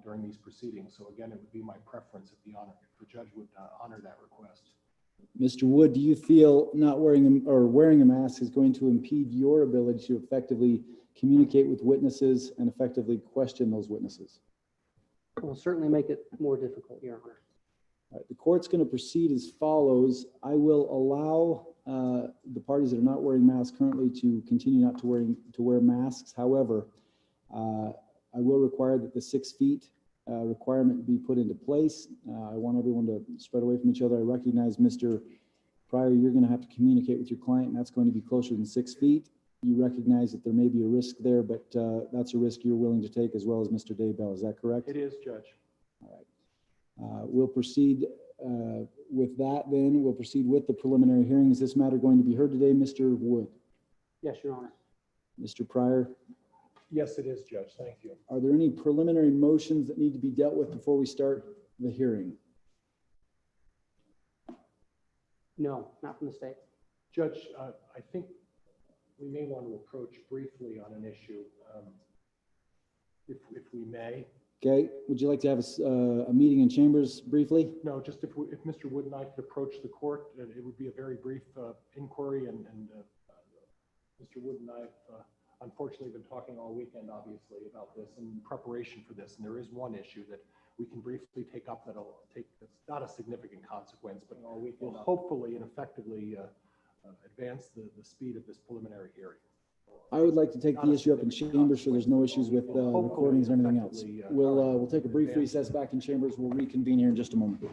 during these proceedings. So again, it would be my preference if the judge would honor that request. Mr. Wood, do you feel not wearing a mask is going to impede your ability to effectively communicate with witnesses and effectively question those witnesses? It will certainly make it more difficult, Your Honor. All right, the court's going to proceed as follows. I will allow the parties that are not wearing masks currently to continue not to wear masks. However, I will require that the 6 feet requirement be put into place. I want everyone to spread away from each other. I recognize, Mr. Pryor, you're going to have to communicate with your client, and that's going to be closer than 6 feet. You recognize that there may be a risk there, but that's a risk you're willing to take as well as Mr. Daybell. Is that correct? It is, Judge. All right. We'll proceed with that then. We'll proceed with the preliminary hearing. Is this matter going to be heard today, Mr. Wood? Yes, Your Honor. Mr. Pryor? Yes, it is, Judge. Thank you. Are there any preliminary motions that need to be dealt with before we start the hearing? No, not from the state. Judge, I think we may want to approach briefly on an issue, if we may. Okay. Would you like to have a meeting in chambers briefly? No, just if Mr. Wood and I could approach the court, it would be a very brief inquiry, and Mr. Wood and I have unfortunately been talking all weekend, obviously, about this in preparation for this, and there is one issue that we can briefly take up that's not a significant consequence, but will hopefully and effectively advance the speed of this preliminary hearing. I would like to take the issue up in chambers so there's no issues with recordings and everything else. We'll take a brief recess back in chambers. We'll reconvene here in just a moment.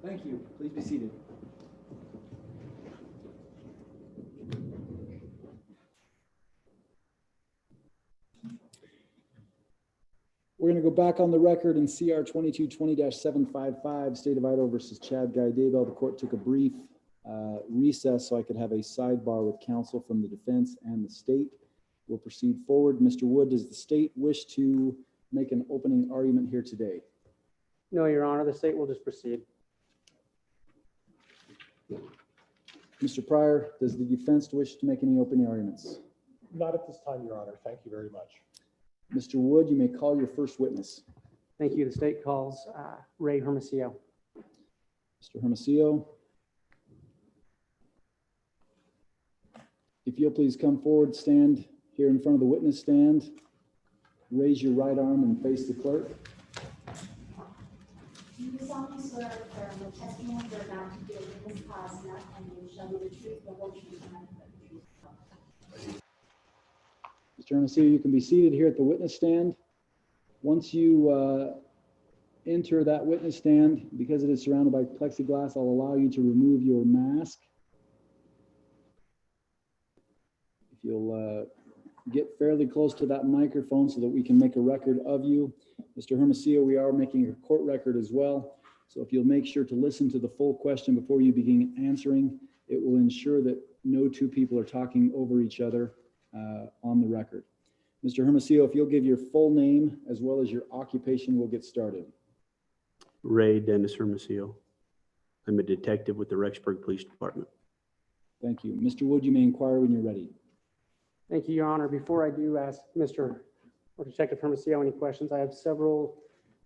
Thank you. Please be seated. We're going to go back on the record in CR 2220-755, State of Idaho versus Chad Guy Daybell. The court took a brief recess so I could have a sidebar with counsel from the defense and the state. We'll proceed forward. Mr. Wood, does the state wish to make an opening argument here today? No, Your Honor, the state will just proceed. Mr. Pryor, does the defense wish to make any opening arguments? Not at this time, Your Honor. Thank you very much. Mr. Wood, you may call your first witness. Thank you. The state calls Ray Hermosillo. Mr. Hermosillo. If you'll please come forward, stand here in front of the witness stand. Raise your right arm and face the clerk. Do you solemnly swear or affirm the testimony you're about to give in this cause not only shall be the truth, the whole truth, and nothing but the truth? Mr. Hermosillo, you can be seated here at the witness stand. Once you enter that witness stand, because it is surrounded by plexiglass, I'll allow you to remove your mask. If you'll get fairly close to that microphone so that we can make a record of you. Mr. Hermosillo, we are making a court record as well. So if you'll make sure to listen to the full question before you begin answering, it will ensure that no two people are talking over each other on the record. Mr. Hermosillo, if you'll give your full name as well as your occupation, we'll get started. Ray Dennis Hermosillo. I'm a detective with the Rexburg Police Department. Thank you. Mr. Wood, you may inquire when you're ready. Thank you, Your Honor. Before I do ask Mr. or Detective Hermosillo any questions, I have several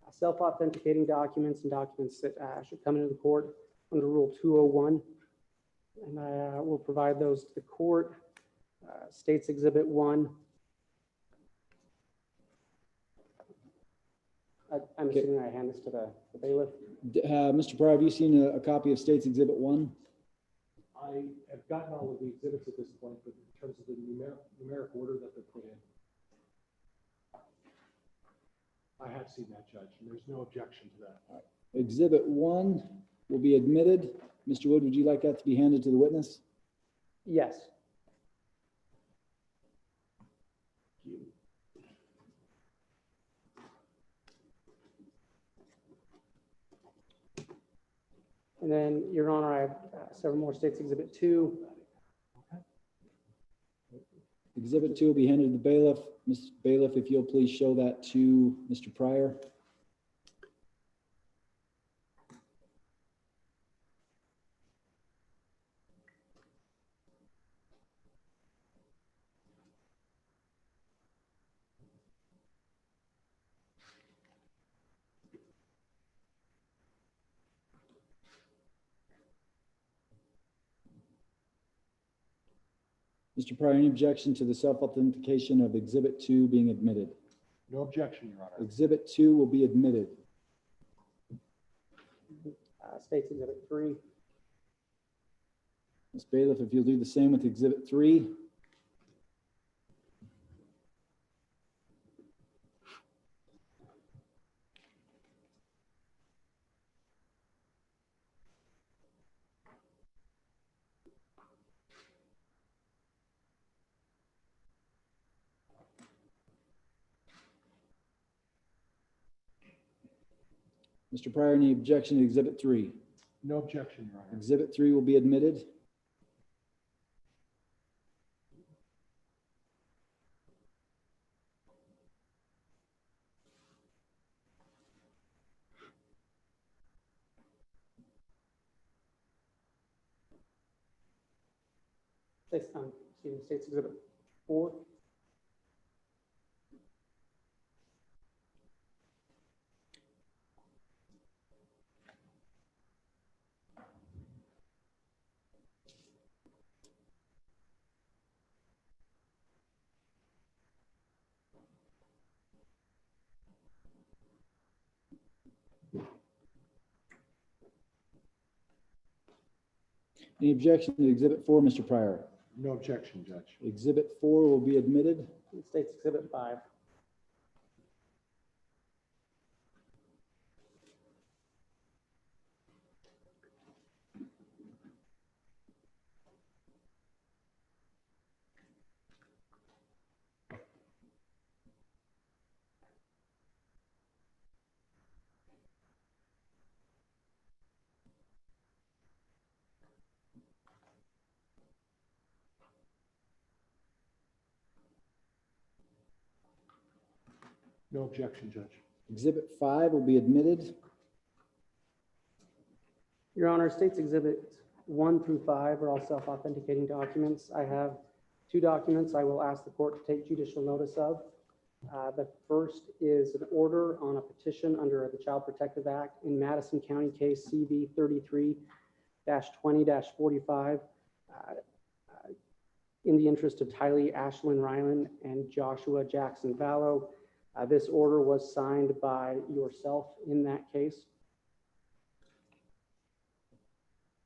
self-authenticating documents and documents that should come into the court under Rule 201. And I will provide those to the court. State's Exhibit 1. I'm assuming I hand this to the bailiff. Mr. Pryor, have you seen a copy of State's Exhibit 1? I have gotten all of the exhibits at this point, but in terms of the numeric order that they're put in, I have seen that, Judge, and there's no objection to that. Exhibit 1 will be admitted. Mr. Wood, would you like that to be handed to the witness? Yes. And then, Your Honor, I have several more State's Exhibit 2. Exhibit 2 will be handed to the bailiff. Mr. Bailiff, if you'll please show that to Mr. Pryor. Mr. Pryor, any objection to the self-authentication of Exhibit 2 being admitted? No objection, Your Honor. Exhibit 2 will be admitted. State's Exhibit 3. Ms. Bailiff, if you'll do the same with Exhibit 3. Mr. Pryor, any objection to Exhibit 3? No objection, Your Honor. Exhibit 3 will be admitted. State's Exhibit 4. Any objection to Exhibit 4, Mr. Pryor? No objection, Judge. Exhibit 4 will be admitted. State's Exhibit 5. No objection, Judge. Exhibit 5 will be admitted. Your Honor, States Exhibits 1 through 5 are all self-authenticating documents. I have 2 documents I will ask the court to take judicial notice of. The first is an order on a petition under the Child Protective Act in Madison County case CV 33-20-45 in the interest of Tylee Ashlyn Ryland and Joshua Jackson Vallow. This order was signed by yourself in that case.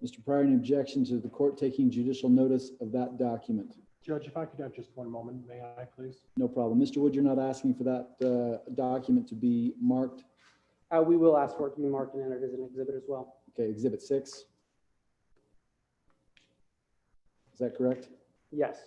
Mr. Pryor, any objection to the court taking judicial notice of that document? Judge, if I could have just one moment, may I, please? No problem. Mr. Wood, you're not asking for that document to be marked? We will ask for it to be marked and entered as an exhibit as well. Okay, Exhibit 6. Is that correct? Yes.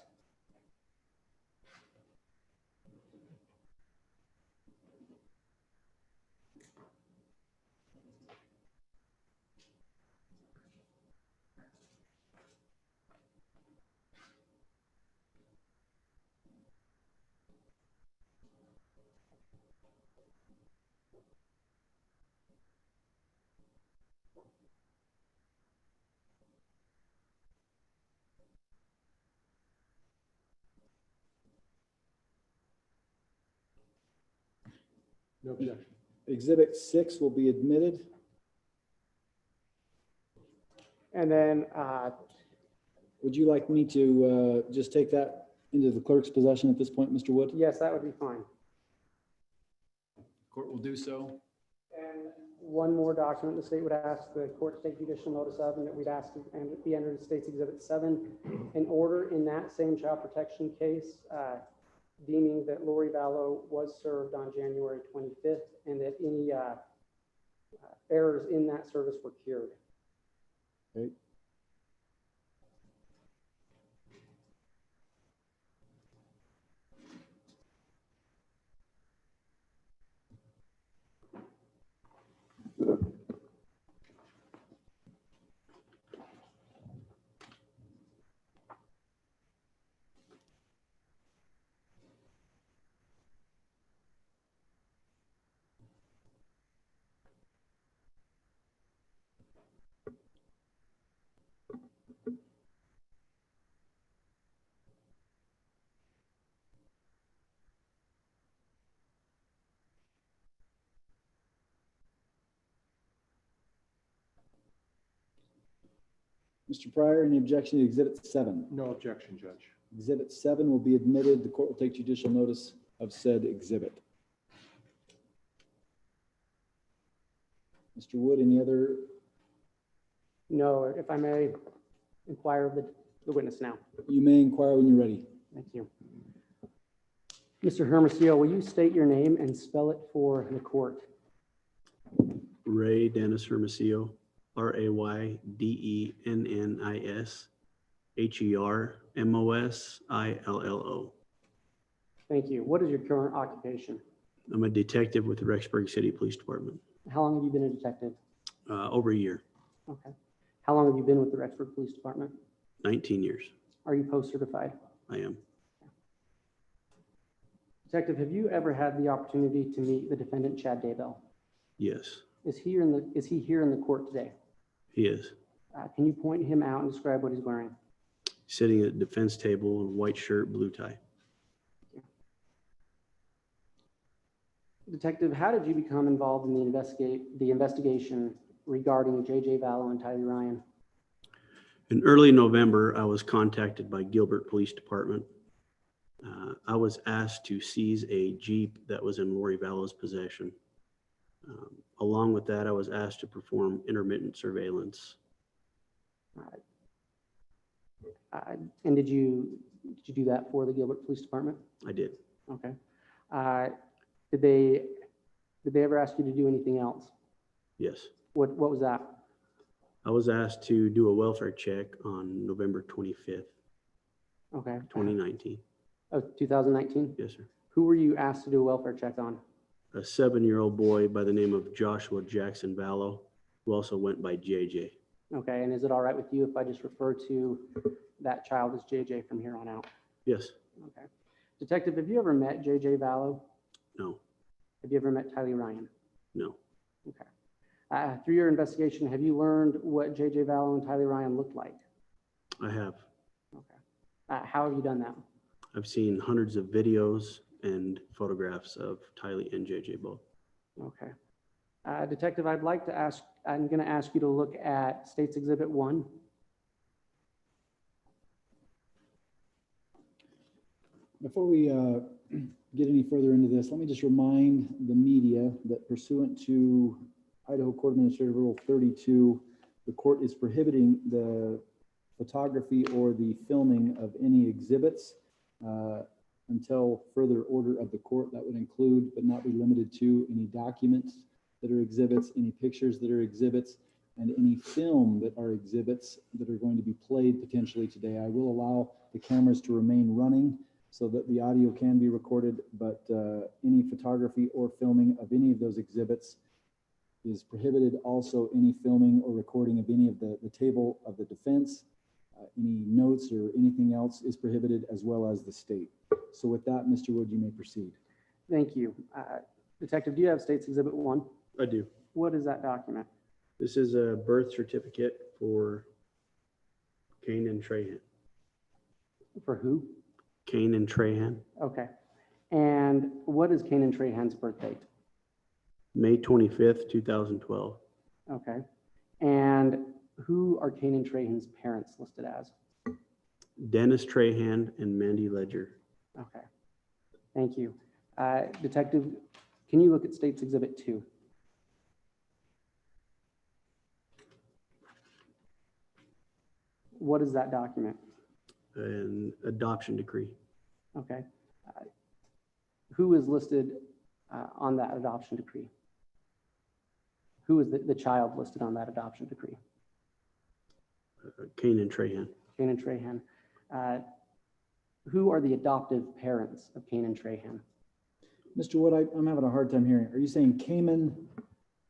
No objection. Exhibit 6 will be admitted. And then Would you like me to just take that into the clerk's possession at this point, Mr. Wood? yes, that would be fine. Court will do so. And one more document the state would ask the court to take judicial notice of, and that we'd ask to be entered in States Exhibit 7, an order in that same child protection case deeming that Laurie Vallow was served on January 25th and that any errors in that service were cured. Okay. Mr. Pryor, any objection to Exhibit 7? No objection, Judge. Exhibit 7 will be admitted. The court will take judicial notice of said exhibit. Mr. Wood, any other? No, if I may inquire of the witness now. You may inquire when you're ready. Thank you. Mr. Hermosillo, will you state your name and spell it for the court? Ray Dennis Hermosillo, RayDennis Hermosillo. Thank you. What is your current occupation? I'm a detective with the Rexburg City Police Department. How long have you been a detective? Over a year, Okay. How long have you been with the Rexburg Police Department? 19 years. Are you post-certified? I am. Detective, have you ever had the opportunity to meet the defendant, Chad Daybell? Yes, Is he here in the court today? he is. Can you point him out and describe what he's wearing? Sitting at the defense table in white shirt, blue tie. Detective, how did you become involved in the investigation regarding J.J. Vallow and Tylee Ryan? In early November, I was contacted by Gilbert Police Department. I was asked to seize a Jeep that was in Laurie Vallow's possession. Along with that, I was asked to perform intermittent surveillance. And did you do that for the Gilbert Police Department? I did. Okay. Did they ever ask you to do anything else? Yes. What was that? I was asked to do a welfare check on November 25th, Okay. 2019. Oh, 2019? Yes, sir. Who were you asked to do a welfare check on? A 7-year-old boy by the name of Joshua Jackson Vallow, who also went by JJ. Okay, and is it all right with you if I just refer to that child as JJ from here on out? Yes. Okay. Detective, have you ever met JJ Vallow? No. Have you ever met Tylee Ryan? No. Okay. Through your investigation, have you learned what J.J. Vallow and Tylee Ryan looked like? I have. Okay. How have you done that? I've seen hundreds of videos and photographs of Tylee and JJ both. Okay. Detective, I'm going to ask you to look at State's Exhibit 1. Before we get any further into this, let me just remind the media that pursuant to Idaho Court Administrative Rule 32, the court is prohibiting the photography or the filming of any exhibits until further order of the court. That would include, but not be limited to, any documents that are exhibits, any pictures that are exhibits, and any film that are exhibits that are going to be played potentially today. I will allow the cameras to remain running so that the audio can be recorded, but any photography or filming of any of those exhibits is prohibited. Also, any filming or recording of any of the table of the defense, any notes or anything else is prohibited, as well as the state. So with that, Mr. Wood, you may proceed. Thank you. Detective, do you have State's Exhibit 1? I do. What is that document? This is a birth certificate for Kane and Trahan. For who? Kane and Trahan, Okay. And what is Kane and Trahan's birth date? May 25th, 2012. Okay. And who are Kane and Trahan's parents listed as? Dennis Trahan and Mandy Ledger. Okay. Thank you. Detective, can you look at State's Exhibit 2? What is that document? An adoption decree. Okay. Who is listed on that adoption decree? Who is the child listed on that adoption decree? Kane and Trahan. Kane and Trahan. Who are the adoptive parents of Kane and Trahan? Mr. Wood, I'm having a hard time hearing. Are you saying Cayman?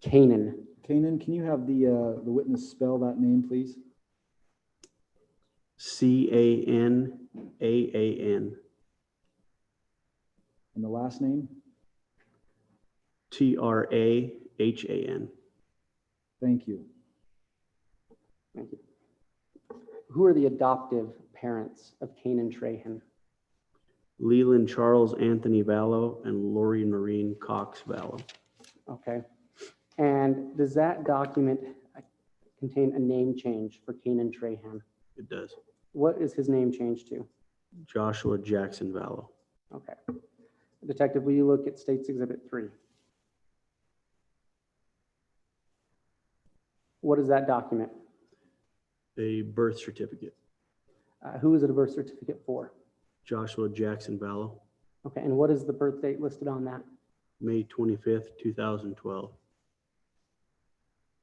Canaan. Canaan, can you have the witness spell that name, please? Canaan. And the last name? Trahan. Thank you. Thank you. Who are the adoptive parents of Kane and Trahan? Leland Charles Anthony Vallow and Laurie Noreen Cox Vallow. Okay. And does that document contain a name change for Kane and Trahan? It does. What is his name changed to? Joshua Jackson Vallow. Okay. Detective, will you look at State's Exhibit 3? What is that document? A birth certificate. Who is it a birth certificate for? Joshua Jackson Vallow. Okay, and what is the birth date listed on that? May 25th, 2012.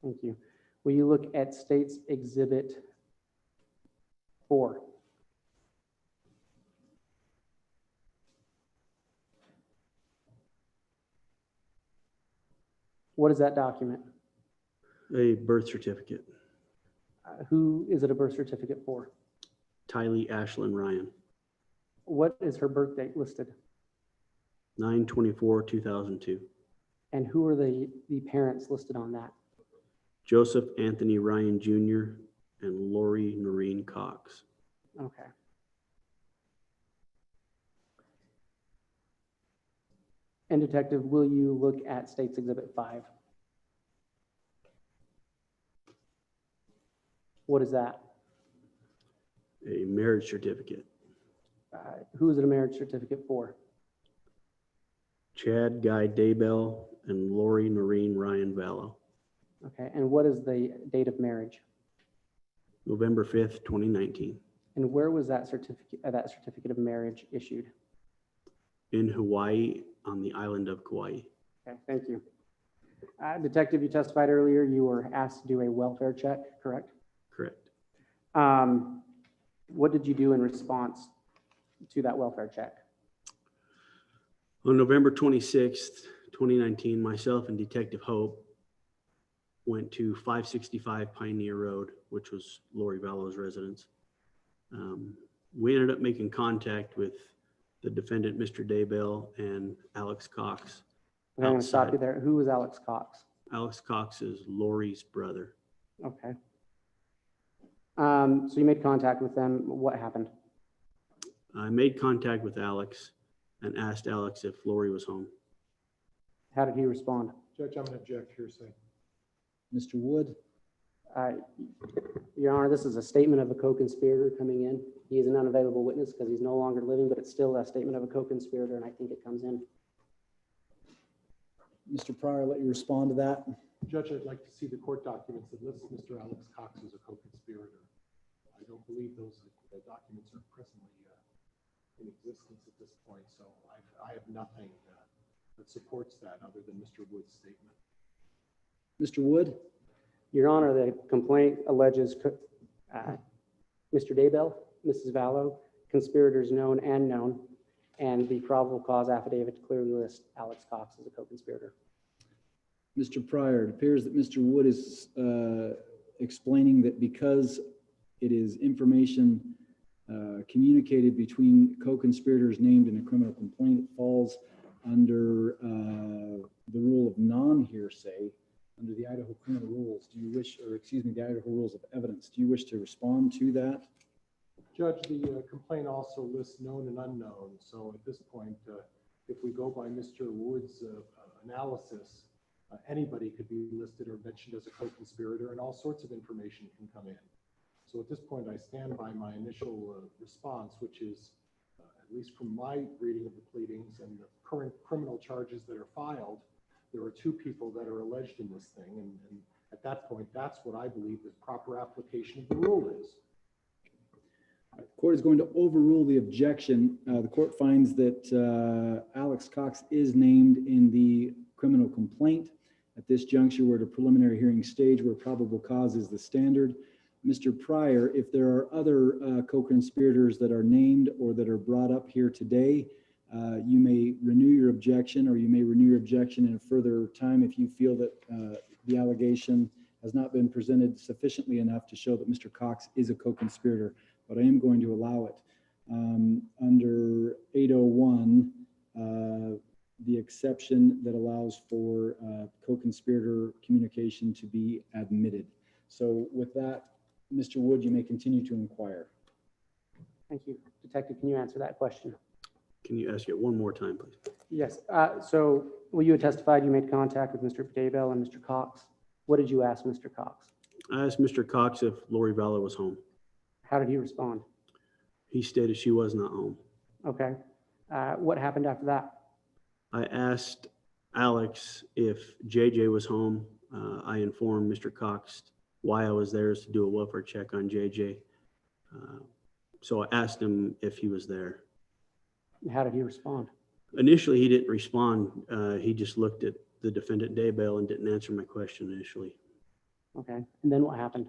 Thank you. Will you look at State's Exhibit 4? What is that document? A birth certificate. Who is it a birth certificate for? Tylee Ashlyn Ryan. What is her birth date listed? 9/24/2002. And who are the parents listed on that? Joseph Anthony Ryan Jr. and Laurie Noreen Cox. Okay. And Detective, will you look at State's Exhibit 5? What is that? A marriage certificate. Who is it a marriage certificate for? Chad Guy Daybell and Laurie Noreen Ryan Vallow. Okay, and what is the date of marriage? November 5th, 2019. And where was that certificate of marriage issued? In Hawaii, on the island of Kauai. Okay, thank you. Detective, you testified earlier you were asked to do a welfare check, correct? Correct. What did you do in response to that welfare check? On November 26th, 2019, myself and Detective Hope went to 565 Pioneer Road, which was Laurie Vallow's residence. We ended up making contact with the defendant, Mr. Daybell, and Alex Cox. I'm going to stop you outside. there. Who was Alex Cox? Alex Cox is Laurie's brother. Okay. So you made contact with them. What happened? I made contact with Alex and asked Alex if Laurie was home. How did he respond? Judge, I'm going to object hearsay. Mr. Wood? Your Honor, this is a statement of a co-conspirator coming in. He is an unavailable witness because he's no longer living, but it's still a statement of a co-conspirator, and I think it comes in. Mr. Pryor, let you respond to that. Judge, I'd like to see the court documents that list Mr. Alex Cox as a co-conspirator. I don't believe those documents are presently in existence at this point, so I have nothing that supports that other than Mr. Wood's statement. Mr. Wood? Your Honor, the complaint alleges Mr. Daybell, Mrs. Vallow, conspirators known and unknown, and the probable cause affidavit clearly lists Alex Cox as a co-conspirator. Mr. Pryor, it appears that Mr. Wood is explaining that because it is information communicated between co-conspirators named in a criminal complaint, it falls under the rule of non-hearsay under the Idaho criminal rules. Do you wish, or excuse me, the Idaho rules of evidence. Do you wish to respond to that? Judge, the complaint also lists known and unknown. So at this point, if we go by Mr. Wood's analysis, anybody could be listed or mentioned as a co-conspirator, and all sorts of information can come in. So at this point, I stand by my initial response, which is, at least from my reading of the pleadings and the current criminal charges that are filed, there are two people that are alleged in this thing. And at that point, that's what I believe the proper application of the rule is. The court is going to overrule the objection. The court finds that Alex Cox is named in the criminal complaint. At this juncture, we're at a preliminary hearing stage where probable cause is the standard. Mr. Pryor, if there are other co-conspirators that are named or that are brought up here today, you may renew your objection, or you may renew your objection in a further time if you feel that the allegation has not been presented sufficiently enough to show that Mr. Cox is a co-conspirator, but I am going to allow it. Under 801, the exception that allows for co-conspirator communication to be admitted. So with that, Mr. Wood, you may continue to inquire. Thank you. Detective, can you answer that question? Can you ask it one more time, please? Yes. So you had testified you made contact with Mr. Daybell and Mr. Cox. What did you ask Mr. Cox? I asked Mr. Cox if Laurie Vallow was home. How did he respond? He stated she was not home. Okay. What happened after that? I asked Alex if JJ was home. I informed Mr. Cox why I was there is to do a welfare check on JJ. So I asked him if he was there. How did he respond? Initially, he didn't respond. He just looked at the defendant Daybell and didn't answer my question initially. Okay. And then what happened?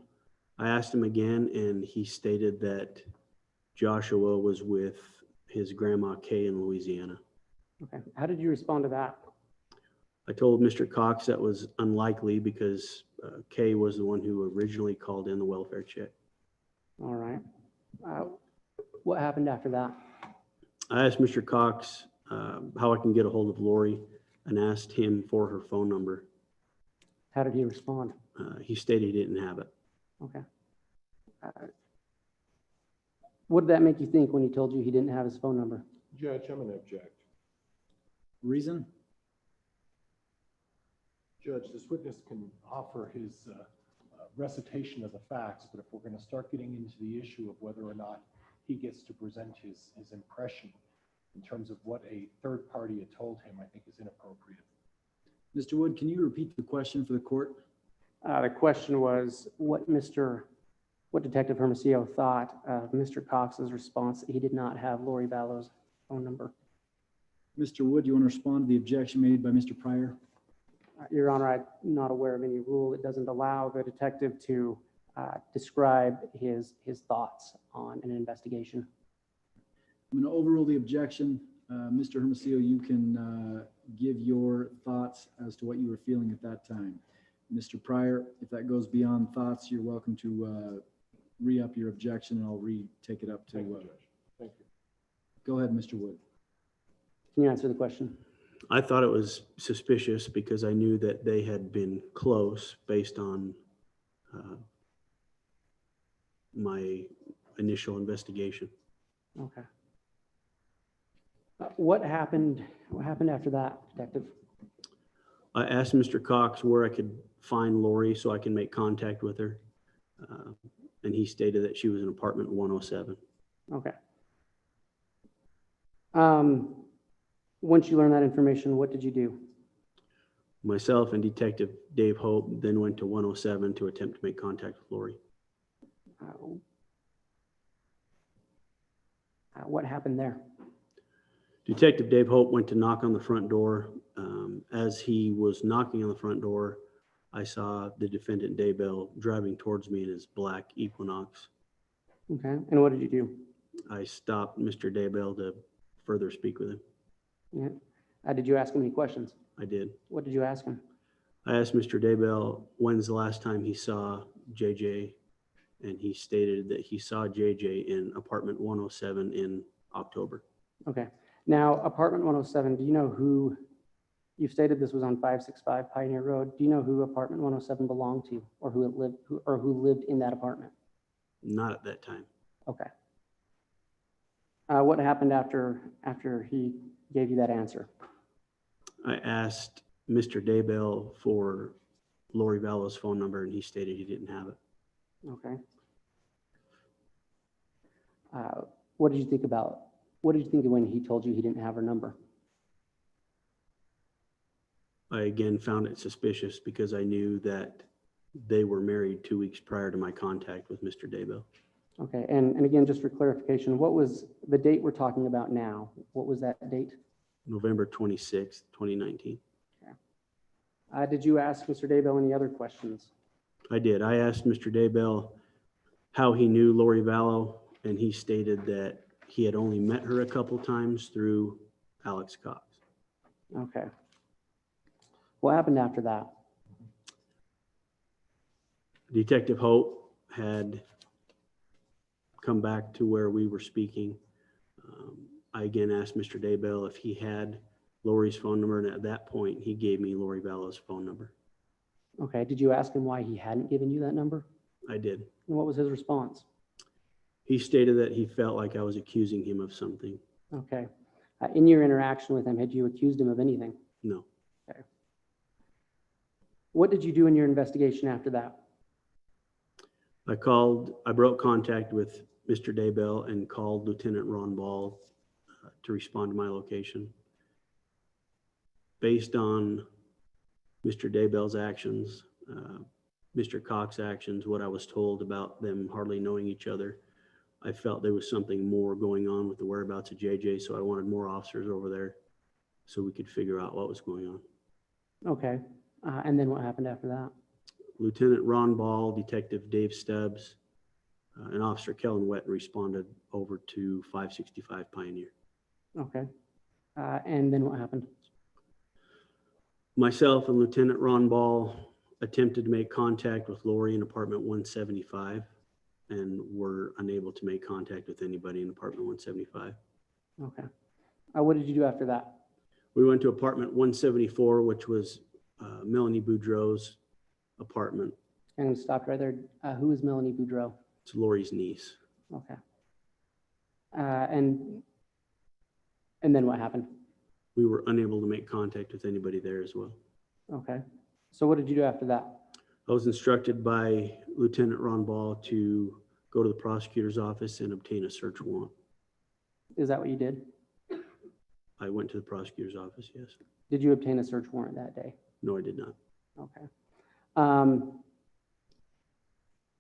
I asked him again, and he stated that Joshua was with his grandma Kay in Louisiana. Okay. How did you respond to that? I told Mr. Cox that was unlikely because Kay was the one who originally called in the welfare check. All right. What happened after that? I asked Mr. Cox how I can get a hold of Laurie and asked him for her phone number. How did he respond? He stated he didn't have it. Okay. What did that make you think when he told you he didn't have his phone number? Judge, I'm going to object. Reason? Judge, this witness can offer his recitation of the facts, but if we're going to start getting into the issue of whether or not he gets to present his impression in terms of what a third party had told him, I think is inappropriate. Mr. Wood, can you repeat the question for the court? The question was what Detective Hermosillo thought of Mr. Cox's response that he did not have Laurie Vallow's phone number. Mr. Wood, you want to respond to the objection made by Mr. Pryor? Your Honor, I'm not aware of any rule that doesn't allow the detective to describe his thoughts on an investigation. I'm going to overrule the objection. Mr. Hermosillo, you can give your thoughts as to what you were feeling at that time. Mr. Pryor, if that goes beyond thoughts, you're welcome to re-up your objection, and I'll take it up to. Thank you, Judge. Thank you. Go ahead, Mr. Wood. Can you answer the question? I thought it was suspicious because I knew that they had been close based on my initial investigation. Okay. What happened after that, Detective? I asked Mr. Cox where I could find Laurie so I can make contact with her. And he stated that she was in apartment 107. Okay. Once you learned that information, what did you do? Myself and Detective Dave Hope then went to 107 to attempt to make contact with Laurie. What happened there? Detective Dave Hope went to knock on the front door. As he was knocking on the front door, I saw the defendant Daybell driving towards me in his black Equinox. Okay, and what did you do? I stopped Mr. Daybell to further speak with him. Yeah. Did you ask him any questions? I did. What did you ask him? I asked Mr. Daybell when's the last time he saw JJ, and he stated that he saw JJ in apartment 107 in October. Okay. Now, apartment 107, do you know who, you've stated this was on 565 Pioneer Road. Do you know who apartment 107 belonged to, or who lived in that apartment? Not at that time. Okay. What happened after he gave you that answer? I asked Mr. Daybell for Laurie Vallow's phone number, and he stated he didn't have it. Okay. What did you think when he told you he didn't have her number? I again found it suspicious because I knew that they were married 2 weeks prior to my contact with Mr. Daybell. Okay, and again, just for clarification, what was the date we're talking about now? What was that date? November 26th, 2019. Okay. Did you ask Mr. Daybell any other questions? I did. I asked Mr. Daybell how he knew Laurie Vallow, and he stated that he had only met her a couple times through Alex Cox. Okay. What happened after that? Detective Hope had come back to where we were speaking. I again asked Mr. Daybell if he had Laurie's phone number, and at that point, he gave me Laurie Vallow's phone number. Okay, did you ask him why he hadn't given you that number? I did. And what was his response? He stated that he felt like I was accusing him of something. Okay. In your interaction with him, had you accused him of anything? No. Okay. What did you do in your investigation after that? I broke contact with Mr. Daybell and called Lieutenant Ron Ball to respond to my location. Based on Mr. Daybell's actions, Mr. Cox's actions, what I was told about them hardly knowing each other, I felt there was something more going on with the whereabouts of JJ, so I wanted more officers over there so we could figure out what was going on. Okay. And then what happened after that? Lieutenant Ron Ball, Detective Dave Stubbs, and Officer Kellen Wett responded over to 565 Pioneer. Okay. And then what happened? Myself and Lieutenant Ron Ball attempted to make contact with Laurie in apartment 175 and were unable to make contact with anybody in apartment 175. Okay. What did you do after that? We went to apartment 174, which was Melanie Boudreau's apartment. And stopped right there. Who is Melanie Boudreau? It's Laurie's niece. Okay. And then what happened? We were unable to make contact with anybody there as well. Okay. So what did you do after that? I was instructed by Lieutenant Ron Ball to go to the prosecutor's office and obtain a search warrant. Is that what you did? I went to the prosecutor's office, yes. Did you obtain a search warrant that day? No, I did not. Okay.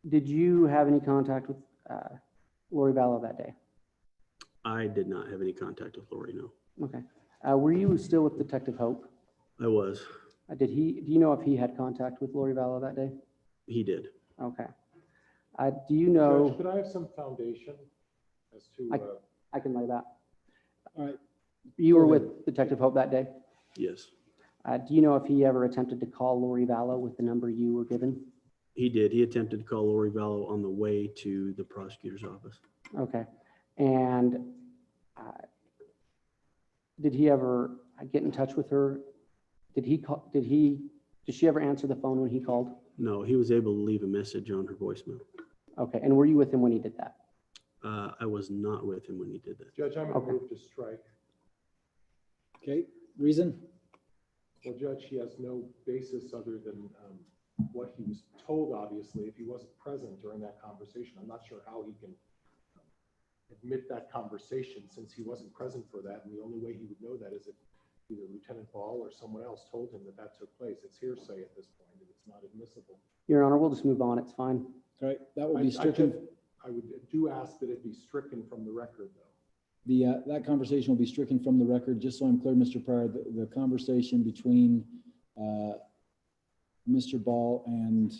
Did you have any contact with Laurie Vallow that day? I did not have any contact with Laurie, no. Okay. Were you still with Detective Hope? I was. Do you know if he had contact with Laurie Vallow that day? He did. Okay. Do you know? Judge, could I have some foundation as to? I can lay that. All right. You were with Detective Hope that day? Yes. Do you know if he ever attempted to call Laurie Vallow with the number you were given? He did. He attempted to call Laurie Vallow on the way to the prosecutor's office. Okay. And did he ever get in touch with her? Did she ever answer the phone when he called? No, he was able to leave a message on her voicemail. Okay, and were you with him when he did that? I was not with him when he did that. Judge, I'm going to move to strike. Okay, reason? Well, Judge, he has no basis other than what he was told, obviously. If he wasn't present during that conversation, I'm not sure how he can admit that conversation since he wasn't present for that. And the only way he would know that is if either Lieutenant Ball or someone else told him that that took place. It's hearsay at this point, and it's not admissible. Your Honor, we'll just move on. It's fine. All right, that will be stricken. I would do ask that it be stricken from the record, though. That conversation will be stricken from the record. Just so I'm clear, Mr. Pryor, the conversation between Mr. Ball and,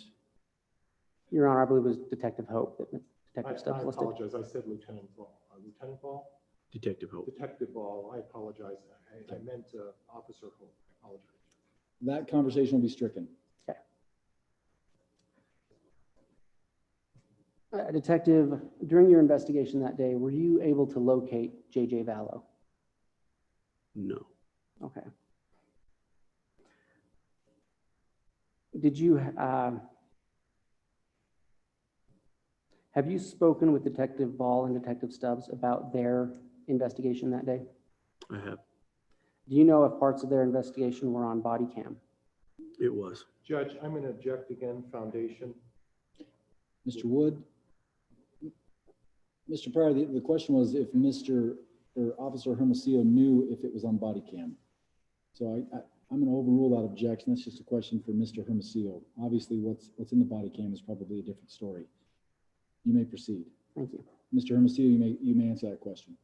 Your Honor, I believe it was Detective Hope that I Detective Stubbs listed. apologize. I said Lieutenant Ball. Lieutenant Ball? Detective Hope. Detective Ball. I apologize. I meant Officer Hope. I apologize. that conversation will be stricken. Detective, during your investigation that day, were you able to locate J.J. Vallow? No. Okay. Did you, have you spoken with Detective Ball and Detective Stubbs about their investigation that day? I have. Do you know if parts of their investigation were on body cam? It was. Judge, I'm going to object again, Foundation. Mr. Wood? Mr. Pryor, the question was if Officer Hermosillo knew if it was on body cam. So I'm going to overrule that objection. That's just a question for Mr. Hermosillo. Obviously, what's in the body cam is probably a different story. You may proceed. Thank you. Mr. Hermosillo, you may answer that question.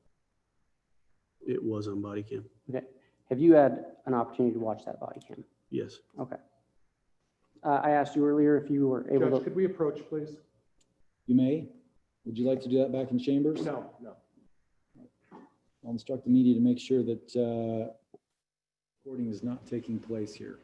It was on body cam. Okay. Have you had an opportunity to watch that body cam? Yes. Okay. I asked you earlier if you were able Judge, to. could we approach, please? You may. Would you like to do that back in chambers? No. I'll instruct the media to make sure that recording is not taking place here.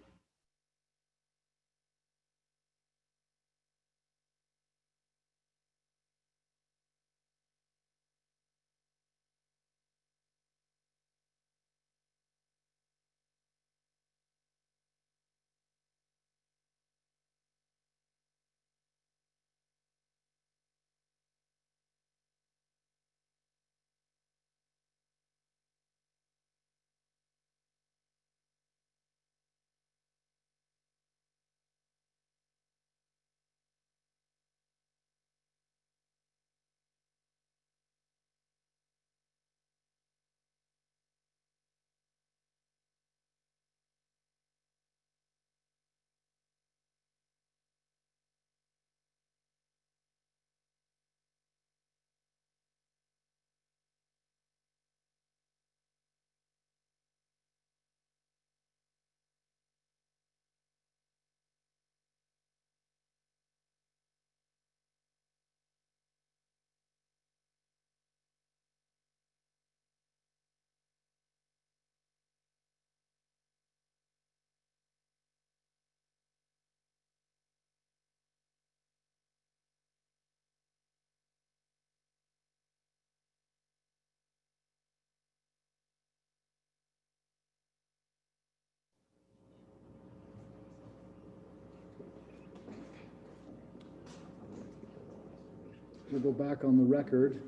We'll go back on the record.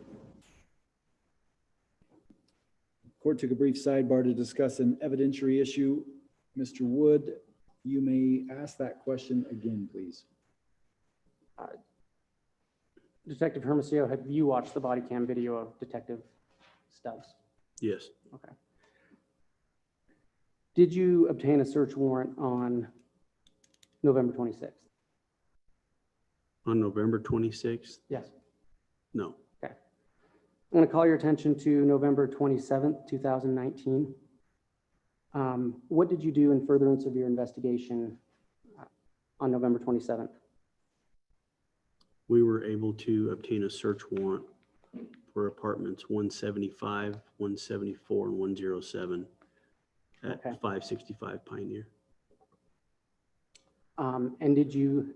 Court took a brief sidebar to discuss an evidentiary issue. Mr. Wood, you may ask that question again, please. Detective Hermosillo, have you watched the body cam video of Detective Stubbs? Yes. Okay. Did you obtain a search warrant on November 26th? On November 26th? Yes. No. Okay. I'm going to call your attention to November 27th, 2019. What did you do in furtherance of your investigation on November 27th? We were able to obtain a search warrant for apartments 175, 174, and 107 at Okay. 565 Pioneer. And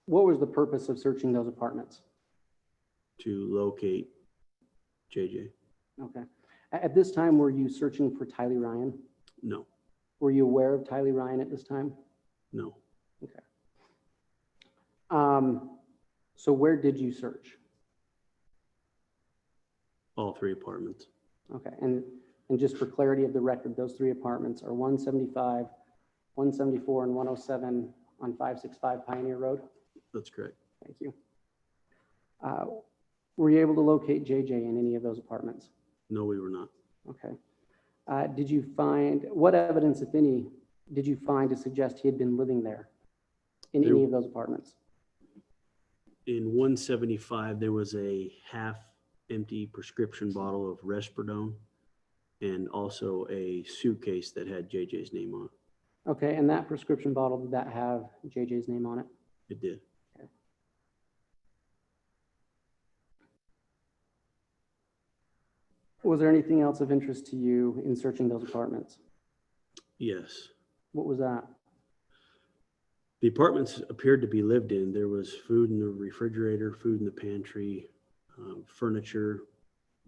what was the purpose of searching those apartments? To locate JJ. Okay. At this time, were you searching for Tylee Ryan? No. Were you aware of Tylee Ryan at this time? No, Okay. So where did you search? all 3 apartments. Okay, and just for clarity of the record, those 3 apartments are 175, 174, and 107 on 565 Pioneer Road? That's correct. Thank you. Were you able to locate JJ in any of those apartments? No, we were not. Okay. Did you find, what evidence, if any, did you find to suggest he had been living there in any of those apartments? In 175, there was a half-empty prescription bottle of Resperdone and also a suitcase that had JJ's name on it. Okay, and that prescription bottle, did that have JJ's name on it? It did. Okay. Was there anything else of interest to you in searching those apartments? Yes. What was that? The apartments appeared to be lived in. There was food in the refrigerator, food in the pantry, furniture.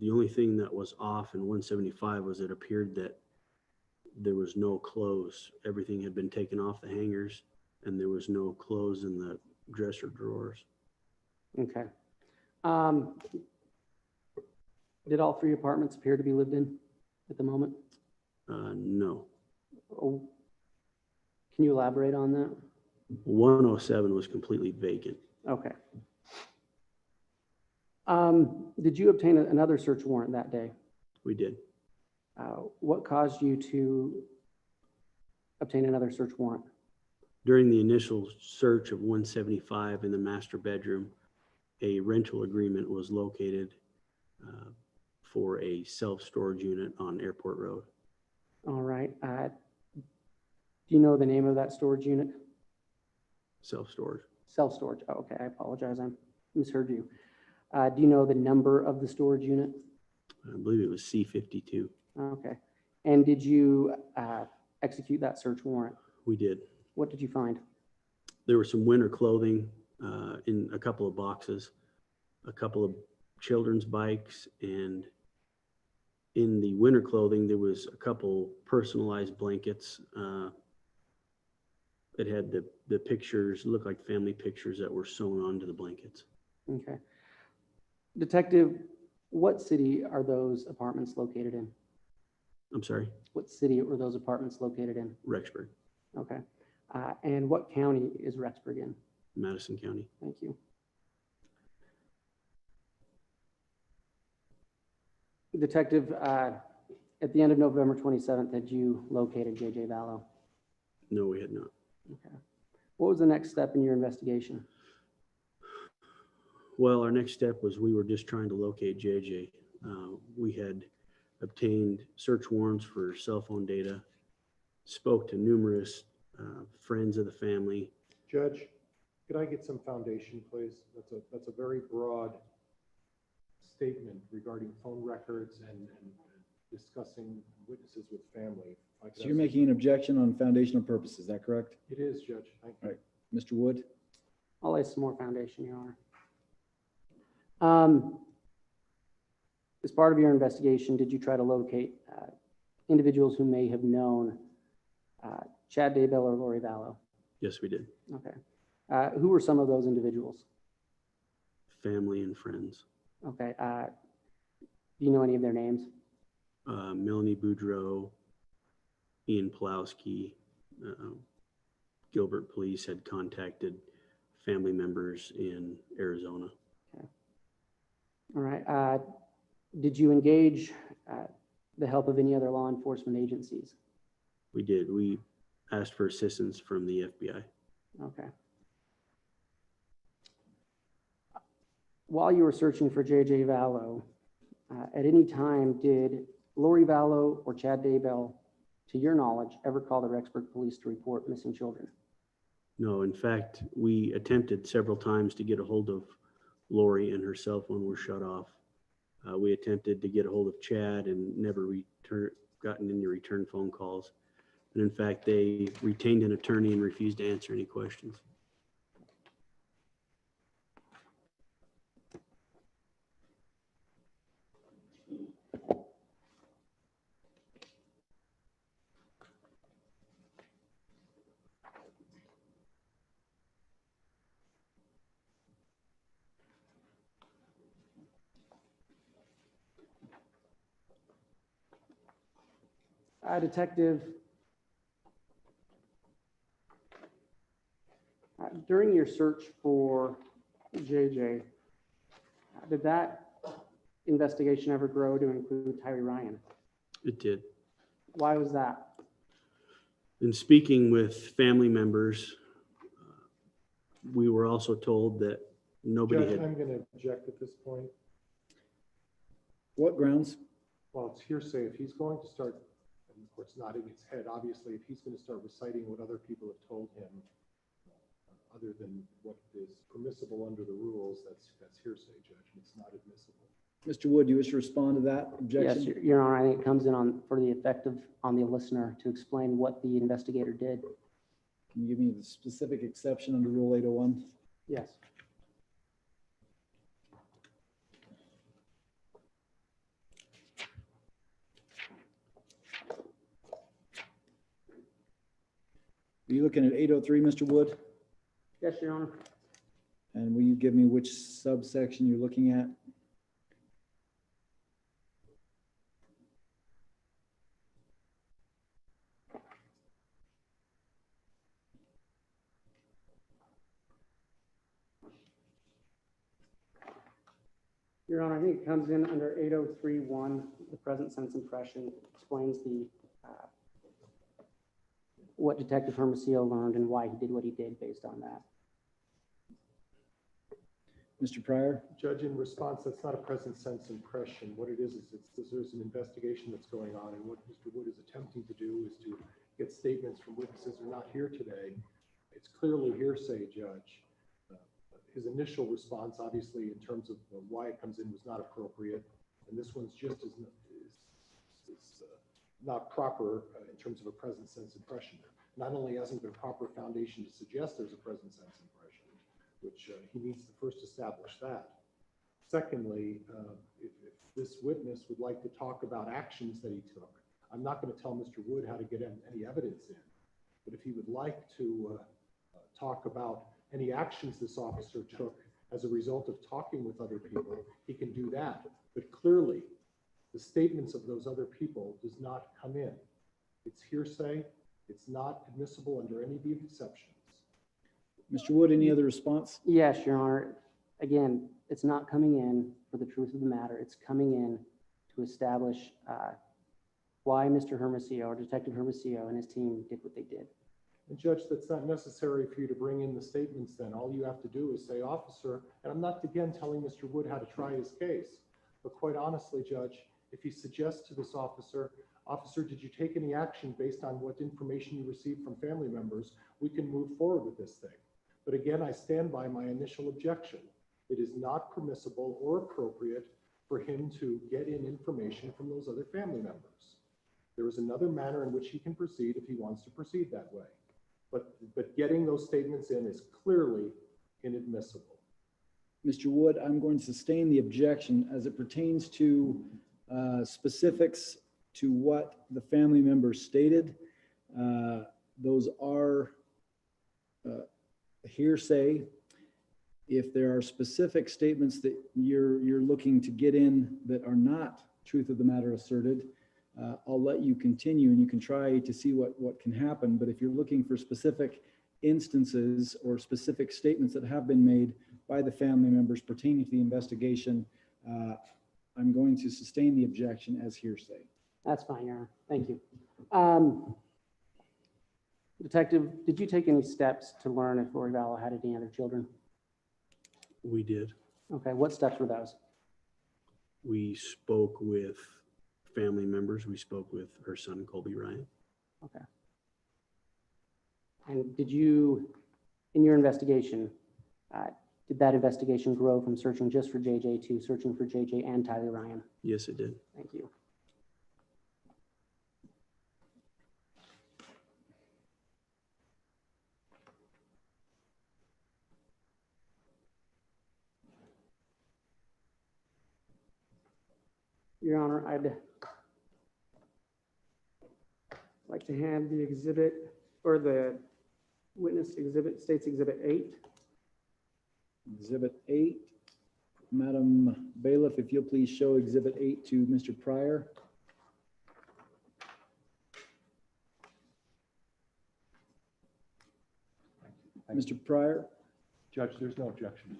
The only thing that was off in 175 was it appeared that there was no clothes. Everything had been taken off the hangers, and there was no clothes in the dresser drawers. Okay. Did all 3 apartments appear to be lived in at the moment? No. Oh, can you elaborate on that? 107 was completely vacant. Okay. Did you obtain another search warrant that day? We did. What caused you to obtain another search warrant? During the initial search of 175 in the master bedroom, a rental agreement was located for a self-storage unit on Airport Road. All right. Do you know the name of that storage unit? Self-storage. Self-storage. Oh, okay. I apologize. I misheard you. Do you know the number of the storage unit? I believe it was C52. Okay. And did you execute that search warrant? We did. What did you find? There was some winter clothing in a couple of boxes, a couple of children's bikes, and in the winter clothing, there was a couple personalized blankets. It had the pictures, looked like family pictures that were sewn onto the blankets. Okay. Detective, what city are those apartments located in? I'm sorry, What city were those apartments located in? Rexburg, Okay. And what county is Rexburg in? Madison County. Thank you. Detective, at the end of November 27th, had you located JJ Vallow? No, we had not. Okay. What was the next step in your investigation? Well, our next step was we were just trying to locate JJ. We had obtained search warrants for cell phone data, spoke to numerous friends of the family. Judge, could I get some foundation, please? That's a very broad statement regarding phone records and discussing witnesses with family. So you're making an objection on foundational purposes, is that correct? It is, Judge. Thank you. Right. Mr. Wood? I'll lay some more foundation, Your Honor. As part of your investigation, did you try to locate individuals who may have known Chad Daybell or Laurie Vallow? Yes, we did. Okay. Who were some of those individuals? Family and friends. Okay. Do you know any of their names? Melanie Boudreau, Ian Pulowski, Gilbert Police had contacted family members in Arizona. Okay. All right. Did you engage the help of any other law enforcement agencies? We did. We asked for assistance from the FBI. Okay. While you were searching for JJ Vallow, at any time did Laurie Vallow or Chad Daybell, to your knowledge, ever call the Rexburg Police to report missing children? No, in fact, we attempted several times to get a hold of Laurie, and her cell phone was shut off. We attempted to get a hold of Chad and never gotten any return phone calls. And in fact, they retained an attorney and refused to answer any questions. Detective, during your search for JJ, did that investigation ever grow to include Tyree Ryan? It did. Why was that? In speaking with family members, we were also told that nobody Judge, had, I'm going to object at this point. What grounds? Well, it's hearsay. If he's going to start, and of course nodding his head, obviously, if he's going to start reciting what other people have told him, other than what is permissible under the rules, that's hearsay, Judge, and it's not admissible. Mr. Wood, do you wish to respond to that objection? Yes, Your Honor, I think it comes in on for the effect of on the listener to explain what the investigator did. Can you give me the specific exception under Rule 801? Yes. Are you looking at 803, Mr. Wood? Yes, Your Honor. And will you give me which subsection you're looking at? Your Honor, I think it comes in under 803.1. The present sense impression explains the what Detective Hermosillo learned and why he did what he did based on that. Mr. Pryor? Judge, in response, that's not a present sense impression. What it is there's an investigation that's going on, and what Mr. Wood is attempting to do is to get statements from witnesses who are not here today. It's clearly hearsay, Judge. His initial response, obviously, in terms of why it comes in, was not appropriate, and this one's just as not proper in terms of a present sense impression. Not only hasn't been a proper foundation to suggest there's a present sense impression, which he needs to first establish that. Secondly, if this witness would like to talk about actions that he took, I'm not going to tell Mr. Wood how to get any evidence in, but if he would like to talk about any actions this officer took as a result of talking with other people, he can do that. But clearly, the statements of those other people does not come in. It's hearsay. It's not admissible under any of the exceptions. Mr. Wood, any other response? Yes, Your Honor. Again, it's not coming in for the truth of the matter. It's coming in to establish why Mr. Hermosillo or Detective Hermosillo and his team did what they did. And Judge, that's not necessary for you to bring in the statements then. All you have to do is say, officer, and I'm not again telling Mr. Wood how to try his case, but quite honestly, Judge, if he suggests to this officer, officer, did you take any action based on what information you received from family members, we can move forward with this thing. But again, I stand by my initial objection. It is not permissible or appropriate for him to get in information from those other family members. There is another manner in which he can proceed if he wants to proceed that way. But getting those statements in is clearly inadmissible. Mr. Wood, I'm going to sustain the objection as it pertains to specifics to what the family members stated. Those are hearsay. If there are specific statements that you're looking to get in that are not truth of the matter asserted, I'll let you continue and you can try to see what can happen. But if you're looking for specific instances or specific statements that have been made by the family members pertaining to the investigation, I'm going to sustain the objection as hearsay. That's fine, Your Honor. Thank you. Detective, did you take any steps to learn if Laurie Vallow had any other children? we did. Okay, what steps were those? We spoke with family members. We spoke with her son, Colby Ryan. Okay. And did you, in your investigation, did that investigation grow from searching just for JJ to searching for JJ and Tyler Ryan? Yes, it did. Thank you. Your Honor, I'd like to hand the exhibit or the witness exhibit, State's Exhibit 8. Exhibit 8. Madam Bailiff, if you'll please show Exhibit 8 to Mr. Pryor. Mr. Pryor, Judge, there's no objection.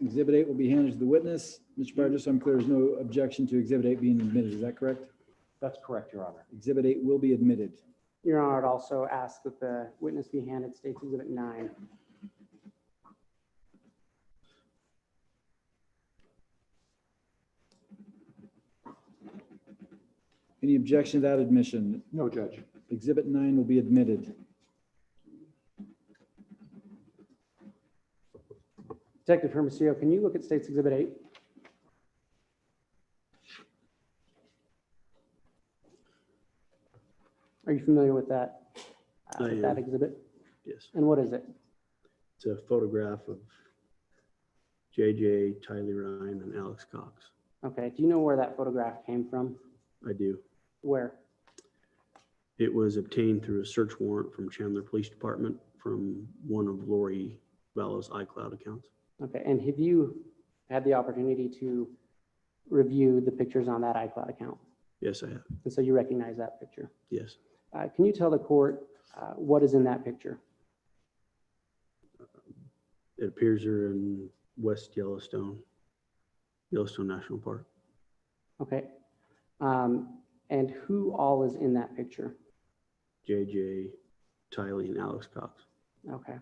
Exhibit 8 will be handed to the witness. Mr. Pryor, just so I'm clear, there's no objection to Exhibit 8 being admitted. Is that correct? That's correct, Your Honor. Exhibit 8 will be admitted. Your Honor, I'd also ask that the witness be handed State's Exhibit 9. Any objection to that admission? No, Judge. Exhibit 9 will be admitted. Detective Hermosillo, can you look at State's Exhibit 8? Are you familiar with that, I with that am. exhibit? Yes. And what is it? It's a photograph of JJ, Tyler Ryan, and Alex Cox. Okay, do you know where that photograph came from? I do. Where? It was obtained through a search warrant from Chandler Police Department from one of Laurie Vallow's iCloud accounts. Okay, and have you had the opportunity to review the pictures on that iCloud account? Yes, I have. And so you recognize that picture. Yes. Can you tell the court what is in that picture? It appears they're in West Yellowstone National Park. Okay. And who all is in that picture? JJ, Tyler, and Alex Cox. Okay.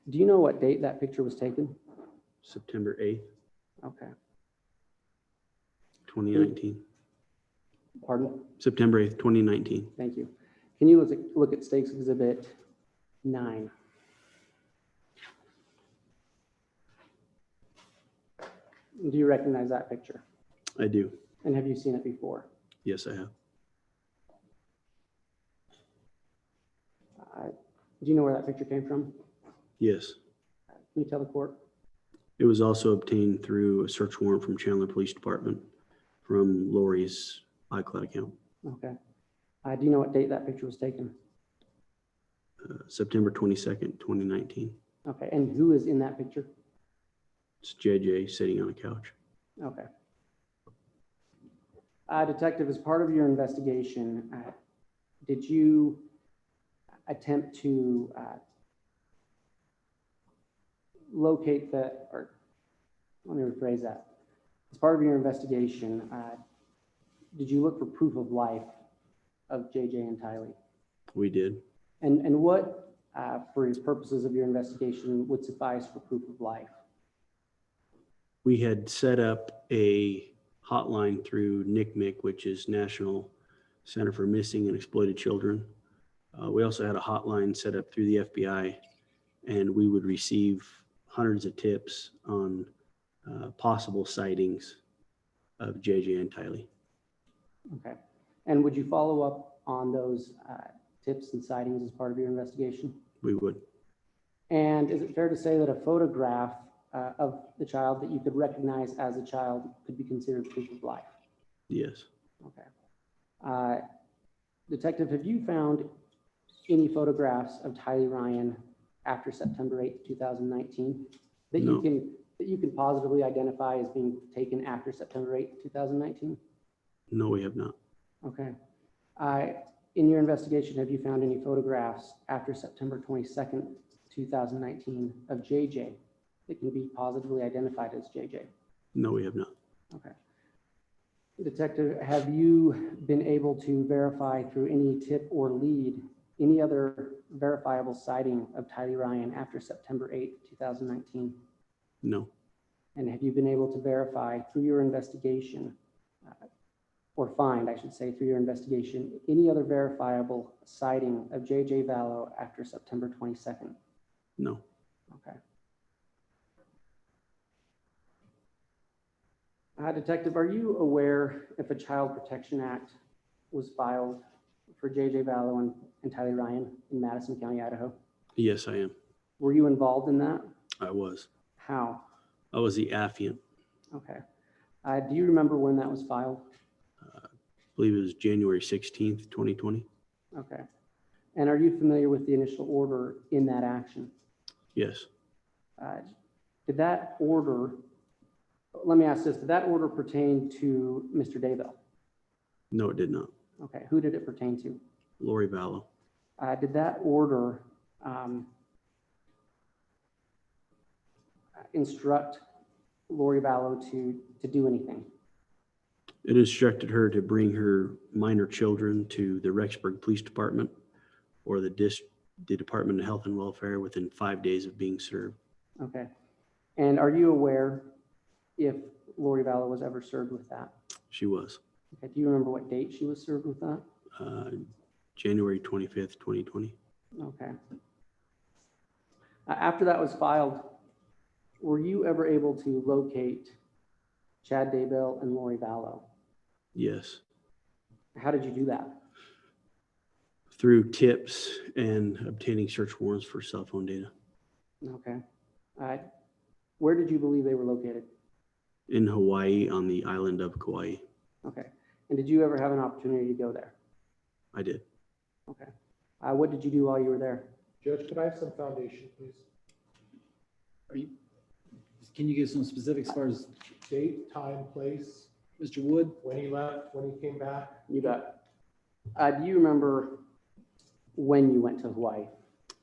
Do you know what date that picture was taken? September 8th, Okay. 2019. Pardon? September 8th, 2019. Thank you. Can you look at State's Exhibit 9? Do you recognize that picture? I do. And have you seen it before? Yes, I have. Do you know where that picture came from? Yes. Can you tell the court? It was also obtained through a search warrant from Chandler Police Department from Laurie's iCloud account. Okay. Do you know what date that picture was taken? September 22nd, 2019. Okay. And who is in that picture? It's JJ sitting on a couch. Okay. Detective, as part of your investigation, did you attempt to locate or let me rephrase that. As part of your investigation, did you look for proof of life of JJ and Tylee? We did. And what, for purposes of your investigation, would suffice for proof of life? We had set up a hotline through NCMEC, which is National Center for Missing and Exploited Children. We also had a hotline set up through the FBI, and we would receive hundreds of tips on possible sightings of JJ and Tylee. Okay. And would you follow up on those tips and sightings as part of your investigation? We would. And is it fair to say that a photograph of the child that you could recognize as a child could be considered proof of life? Yes. Okay. Detective, have you found any photographs of Tylee Ryan after September 8th, 2019 that No. you can positively identify as being taken after September 8th, 2019? No, we have not. Okay. In your investigation, have you found any photographs after September 22nd, 2019 of JJ that can be positively identified as JJ? No, we have not. Okay. Detective, have you been able to verify through any tip or lead any other verifiable sighting of Tylee Ryan after September 8th, 2019? No. And have you been able to verify through your investigation, or find, I should say, through your investigation, any other verifiable sighting of JJ Vallow after September 22nd? No. Okay. Detective, are you aware if a Child Protection Act was filed for JJ Vallow and Tylee Ryan in Madison County, Idaho? Yes, I am. Were you involved in that? I was. How? I was the affiant. Okay. Do you remember when that was filed? I believe it was January 16th, 2020. Okay. And are you familiar with the initial order in that action? Yes. Did that order, let me ask this, did that order pertain to Mr. Daybell? No, it did not. Okay. Who did it pertain to? Laurie Vallow. Did that order instruct Laurie Vallow to do anything? It instructed her to bring her minor children to the Rexburg Police Department or the Department of Health and Welfare within 5 days of being served. Okay. And are you aware if Laurie Vallow was ever served with that? She was. Okay. Do you remember what date she was served with that? January 25th, 2020. Okay. After that was filed, were you ever able to locate Chad Daybell and Laurie Vallow? Yes. How did you do that? Through tips and obtaining search warrants for cell phone data. Okay. Where did you believe they were located? In Hawaii, on the island of Kauai. Okay. And did you ever have an opportunity to go there? I did. Okay. What did you do while you were there? Judge, could I have some foundation, please? Can you give some specifics as far as Date, time, place, Mr. Wood? when he left, when he came back? You bet. Do you remember when you went to Hawaii?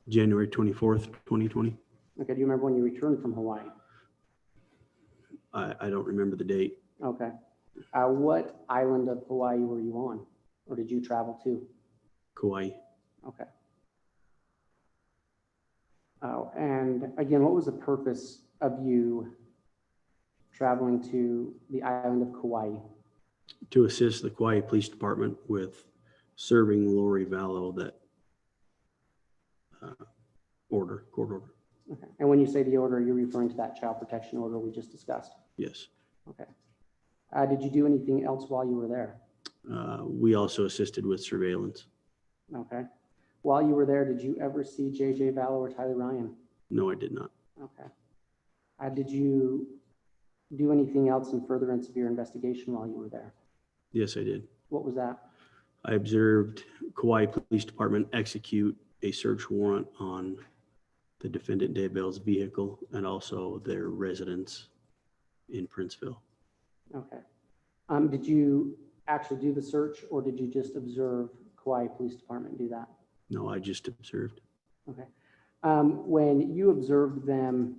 January 24th, 2020. Okay. Do you remember when you returned from Hawaii? I don't remember the date. Okay. What island of Hawaii were you on, or did you travel to? Kauai. Okay. And again, what was the purpose of you traveling to the island of Kauai? To assist the Kauai Police Department with serving Laurie Vallow that court order. Okay. And when you say the order, you're referring to that child protection order we just discussed? Yes. Okay. Did you do anything else while you were there? We also assisted with surveillance. Okay. While you were there, did you ever see J.J. Vallow or Tyler Ryan? No, I did not. Okay. Did you do anything else in furtherance of your investigation while you were there? Yes, I did. What was that? I observed Kauai Police Department execute a search warrant on the defendant Daybell's vehicle and also their residence in Princeville. Okay. Did you actually do the search, or did you just observe Kauai Police Department do that? No, I just observed. Okay. When you observed them,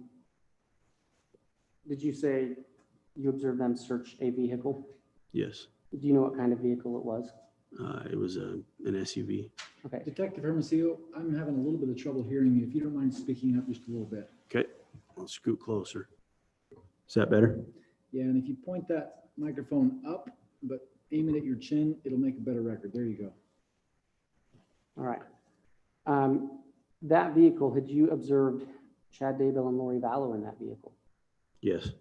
did you say you observed them search a vehicle? Yes. Do you know what kind of vehicle it was? It was an SUV. Okay. Detective Hermosillo, I'm having a little bit of trouble hearing you. If you don't mind speaking up just a little bit. Okay, I'll scoot closer. Is that better? Yeah, and if you point that microphone up, but aim it at your chin, it'll make a better record. There you go. All right. That vehicle, had you observed Chad Daybell and Laurie Vallow in that vehicle? Yes.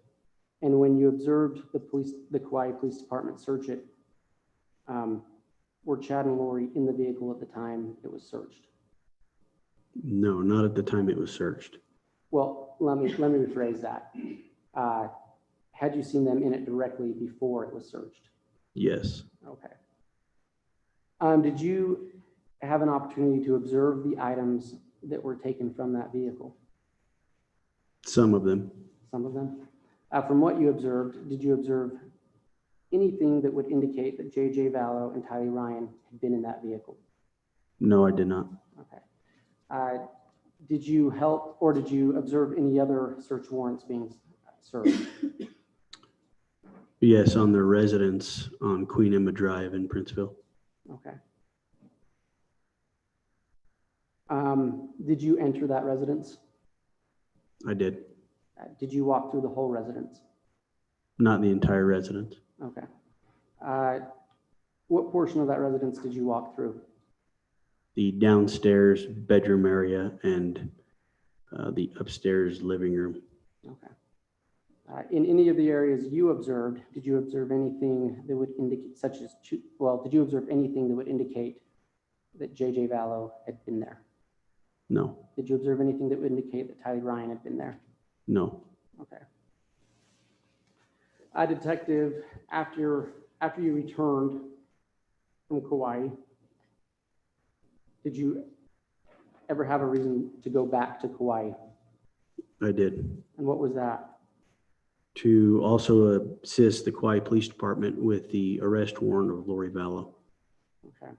And when you observed the Kauai Police Department search it, were Chad and Laurie in the vehicle at the time it was searched? No, not at the time it was searched. Well, let me rephrase that. Had you seen them in it directly before it was searched? Yes. Okay. Did you have an opportunity to observe the items that were taken from that vehicle? Some of them. Some of them? From what you observed, did you observe anything that would indicate that J.J. Vallow and Tyler Ryan had been in that vehicle? No, I did not. Okay. Did you help, or did you observe any other search warrants being served? Yes, on their residence on Queen Emma Drive in Princeville. Okay. Did you enter that residence? I did. Did you walk through the whole residence? Not the entire residence. Okay. What portion of that residence did you walk through? The downstairs bedroom area and the upstairs living room. Okay. In any of the areas you observed, did you observe anything that would indicate, did you observe anything that would indicate that J.J. Vallow had been there? No. Did you observe anything that would indicate that Tyler Ryan had been there? No. Okay. Detective, after you returned from Kauai, did you ever have a reason to go back to Kauai? I did. And what was that? To also assist the Kauai Police Department with the arrest warrant of Laurie Vallow. Okay.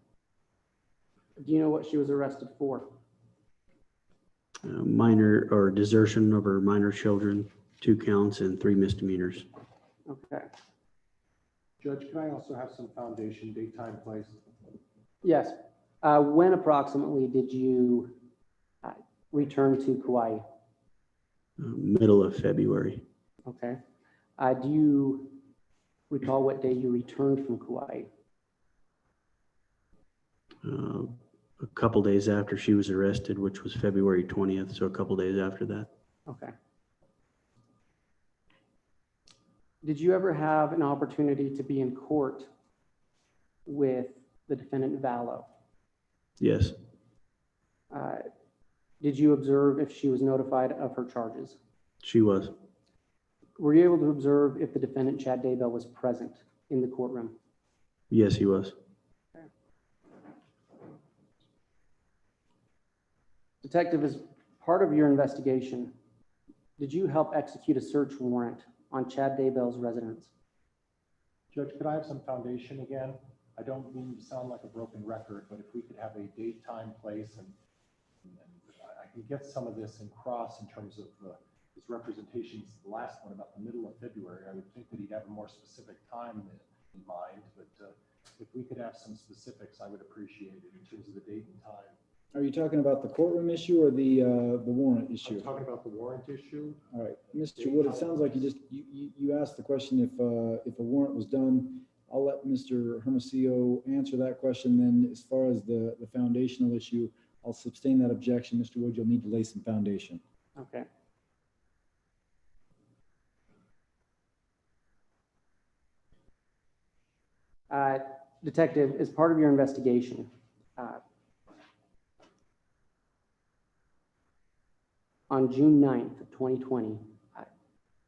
Do you know what she was arrested for? minor or desertion over minor children, 2 counts and 3 misdemeanors. Okay. Judge, can I also have some foundation, date, time, place? Yes. When approximately did you return to Kauai? Middle of February. Okay. Do you recall what day you returned from Kauai? A couple days after she was arrested, which was February 20th, so a couple days after that. Okay. Did you ever have an opportunity to be in court with the defendant Vallow? Yes, Did you observe if she was notified of her charges? she was. Were you able to observe if the defendant Chad Daybell was present in the courtroom? Yes, he was. Detective, as part of your investigation, did you help execute a search warrant on Chad Daybell's residence? Judge, could I have some foundation again? I don't mean to sound like a broken record, but if we could have a date, time, place, and I can get some of this in cross in terms of his representations, the last one about the middle of February. I would think that he'd have a more specific time in mind, but if we could have some specifics, I would appreciate it in terms of the date and time. Are you talking about the courtroom issue or the warrant issue? I'm talking about the warrant issue. All right, Mr. Wood, it sounds like you asked the question if a warrant was done. I'll let Mr. Hermosillo answer that question. Then as far as the foundational issue, I'll sustain that objection. Mr. Wood, you'll need to lay some foundation. Okay. Detective, as part of your investigation, on June 9th of 2020,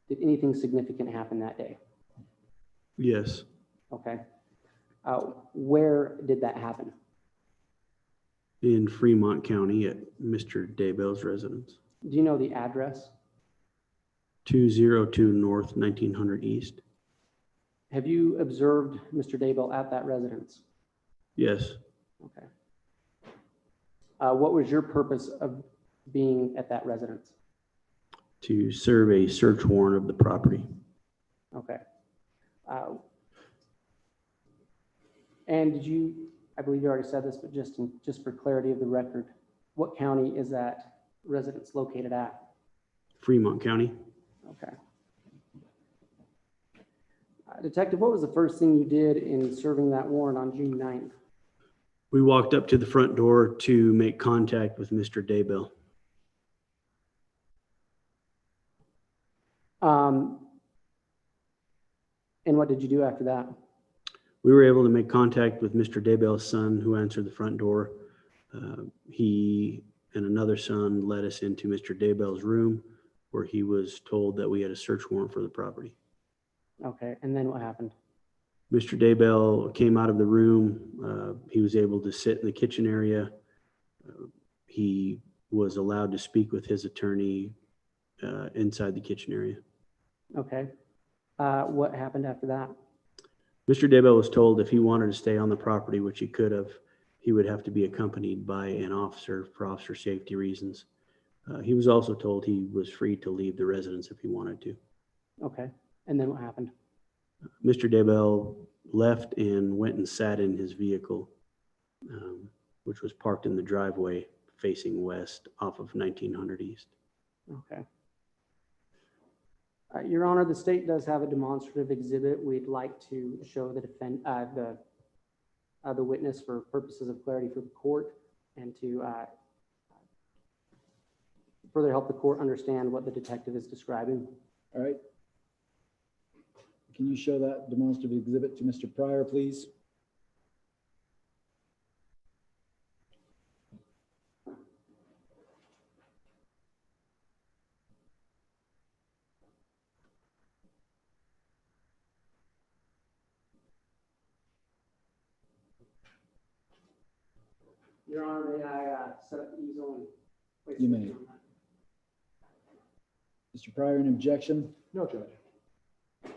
did anything significant happen that day? Yes, Okay. Where did that happen? in Fremont County at Mr. Daybell's residence. Do you know the address? 202 North 1900 East. Have you observed Mr. Daybell at that residence? Yes, Okay. What was your purpose of being at that residence? to serve a search warrant of the property. Okay. And did you, I believe you already said this, but just for clarity of the record, what county is that residence located at? Fremont County. Okay. Detective, what was the first thing you did in serving that warrant on June 9th? We walked up to the front door to make contact with Mr. Daybell. And what did you do after that? We were able to make contact with Mr. Daybell's son, who answered the front door. He and another son led us into Mr. Daybell's room, where he was told that we had a search warrant for the property. Okay, and then what happened? Mr. Daybell came out of the room. He was able to sit in the kitchen area. He was allowed to speak with his attorney inside the kitchen area. Okay. What happened after that? Mr. Daybell was told if he wanted to stay on the property, which he could have, he would have to be accompanied by an officer for officer safety reasons. He was also told he was free to leave the residence if he wanted to. Okay, and then what happened? Mr. Daybell left and went and sat in his vehicle, which was parked in the driveway facing west off of 1900 East. Okay. Your Honor, the state does have a demonstrative exhibit. We'd like to show the the witness for purposes of clarity for the court and to further help the court understand what the detective is describing. All right. Can you show that demonstrative exhibit to Mr. Pryor, please? Your Honor, may I set up the easel and place You it may. on that? Mr. Pryor, an objection? No, Judge.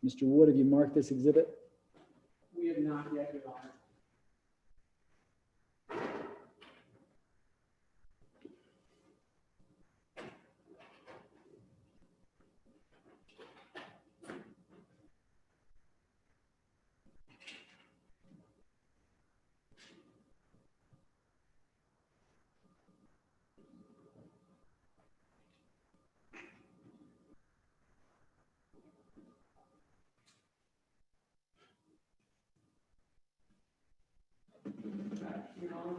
Mr. Wood, have you marked this exhibit? We have not yet, Your Honor. Your Honor,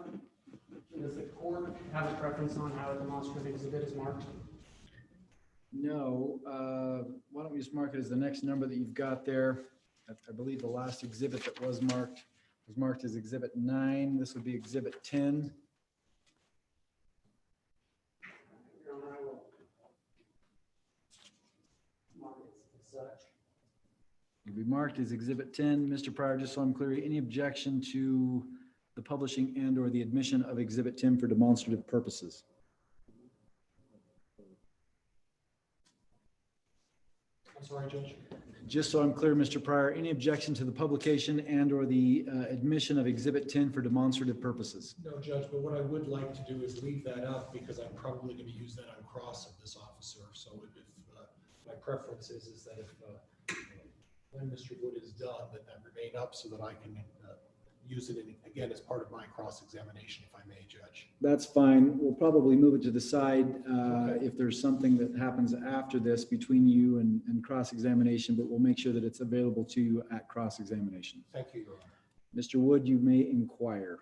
does the court have a preference on how a demonstrative exhibit is marked? No, why don't we just mark it as the next number that you've got there? I believe the last exhibit that was marked as Exhibit 9. This would be Exhibit 10. Your Honor, I will mark it as such. It'll be marked as Exhibit 10. Mr. Pryor, just so I'm clear, any objection to the publishing and/or the admission of Exhibit 10 for demonstrative purposes? I'm sorry, Judge. Just so I'm clear, Mr. Pryor, any objection to the publication and/or the admission of Exhibit 10 for demonstrative purposes? No, Judge, but what I would like to do is leave that up because I'm probably going to use that on cross of this officer. So if my preference is that if when Mr. Wood is done, that remain up so that I can use it again as part of my cross-examination, if I may, Judge. That's fine. We'll probably move it to the side Okay. if there's something that happens after this between you and cross-examination, but we'll make sure that it's available to you at cross-examination. Thank you, Your Honor. Mr. Wood, you may inquire.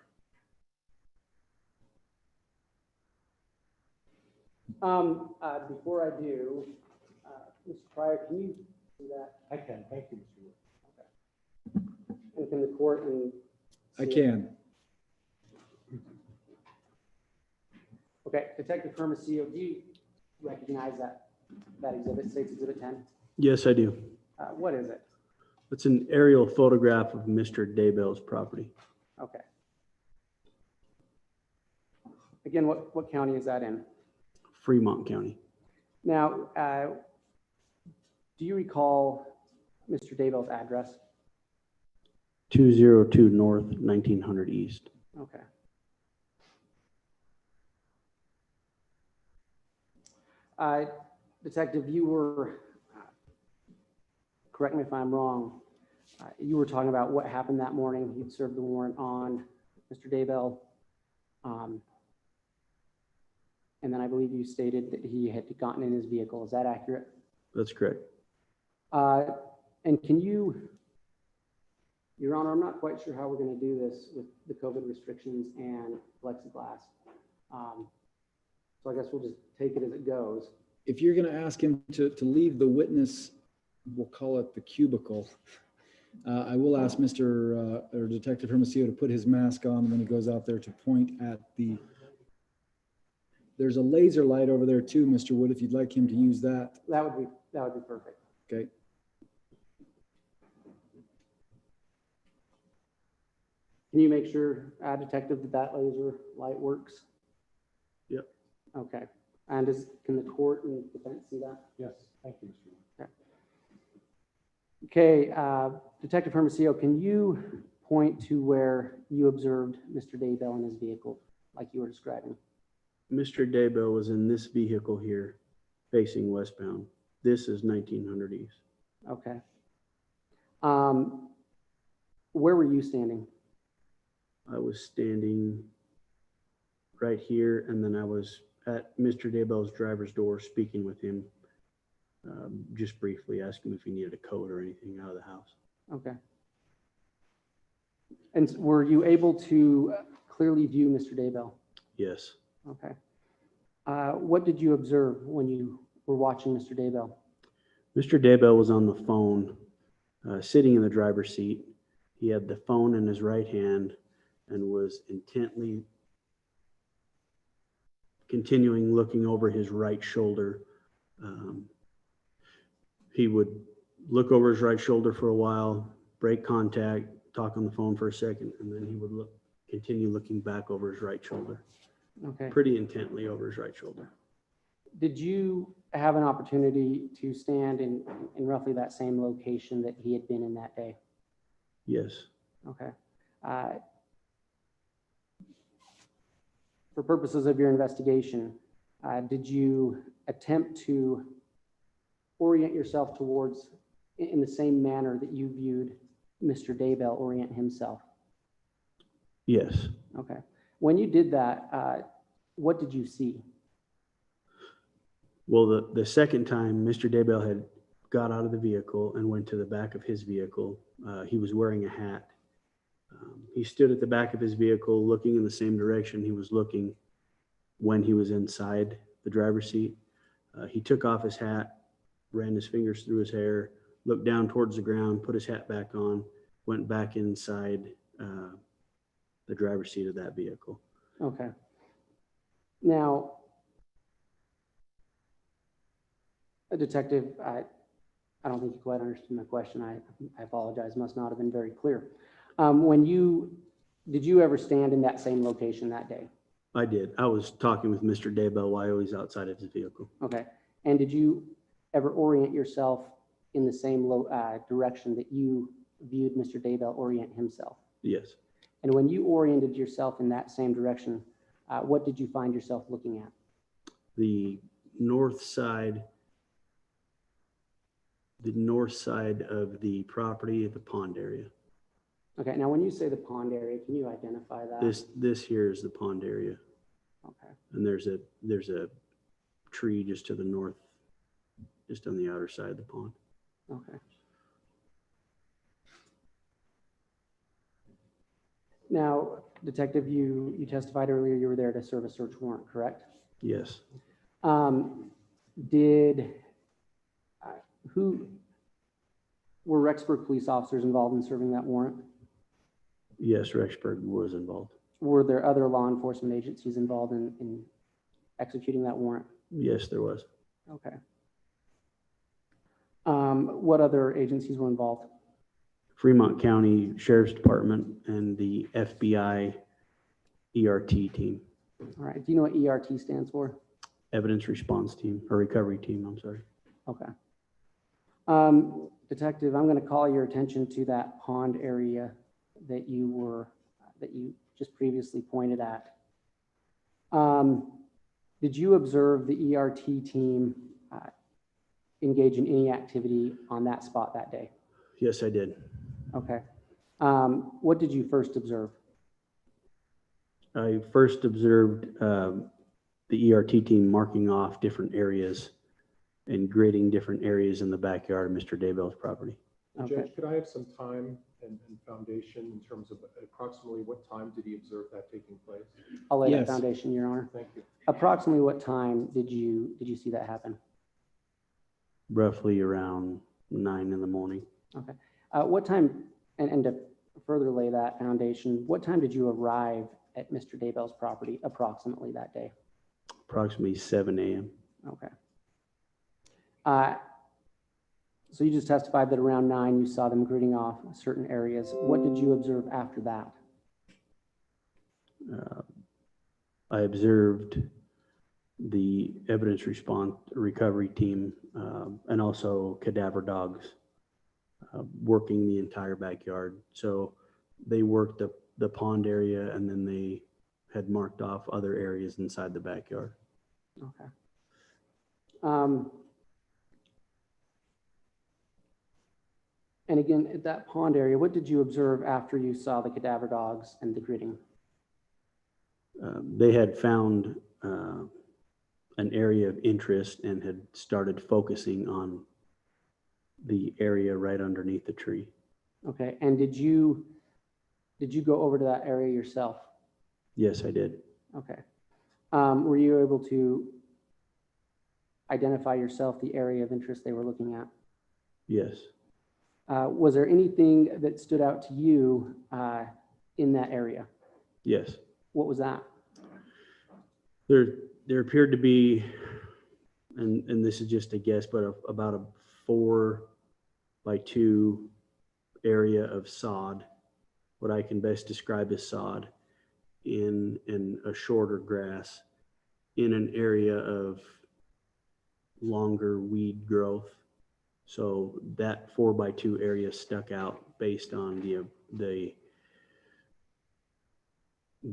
Before I do, Mr. Pryor, can you do that? I can. Thank you, Mr. Wood. And can the court and I can. Okay, Detective Hermosillo, do you recognize that exhibit, states Exhibit 10? Yes, I do. What is it? It's an aerial photograph of Mr. Daybell's property. Okay. Again, what county is that in? Fremont County. Now, do you recall Mr. Daybell's address? 202 North, 1900 East. Okay. Detective, you were, correct me if I'm wrong, you were talking about what happened that morning. You'd served the warrant on Mr. Daybell. And then I believe you stated that he had gotten in his vehicle. Is that accurate? That's correct. And can you, Your Honor, I'm not quite sure how we're going to do this with the COVID restrictions and plexiglass. So I guess we'll just take it as it goes. If you're going to ask him to leave the witness, we'll call it the cubicle, I will ask Mr. or Detective Hermosillo to put his mask on when he goes out there to point at the, there's a laser light over there too, Mr. Wood, if you'd like him to use that. That would be perfect. Okay. Can you make sure, Detective, that laser light works? Yep. Okay. And can the court and defense see that? Yes, thank you, Mr. Wood. Okay, Detective Hermosillo, can you point to where you observed Mr. Daybell in his vehicle, like you were describing? Mr. Daybell was in this vehicle here, facing westbound. This is 1900 East. Okay. Where were you standing? I was standing right here, and then I was at Mr. Daybell's driver's door speaking with him, just briefly asking him if he needed a code or anything out of the house. Okay. And were you able to clearly view Mr. Daybell? Yes. Okay. What did you observe when you were watching Mr. Daybell? Mr. Daybell was on the phone, sitting in the driver's seat. He had the phone in his right hand and was intently continuing looking over his right shoulder. He would look over his right shoulder for a while, break contact, talk on the phone for a second, and then he would continue looking back over his right shoulder. Okay. Pretty intently over his right shoulder. Did you have an opportunity to stand in roughly that same location that he had been in that day? Yes. Okay. For purposes of your investigation, did you attempt to orient yourself towards, in the same manner that you viewed Mr. Daybell orient himself? Yes. Okay. When you did that, what did you see? Well, the second time Mr. Daybell had got out of the vehicle and went to the back of his vehicle, he was wearing a hat. He stood at the back of his vehicle looking in the same direction he was looking when he was inside the driver's seat. He took off his hat, ran his fingers through his hair, looked down towards the ground, put his hat back on, went back inside the driver's seat of that vehicle. Okay. Now, a detective, I don't think you quite understood my question. I apologize, must not have been very clear. Did you ever stand in that same location that day? I did. I was talking with Mr. Daybell while he was outside of his vehicle. Okay. And did you ever orient yourself in the same direction that you viewed Mr. Daybell orient himself? Yes. And when you oriented yourself in that same direction, what did you find yourself looking at? The north side of the property, the pond area. Okay. Now, when you say the pond area, can you identify that? This here is the pond area. Okay. And there's a tree just to the north, just on the outer side of the pond. Okay. Now, Detective, you testified earlier you were there to serve a search warrant, correct? Yes. Who were Rexburg police officers involved in serving that warrant? Yes, Rexburg was involved. Were there other law enforcement agencies involved in executing that warrant? Yes, there was. Okay. What other agencies were involved? Fremont County Sheriff's Department and the FBI ERT team. All right. Do you know what ERT stands for? Evidence Response Team, or Recovery Team, I'm sorry. Okay. Detective, I'm going to call your attention to that pond area that you just previously pointed at. Did you observe the ERT team engage in any activity on that spot that day? Yes, I did. Okay. What did you first observe? I first observed the ERT team marking off different areas and grading different areas in the backyard of Mr. Daybell's property. Okay. Judge, could I have some time and foundation in terms of approximately what time did he observe that taking place? I'll lay that Yes. foundation, Your Honor. Thank you. Approximately what time did you see that happen? Roughly around 9 in the morning. Okay. What time, and to further lay that foundation, what time did you arrive at Mr. Daybell's property approximately that day? Approximately 7 a.m. Okay. So you just testified that around 9 you saw them grading off certain areas. What did you observe after that? I observed the evidence response recovery team and also cadaver dogs working the entire backyard. So they worked the pond area and then they had marked off other areas inside the backyard. Okay. And again, at that pond area, what did you observe after you saw the cadaver dogs and the gridding? They had found an area of interest and had started focusing on the area right underneath the tree. Okay. And did you go over to that area yourself? Yes, I did. Okay. Were you able to identify yourself the area of interest they were looking at? Yes. Was there anything that stood out to you in that area? Yes. What was that? There appeared to be, and this is just a guess, but about a 4x2 area of sod, what I can best describe as sod, in a shorter grass in an area of longer weed growth. So that 4x2 area stuck out based on the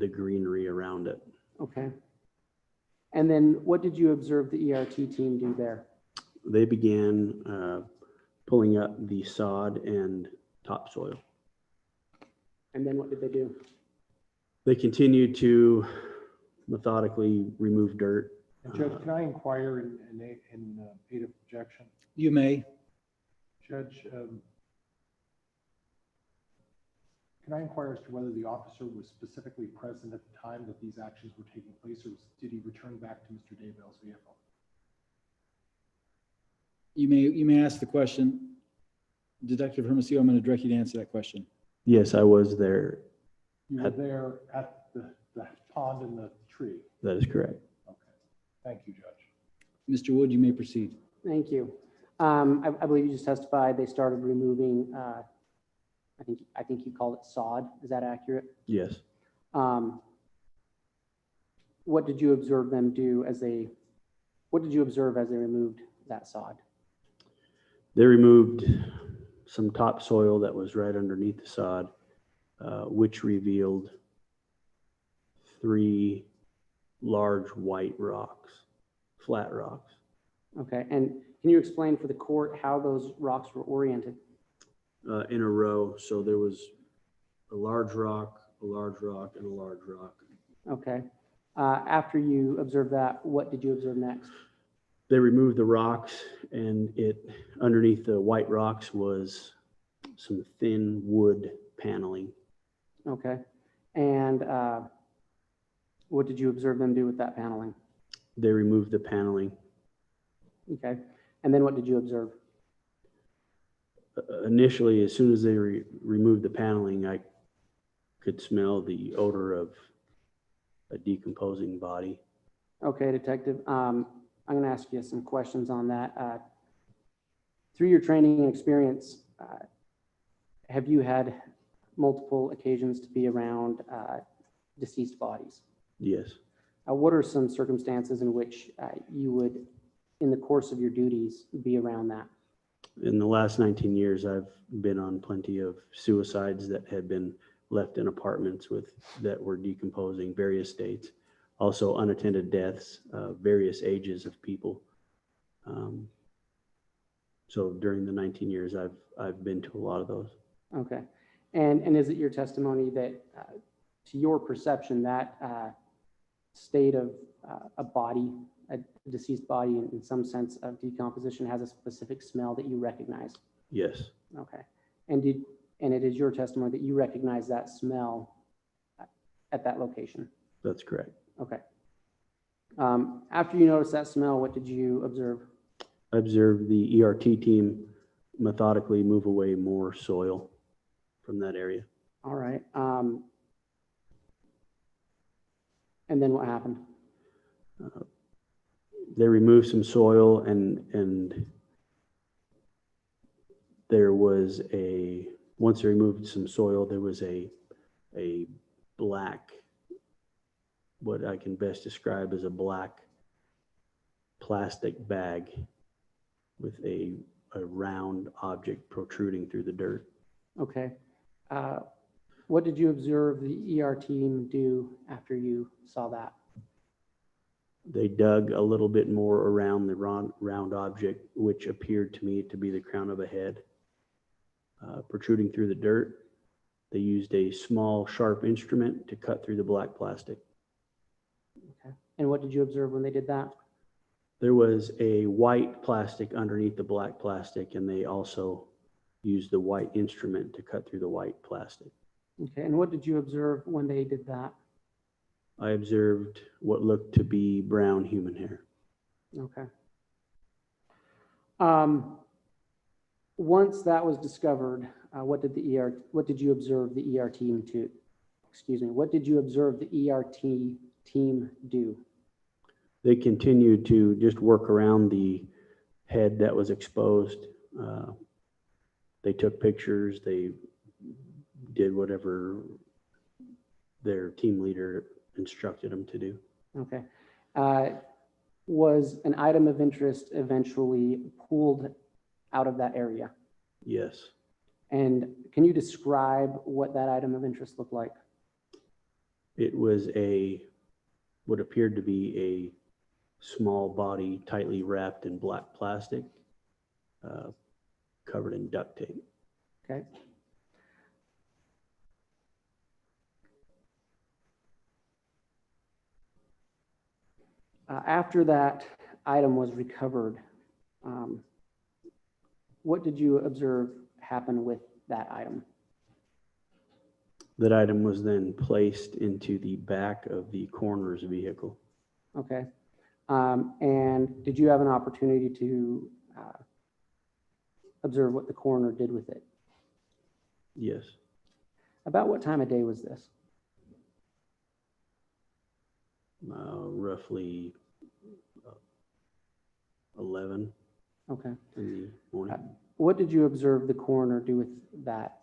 greenery around it. Okay. And then what did you observe the ERT team do there? They began pulling up the sod and topsoil. And then what did they do? They continued to methodically remove dirt. Judge, can I inquire in aid of objection? You may. Judge, Can I inquire as to whether the officer was specifically present at the time that these actions were taking place, or did he return back to Mr. Daybell's vehicle? You may ask the question. Detective Hermosillo, I'm going to direct you to answer that question. Yes, I was there. You were there at the pond and the tree? That is correct. Okay. Thank you, Judge. Mr. Wood, you may proceed. Thank you. I believe you just testified they started removing, I think you called it sod. Is that accurate? Yes. What did you observe them do what did you observe as they removed that sod? They removed some topsoil that was right underneath the sod, which revealed 3 large white rocks, flat rocks. Okay, and can you explain for the court how those rocks were oriented? In a row. So there was a large rock, a large rock, and a large rock. Okay. After you observed that, what did you observe next? They removed the rocks, and underneath the white rocks was some thin wood paneling. Okay. And what did you observe them do with that paneling? They removed the paneling. Okay. And then what did you observe? Initially, as soon as they removed the paneling, I could smell the odor of a decomposing body. Okay, Detective. I'm going to ask you some questions on that. Through your training and experience, have you had multiple occasions to be around deceased bodies? Yes. What are some circumstances in which you would, in the course of your duties, be around that? In the last 19 years, I've been on plenty of suicides that had been left in apartments that were decomposing, various states. Also unattended deaths, various ages of people. So during the 19 years, I've been to a lot of those. Okay. And is it your testimony that, to your perception, that state of a body, a deceased body in some sense of decomposition has a specific smell that you recognize? Yes. Okay. And it is your testimony that you recognize that smell at that location? That's correct. Okay. After you noticed that smell, what did you observe? I observed the ERT team methodically move away more soil from that area. All right. And then what happened? They removed some soil, and there was once they removed some soil, there was a black, what I can best describe as a black plastic bag with a round object protruding through the dirt. Okay. What did you observe the ER team do after you saw that? They dug a little bit more around the round object, which appeared to me to be the crown of a head, protruding through the dirt. They used a small, sharp instrument to cut through the black plastic. Okay. And what did you observe when they did that? There was a white plastic underneath the black plastic, and they also used the white instrument to cut through the white plastic. Okay. And what did you observe when they did that? I observed what looked to be brown human hair. Okay. Once that was discovered, what did you observe the ER team to? What did you observe the ERT team do? They continued to just work around the head that was exposed. They took pictures. They did whatever their team leader instructed them to do. Okay. Was an item of interest eventually pulled out of that area? Yes. And can you describe what that item of interest looked like? It was what appeared to be a small body tightly wrapped in black plastic, covered in duct tape. Okay. After that item was recovered, what did you observe happen with that item? That item was then placed into the back of the coroner's vehicle. Okay. And did you have an opportunity to observe what the coroner did with it? Yes. About what time of day was this? Roughly 11 Okay. in the morning. What did you observe the coroner do with that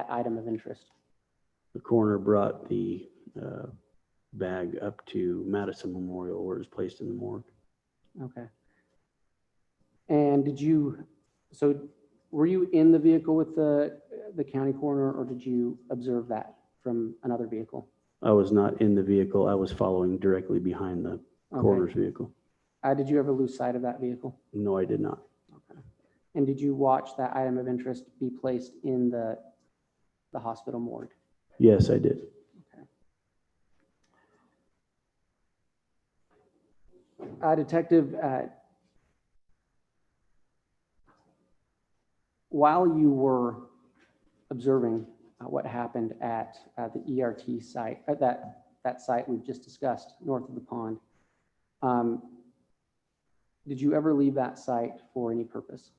item of interest? The coroner brought the bag up to Madison Memorial where it was placed in the morgue. Okay. And were you in the vehicle with the county coroner, or did you observe that from another vehicle? I was not in the vehicle. I was following directly behind the coroner's vehicle. Did you ever lose sight of that vehicle? No, I did not. Okay. And did you watch that item of interest be placed in the hospital morgue? Yes, I did. Okay. Detective, while you were observing what happened at the ERT site, at that site we've just discussed north of the pond, did you ever leave that site for any purpose?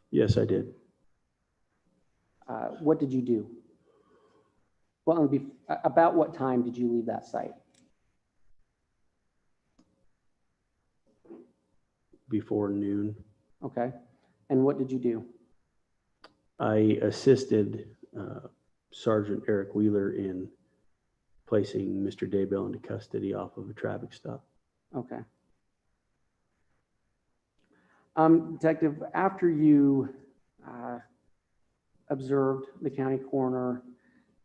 Yes, I did. What did you do? Well, about what time did you leave that site? Before noon. Okay. And what did you do? I assisted Sergeant Eric Wheeler in placing Mr. Daybell into custody off of a traffic stop. Okay. Detective, after you observed the county coroner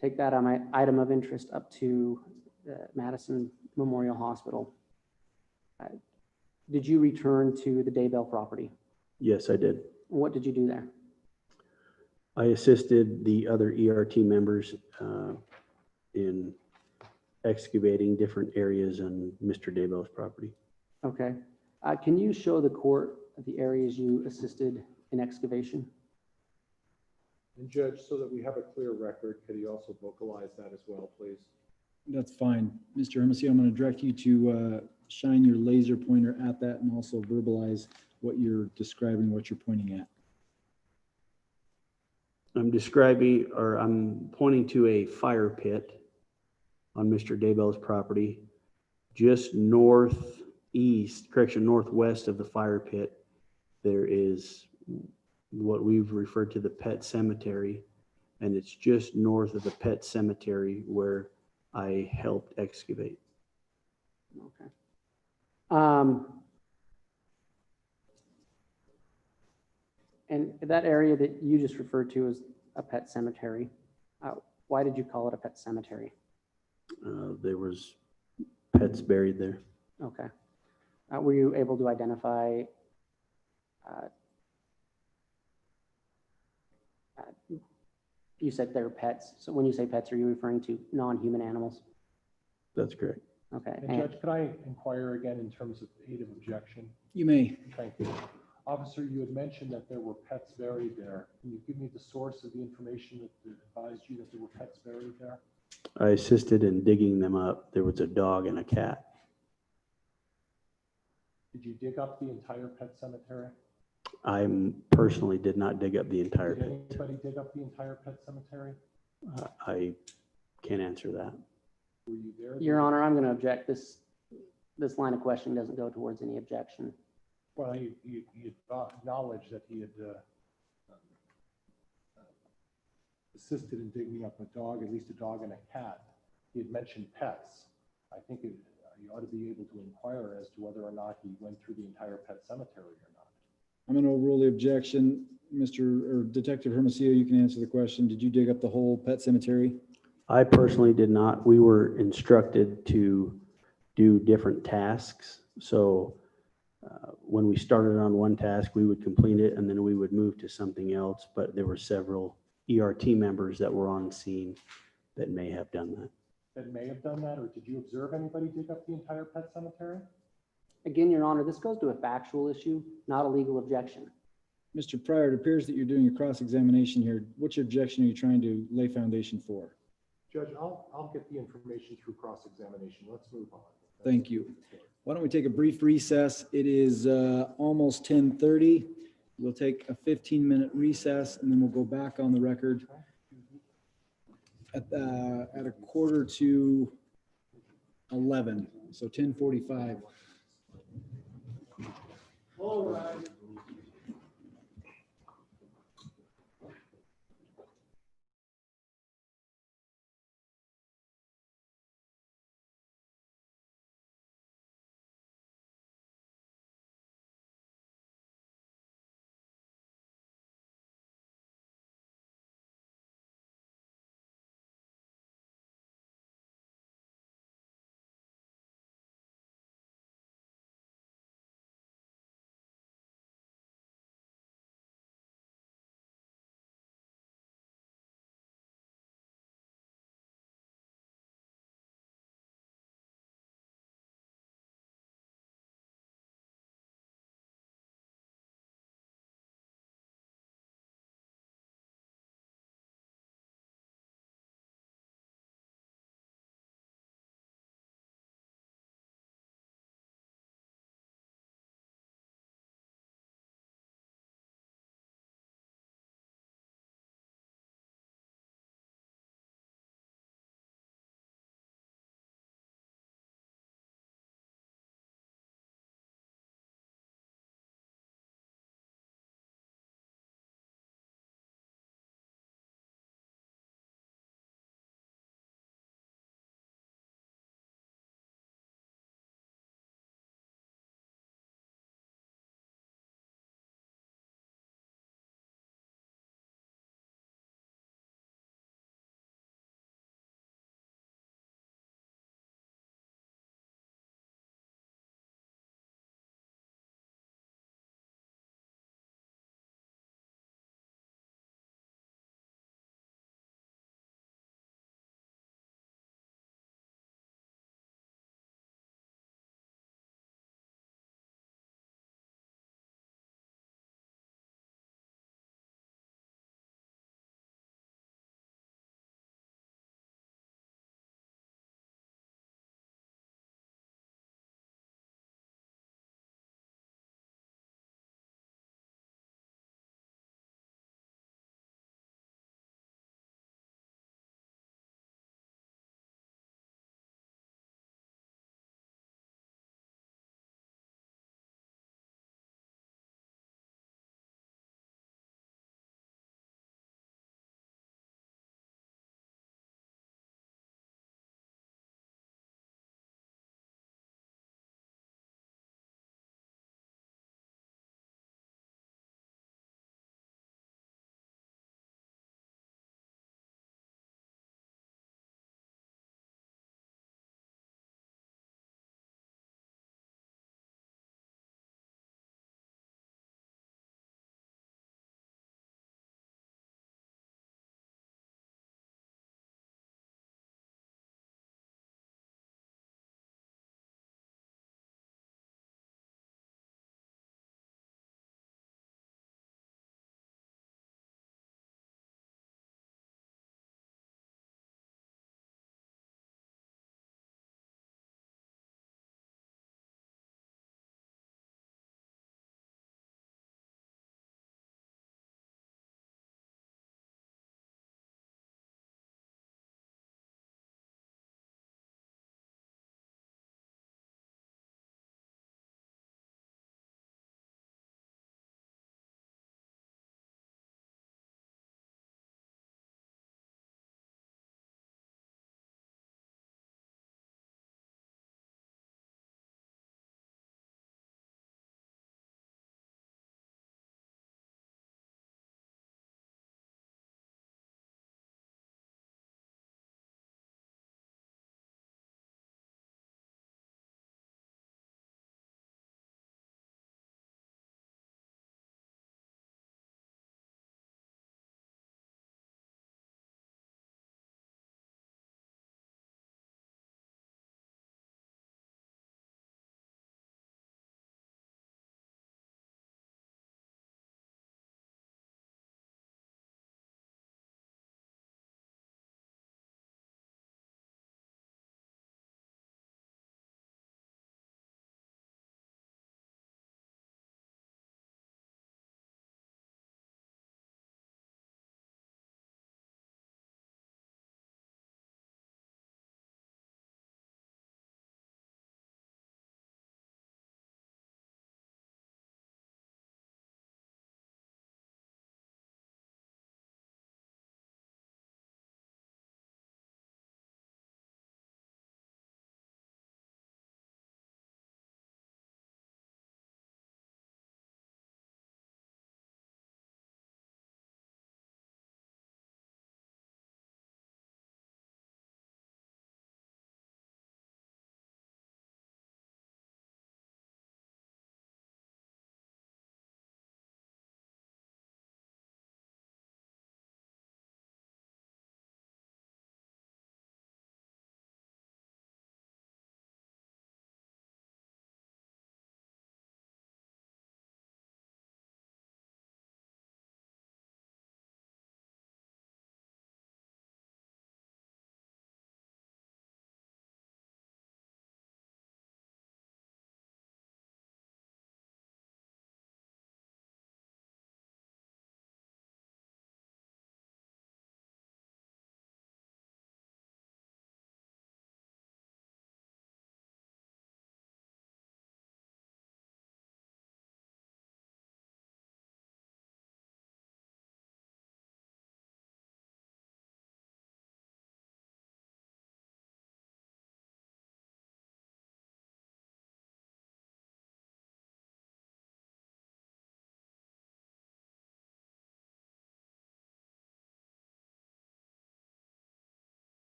take that item of interest up to the Madison Memorial Hospital, did you return to the Daybell property? Yes, I did. What did you do there? I assisted the other ERT members in excavating different areas on Mr. Daybell's property. Okay. Can you show the court the areas you assisted in excavation? And Judge, so that we have a clear record, could you also vocalize that as well, please? That's fine. Mr. Hermosillo, I'm going to direct you to shine your laser pointer at that and also verbalize what you're describing, what you're pointing at. I'm pointing to a fire pit on Mr. Daybell's property, just northwest of the fire pit. There is what we've referred to the pet cemetery, and it's just north of the pet cemetery where I helped excavate. Okay. And that area that you just referred to as a pet cemetery, why did you call it a pet cemetery? There was pets buried there. Okay. Were you able to identify you said they're pets. So when you say pets, are you referring to non-human animals? That's correct. Okay. And Judge, could I inquire again in terms of aid of objection? You may. Thank you. Officer, you had mentioned that there were pets buried there. Can you give me the source of the information that advised you that there were pets buried there? I assisted in digging them up. There was a dog and a cat. Did you dig up the entire pet cemetery? I personally did not dig up the entire Did pit. anybody dig up the entire pet cemetery? I can't answer that. Were you there? Your Honor, I'm going to object. This line of questioning doesn't go towards any objection. Well, he acknowledged that he had assisted in digging up a dog, at least a dog and a cat. He had mentioned pets. I think you ought to be able to inquire as to whether or not he went through the entire pet cemetery or not. I'm going to overrule the objection. Detective Hermosillo, you can answer the question. Did you dig up the whole pet cemetery? I personally did not. We were instructed to do different tasks. So when we started on one task, we would complete it and then we would move to something else. But there were several ERT members that were on scene that may have done that. That may have done that, or did you observe anybody dig up the entire pet cemetery? Again, Your Honor, this goes to a factual issue, not a legal objection. Mr. Pryor, it appears that you're doing a cross-examination here. Which objection are you trying to lay foundation for? Judge, I'll get the information through cross-examination. Let's move on. Thank you. Why don't we take a brief recess? It is almost 10:30. We'll take a 15-minute recess and then we'll go back on the record at a 10:45, so 10:45. All right.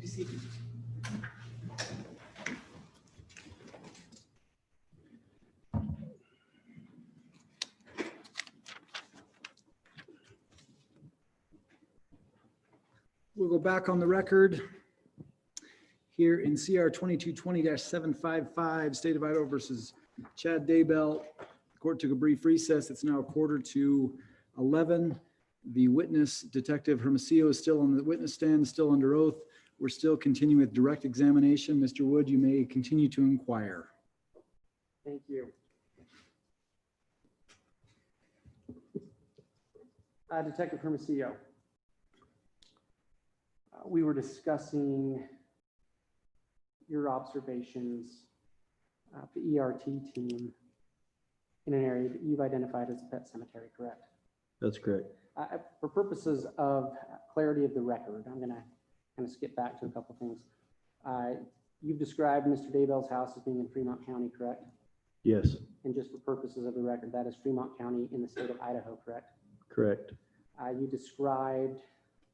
be seated. We'll go back on the record here in CR 2220-755, State of Idaho versus Chad Daybell. The court took a brief recess. It's now 11:15. The witness, Detective Hermosillo, is still on the witness stand, still under oath. We're still continuing with direct examination. Mr. Wood, you may continue to inquire. Thank you. Detective Hermosillo, we were discussing your observations of the ERT team in an area that you've identified as a pet cemetery, correct? That's correct. For purposes of clarity of the record, I'm going to kind of skip back to a couple things. You've described Mr. Daybell's house as being in Fremont County, correct? Yes, And just for purposes of the record, that is Fremont County in the state of Idaho, correct? correct. You described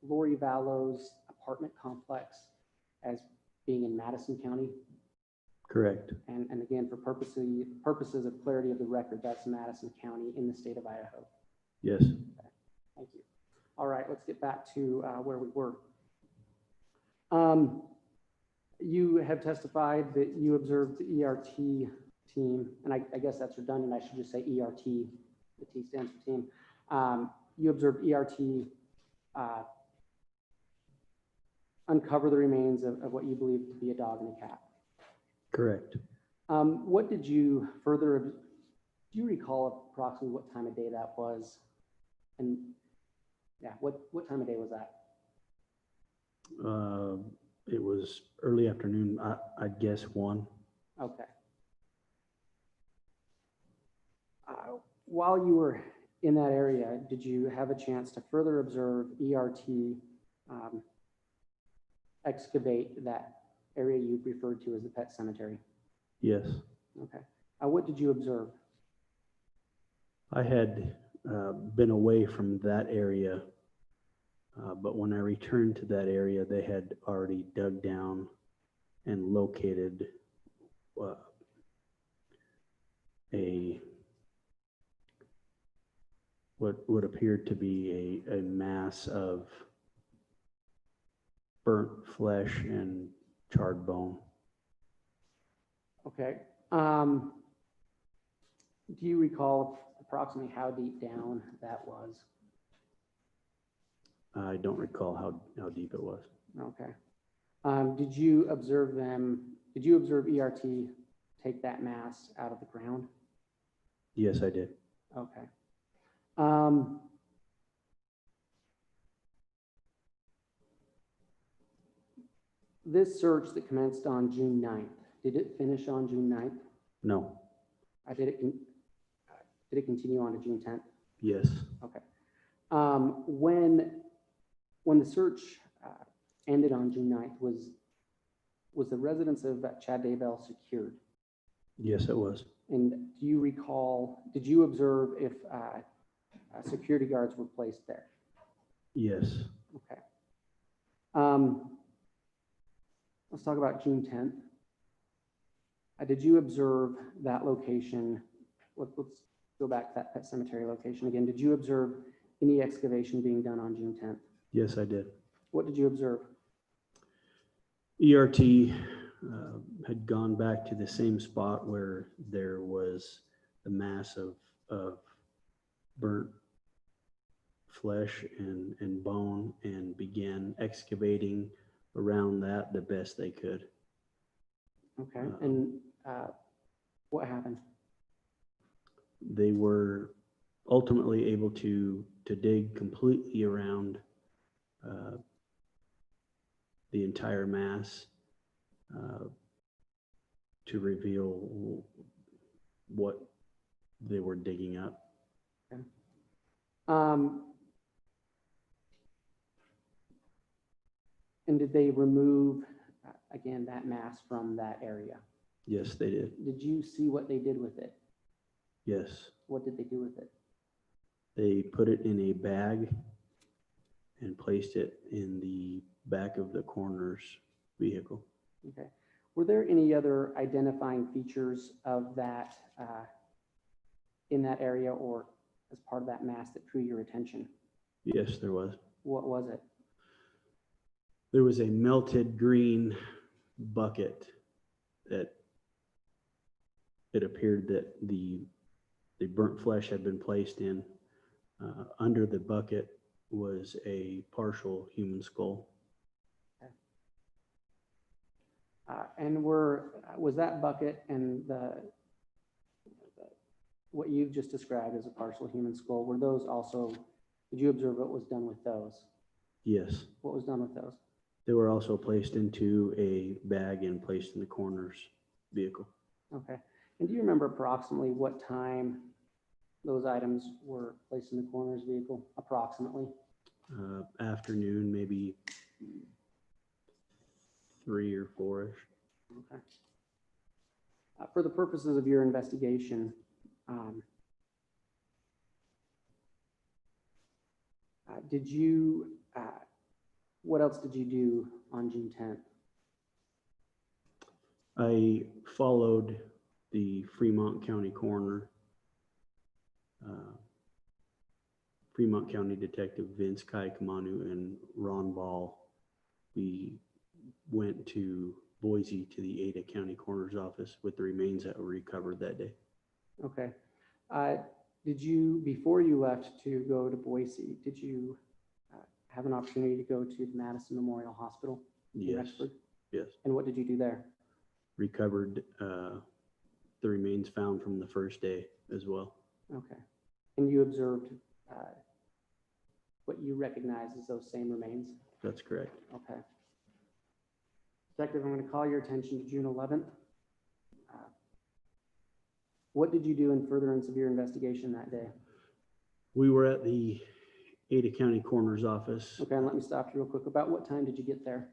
Laurie Vallow's apartment complex as being in Madison County. Correct. And again, for purposes of clarity of the record, that's Madison County in the state of Idaho. Yes. Thank you. All right, let's get back to where we were. You have testified that you observed the ERT team, and I guess that's redundant. I should just say ERT. The T stands for team. You observed ERT uncover the remains of what you believe to be a dog and a cat. Correct. What did you further, do you recall approximately what time of day that was? And yeah, what time of day was that? It was early afternoon. I'd guess 1. Okay. While you were in that area, did you have a chance to further observe ERT excavate that area you referred to as the pet cemetery? Yes. Okay. What did you observe? I had been away from that area, but when I returned to that area, they had already dug down and located what would appear to be a mass of burnt flesh and charred bone. Okay. Do you recall approximately how deep down that was? I don't recall how deep it was. Okay. Did you observe ERT take that mass out of the ground? Yes, I did. Okay. This search that commenced on June 9th, did it finish on June 9th? No. Did it continue on to June 10th? Yes. Okay. When the search ended on June 9th, was the residence of Chad Daybell secured? Yes, it was. And do you recall, did you observe if security guards were placed there? Yes. Okay. Let's talk about June 10th. Did you observe that location? Let's go back to that pet cemetery location again. Did you observe any excavation being done on June 10th? Yes, I did. What did you observe? ERT had gone back to the same spot where there was the mass of burnt flesh and bone, and began excavating around that the best they could. Okay. And what happened? They were ultimately able to dig completely around the entire mass to reveal what they were digging up. Okay. And did they remove, again, that mass from that area? Yes, they did. Did you see what they did with it? Yes. What did they do with it? They put it in a bag and placed it in the back of the coroner's vehicle. Okay. Were there any other identifying features of that in that area or as part of that mass that drew your attention? Yes, there was. What was it? There was a melted green bucket that it appeared that the burnt flesh had been placed in. Under the bucket was a partial human skull. And was that bucket and what you've just described as a partial human skull, were those also, did you observe what was done with those? Yes. What was done with those? They were also placed into a bag and placed in the coroner's vehicle. Okay. And do you remember approximately what time those items were placed in the coroner's vehicle, approximately? Afternoon, maybe 3 or 4-ish. Okay. For the purposes of your investigation, what else did you do on June 10th? I followed the Fremont County coroner, Fremont County Detective Vince Kaikamanu and Ron Ball. We went to Boise to the Ada County Coroner's Office with the remains that were recovered that day. Okay. Did you, before you left to go to Boise, did you have an opportunity to go to the Madison Memorial Hospital in Yes. Rexford? Yes. And what did you do there? Recovered the remains found from the first day as well. Okay. And you observed what you recognize as those same remains? That's correct. Okay. Detective, I'm going to call your attention to June 11th. What did you do in furtherance of your investigation that day? We were at the Ada County Coroner's Office. Okay, and let me stop you real quick. About what time did you get there?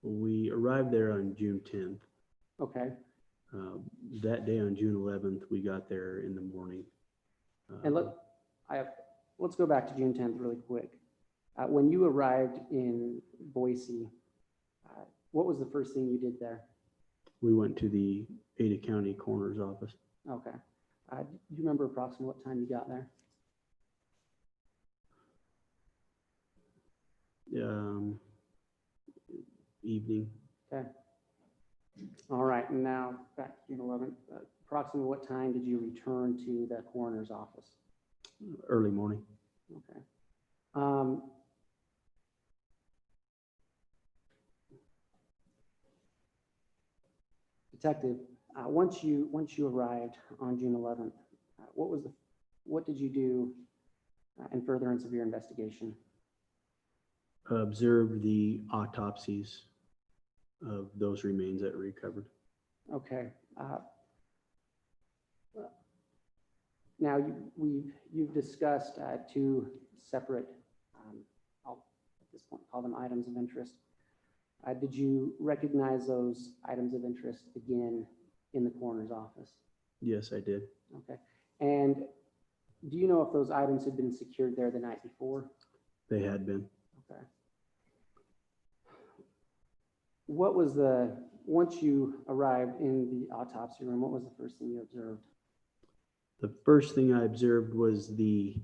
We arrived there on June 10th. Okay. That day on June 11th, we got there in the morning. And let's go back to June 10th really quick. When you arrived in Boise, what was the first thing you did there? We went to the Ada County Coroner's Office. Okay. Do you remember approximately what time you got there? Evening. Okay. All right, and now back to June 11th. Approximately what time did you return to the coroner's office? Early morning. Okay. Detective, once you arrived on June 11th, what did you do in furtherance of your investigation? Observed the autopsies of those remains that were recovered. Okay. Now you've discussed two separate, I'll at this point call them items of interest. Did you recognize those items of interest again in the coroner's office? Yes, I did. Okay. And do you know if those items had been secured there the night before? They had been. Okay. Once you arrived in the autopsy room, what was the first thing you observed? The first thing I observed was the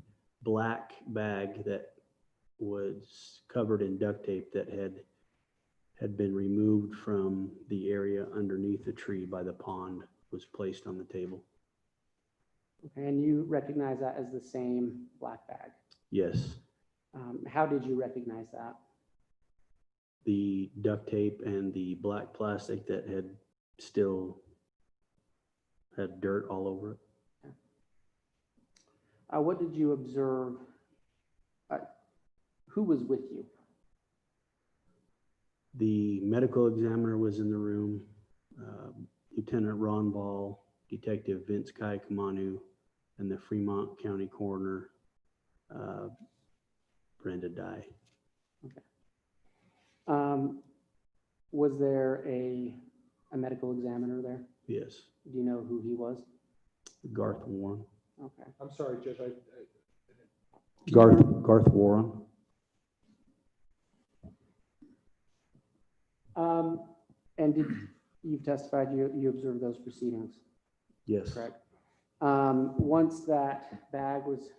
black bag that was covered in duct tape that had been removed from the area underneath the tree by the pond, was placed on the table. Okay, and you recognize that as the same black bag? Yes. How did you recognize that? The duct tape and the black plastic that had still had dirt all over it. What did you observe? Who was with you? The medical examiner was in the room, Lieutenant Ron Ball, Detective Vince Kaikamanu, and the Fremont County Coroner, Brenda Dye. Okay. Was there a medical examiner there? Yes. Do you know who he was? Garth Warren. Okay. I'm sorry, Judge, Garth Warren. And you've testified you observed those proceedings, Yes. correct? Once that bag was,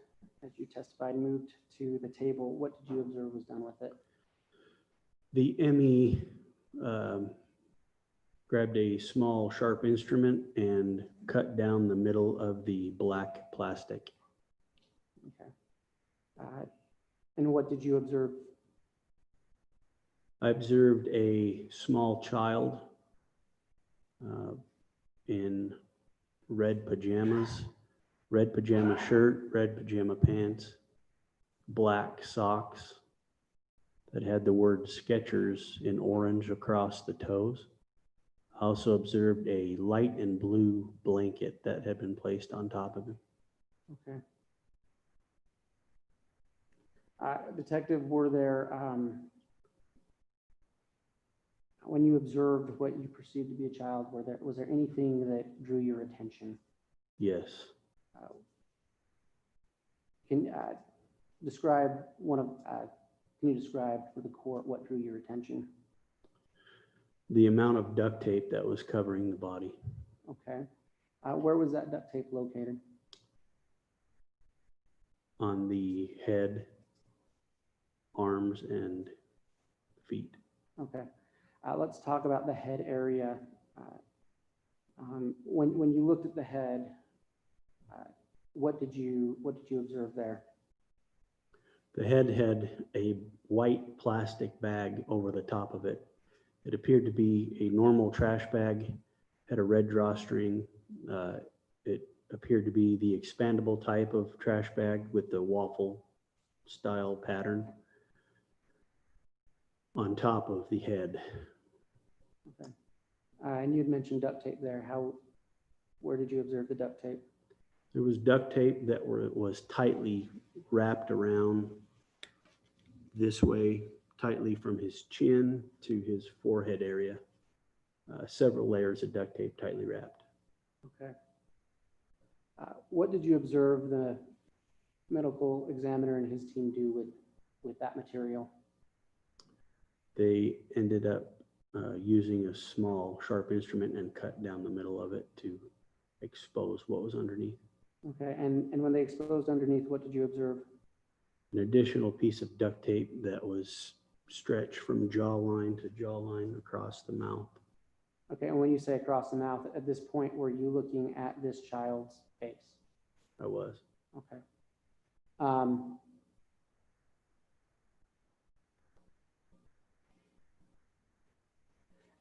as you testified, moved to the table, what did you observe was done with it? The ME grabbed a small sharp instrument and cut down the middle of the black plastic. Okay. And what did you observe? I observed a small child in red pajamas, red pajama shirt, red pajama pants, black socks that had the word Skechers in orange across the toes. I also observed a light and blue blanket that had been placed on top of him. Okay. Detective, were there, when you observed what you perceived to be a child, was there anything that drew your attention? Yes. Can you describe can you describe for the court what drew your attention? The amount of duct tape that was covering the body. Okay. Where was that duct tape located? On the head, arms, and feet. Okay. Let's talk about the head area. When you looked at the head, what did you observe there? The head had a white plastic bag over the top of it. It appeared to be a normal trash bag, had a red drawstring. It appeared to be the expandable type of trash bag with the waffle style pattern on top of the head. Okay. And you had mentioned duct tape there. Where did you observe the duct tape? There was duct tape that was tightly wrapped around this way, tightly from his chin to his forehead area. Several layers of duct tape tightly wrapped. Okay. What did you observe the medical examiner and his team do with that material? They ended up using a small sharp instrument and cut down the middle of it to expose what was underneath. Okay, and when they exposed underneath, what did you observe? An additional piece of duct tape that was stretched from jawline to jawline across the mouth. Okay, and when you say across the mouth, at this point, were you looking at this child's face? I was. Okay.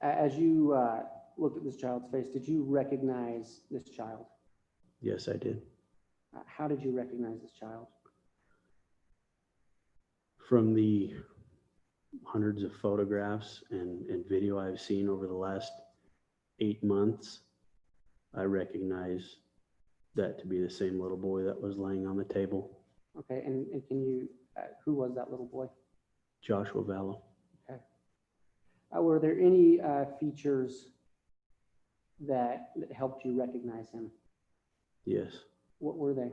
As you looked at this child's face, did you recognize this child? Yes, I did. How did you recognize this child? From the hundreds of photographs and video I've seen over the last 8 months, I recognize that to be the same little boy that was laying on the table. Okay, and can you, who was that little boy? Joshua Vallow. Okay. Were there any features that helped you recognize him? Yes. What were they?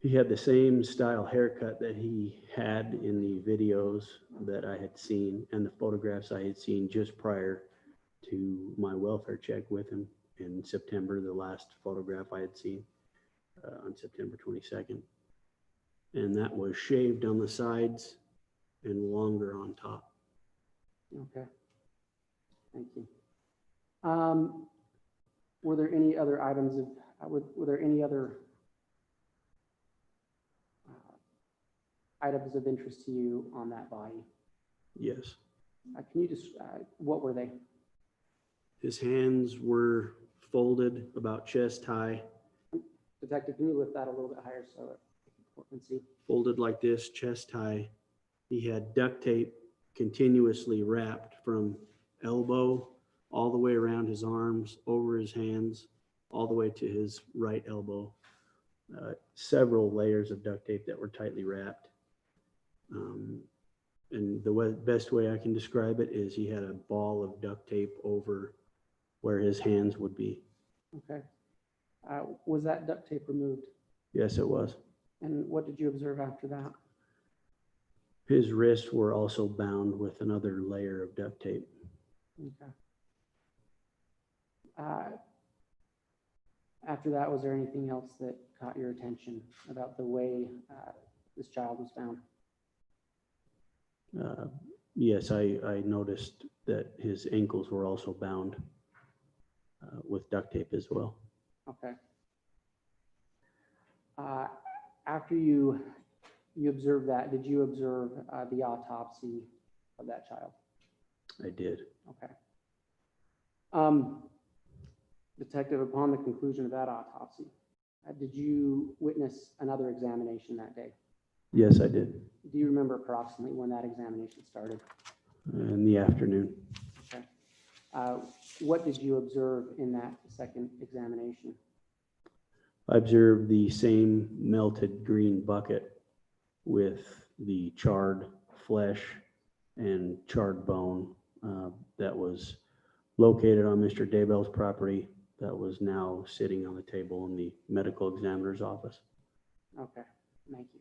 He had the same style haircut that he had in the videos that I had seen and the photographs I had seen just prior to my welfare check with him in September, the last photograph I had seen on September 22nd. And that was shaved on the sides and longer on top. Okay. Thank you. Were there any other items of, were there any other items of interest to you on that body? Yes. Can you just, what were they? His hands were folded about chest high, Detective, can you lift that a little bit higher so that we can see? folded like this, chest high. He had duct tape continuously wrapped from elbow all the way around his arms, over his hands, all the way to his right elbow. Several layers of duct tape that were tightly wrapped. And the best way I can describe it is he had a ball of duct tape over where his hands would be. Okay. Was that duct tape removed? Yes, it was. And what did you observe after that? His wrists were also bound with another layer of duct tape. Okay. After that, was there anything else that caught your attention about the way this child was found? Yes, I noticed that his ankles were also bound with duct tape as well. Okay. After you observed that, did you observe the autopsy of that child? I did. Okay. Detective, upon the conclusion of that autopsy, did you witness another examination that day? Yes, I did. Do you remember approximately when that examination started? In the afternoon. Okay. What did you observe in that second examination? I observed the same melted green bucket with the charred flesh and charred bone that was located on Mr. Daybell's property that was now sitting on the table in the medical examiner's office. Okay, thank you.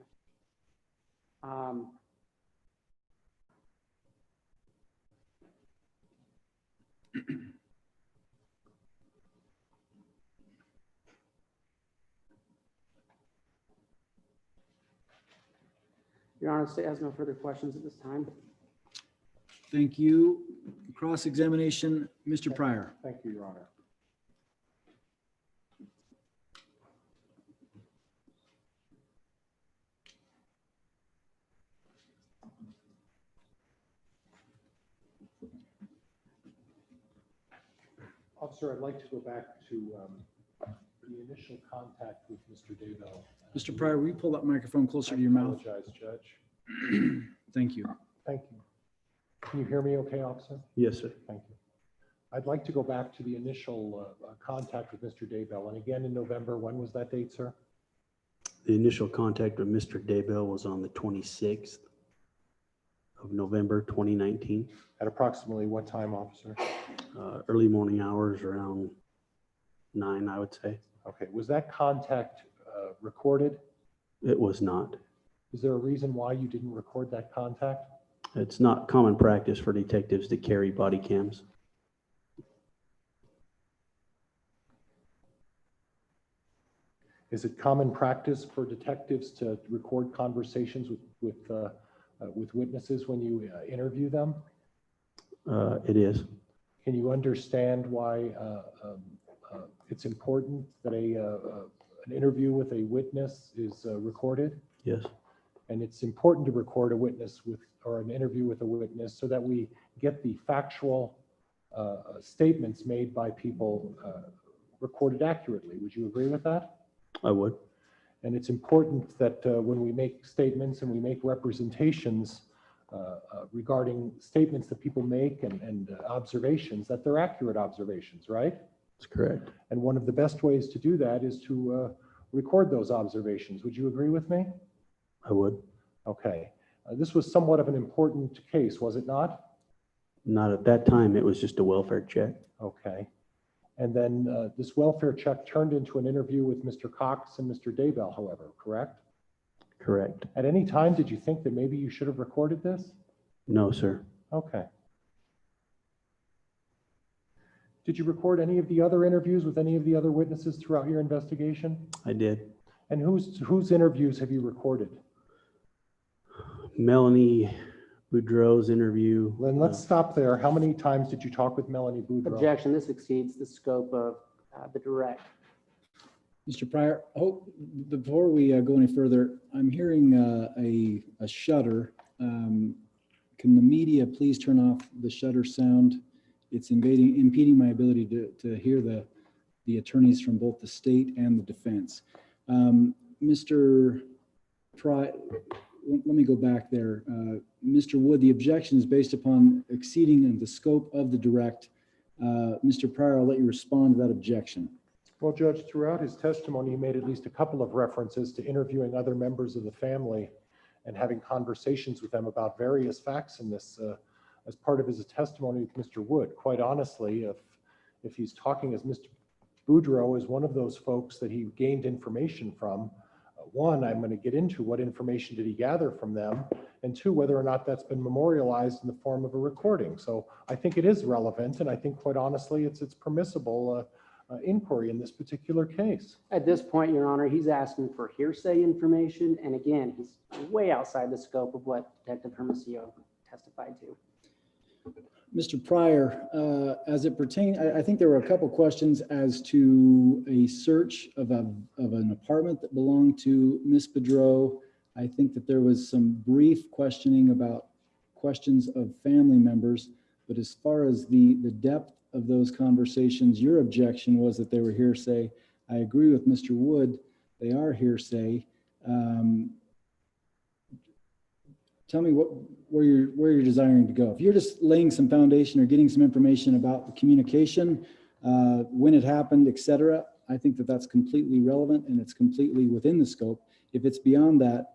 Your Honor, the state has no further questions at this time. Thank you. Cross-examination, Mr. Pryor. Thank you, Your Honor. Officer, I'd like to go back to the initial contact with Mr. Daybell. Mr. Pryor, will you pull that microphone closer to your I mouth? apologize, Judge. Thank you. Thank you. Can you hear me okay, officer? Yes, sir. Thank you. I'd like to go back to the initial contact with Mr. Daybell. And again, in November, when was that date, sir? The initial contact with Mr. Daybell was on the 26th of November, 2019. At approximately what time, officer? Early morning hours, around 9, I would say. Okay, was that contact recorded? It was not. Is there a reason why you didn't record that contact? It's not common practice for detectives to carry body cams. Is it common practice for detectives to record conversations with witnesses when you interview them? It is. Can you understand why it's important that an interview with a witness is recorded? Yes. And it's important to record a witness or an interview with a witness so that we get the factual statements made by people recorded accurately. Would you agree with that? I would. And it's important that when we make statements and we make representations regarding statements that people make and observations, that they're accurate observations, right? That's correct. And one of the best ways to do that is to record those observations. Would you agree with me? I would. Okay. This was somewhat of an important case, was it not? Not at that time. It was just a welfare check. Okay. And then this welfare check turned into an interview with Mr. Cox and Mr. Daybell, however, correct? Correct. At any time, did you think that maybe you should have recorded this? No, sir. Okay. Did you record any of the other interviews with any of the other witnesses throughout your investigation? I did. And whose interviews have you recorded? Melanie Boudreau's interview. Then let's stop there. How many times did you talk with Melanie Boudreau? Objection, this exceeds the scope of the direct. Mr. Pryor, before we go any further, I'm hearing a shudder. Can the media please turn off the shudder sound? It's impeding my ability to hear the attorneys from both the state and the defense. Mr. Pryor, let me go back there. Mr. Wood, the objection is based upon exceeding the scope of the direct. Mr. Pryor, I'll let you respond to that objection. Well, Judge, throughout his testimony, he made at least a couple of references to interviewing other members of the family and having conversations with them about various facts in this as part of his testimony with Mr. Wood. Quite honestly, if he's talking as Mr. Boudreau is one of those folks that he gained information from, one, I'm going to get into what information did he gather from them, and two, whether or not that's been memorialized in the form of a recording. So I think it is relevant, and I think quite honestly, it's permissible inquiry in this particular case. At this point, Your Honor, he's asking for hearsay information, and again, he's way outside the scope of what Detective Hermosillo testified to. Mr. Pryor, as it pertains, I think there were a couple questions as to a search of an apartment that belonged to Ms. Bedreau. I think that there was some brief questioning about questions of family members, but as far as the depth of those conversations, your objection was that they were hearsay. I agree with Mr. Wood, they are hearsay. Tell me where you're desiring to go. If you're just laying some foundation or getting some information about the communication, when it happened, et cetera, I think that that's completely relevant and it's completely within the scope. If it's beyond that,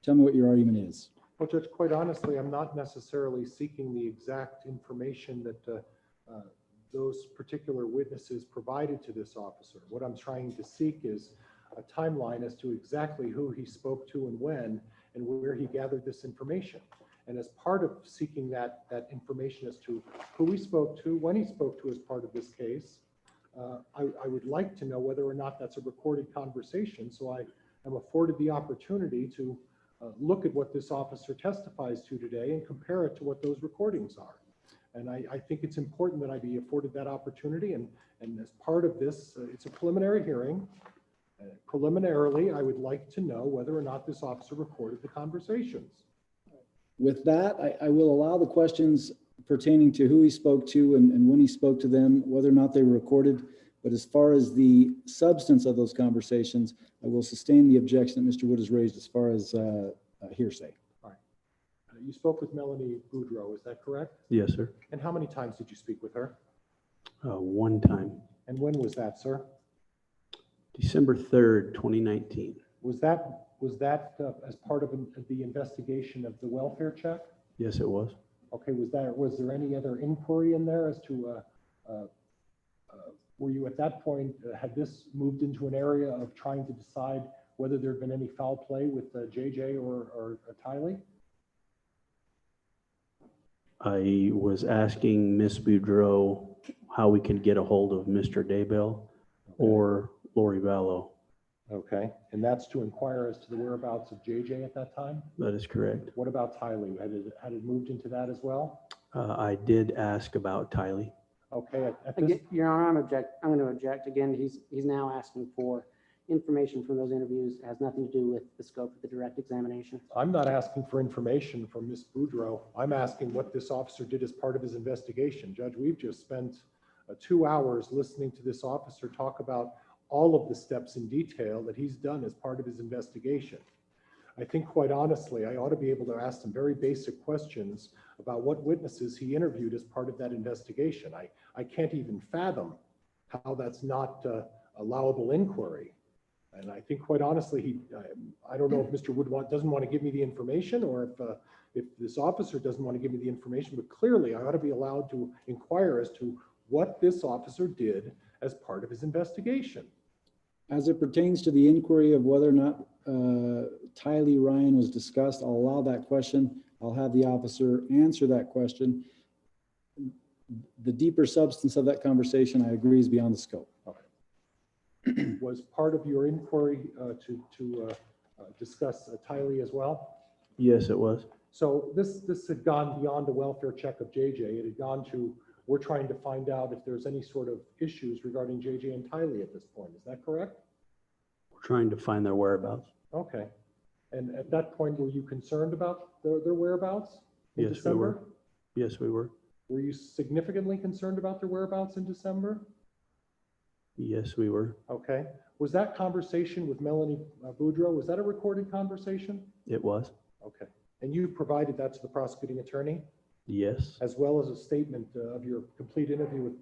tell me what your argument is. Well, Judge, quite honestly, I'm not necessarily seeking the exact information that those particular witnesses provided to this officer. What I'm trying to seek is a timeline as to exactly who he spoke to and when, and where he gathered this information. And as part of seeking that information as to who he spoke to, when he spoke to as part of this case, I would like to know whether or not that's a recorded conversation. So I am afforded the opportunity to look at what this officer testifies to today and compare it to what those recordings are. And I think it's important that I be afforded that opportunity. And as part of this, it's a preliminary hearing. Preliminarily, I would like to know whether or not this officer recorded the conversations. With that, I will allow the questions pertaining to who he spoke to and when he spoke to them, whether or not they were recorded. But as far as the substance of those conversations, I will sustain the objection that Mr. Wood has raised as far as hearsay. All right. You spoke with Melanie Boudreau, is that correct? Yes, sir. And how many times did you speak with her? One time, And when was that, sir? December 3rd, 2019. Was that as part of the investigation of the welfare check? Yes, it was. Okay, was there any other inquiry in there as to, were you at that point, had this moved into an area of trying to decide whether there had been any foul play with JJ or Tylee? I was asking Miss Boudreau how we could get a hold of Mr. Daybell or Laurie Vallow. Okay, and that's to inquire as to the whereabouts of JJ at that time? That is correct. What about Tylee? Had it moved into that as well? I did ask about Tylee. Okay, at this, Your Honor, I'm going to object again. He's now asking for information from those interviews. It has nothing to do with the scope of the direct examination. I'm not asking for information from Ms. Boudreau. I'm asking what this officer did as part of his investigation. Judge, we've just spent 2 hours listening to this officer talk about all of the steps in detail that he's done as part of his investigation. I think quite honestly, I ought to be able to ask some very basic questions about what witnesses he interviewed as part of that investigation. I can't even fathom how that's not allowable inquiry. And I think quite honestly, I don't know if Mr. Wood doesn't want to give me the information, or if this officer doesn't want to give me the information, but clearly I ought to be allowed to inquire as to what this officer did as part of his investigation. As it pertains to the inquiry of whether or not Tylee Ryan was discussed, I'll allow that question. I'll have the officer answer that question. The deeper substance of that conversation, I agree, is beyond the scope. Okay. Was part of your inquiry to discuss Tylee as well? Yes, it was. So this had gone beyond the welfare check of JJ. It had gone to, we're trying to find out if there's any sort of issues regarding JJ and Tylee at this point. Is that correct? We're trying to find their whereabouts. Okay. And at that point, were you concerned about their whereabouts in Yes, December? we were. Yes, we were. Were you significantly concerned about their whereabouts in December? Yes, we were. Okay. Was that conversation with Melanie Boudreau, was that a recorded conversation? It was. Okay. And you provided that to the prosecuting attorney, Yes. as well as a statement of your complete interview with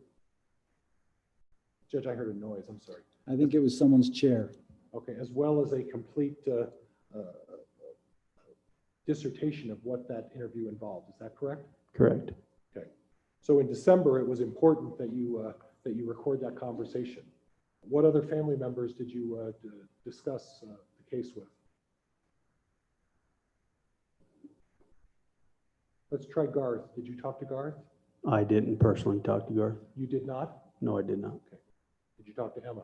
Judge, I heard a noise, I'm sorry. I think it was someone's chair. Okay, as well as a complete dissertation of what that interview involved. Is that correct? Correct. Okay. So in December, it was important that you record that conversation. What other family members did you discuss the case with? Let's try Garth. Did you talk to Garth? I didn't personally talk to Garth. You did not? No, I did not. Okay. Did you talk to Emma?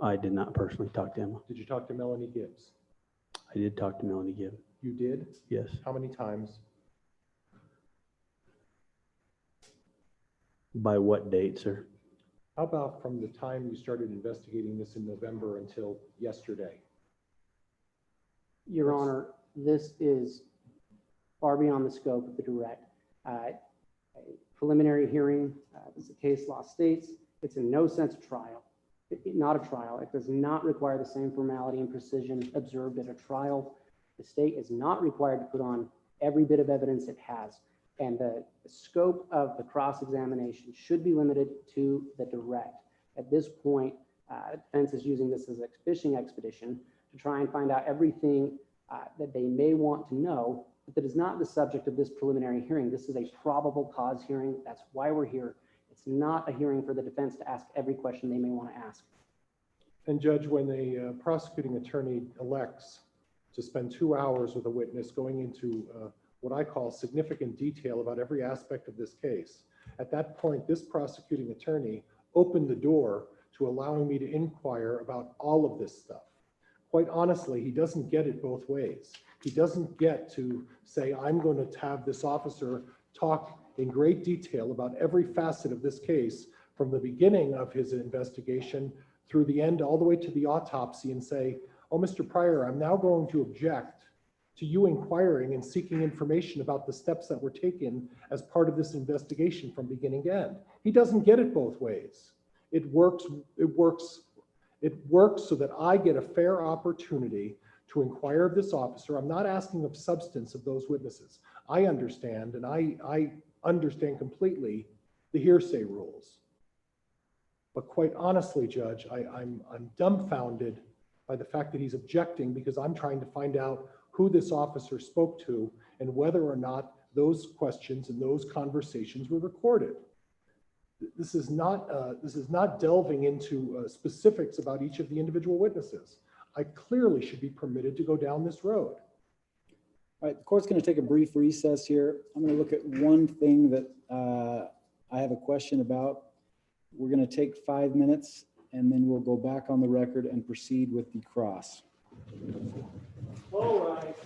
I did not personally talk to Emma. Did you talk to Melanie Gibbs? I did talk to Melanie Gibb. You did? Yes. How many times? By what date, sir? How about from the time you started investigating this in November until yesterday? Your Honor, this is far beyond the scope of the direct. A preliminary hearing, as the case law states, it's in no sense a trial. Not a trial. It does not require the same formality and precision observed at a trial. The state is not required to put on every bit of evidence it has. And the scope of the cross-examination should be limited to the direct. At this point, defense is using this as a fishing expedition to try and find out everything that they may want to know, but that is not the subject of this preliminary hearing. This is a probable cause hearing. That's why we're here. It's not a hearing for the defense to ask every question they may want to ask. And Judge, when the prosecuting attorney elects to spend 2 hours with a witness going into what I call significant detail about every aspect of this case, at that point, this prosecuting attorney opened the door to allowing me to inquire about all of this stuff. Quite honestly, he doesn't get it both ways. He doesn't get to say, I'm going to have this officer talk in great detail about every facet of this case from the beginning of his investigation through the end, all the way to the autopsy, and say, oh, Mr. Pryor, I'm now going to object to you inquiring and seeking information about the steps that were taken as part of this investigation from beginning to end. He doesn't get it both ways. It works so that I get a fair opportunity to inquire of this officer. I'm not asking of substance of those witnesses. I understand, and I understand completely the hearsay rules. But quite honestly, Judge, I'm dumbfounded by the fact that he's objecting, because I'm trying to find out who this officer spoke to and whether or not those questions and those conversations were recorded. This is not delving into specifics about each of the individual witnesses. I clearly should be permitted to go down this road. All right, the court's going to take a brief recess here. I'm going to look at one thing that I have a question about. We're going to take 5 minutes, and then we'll go back on the record and proceed with the cross. All right.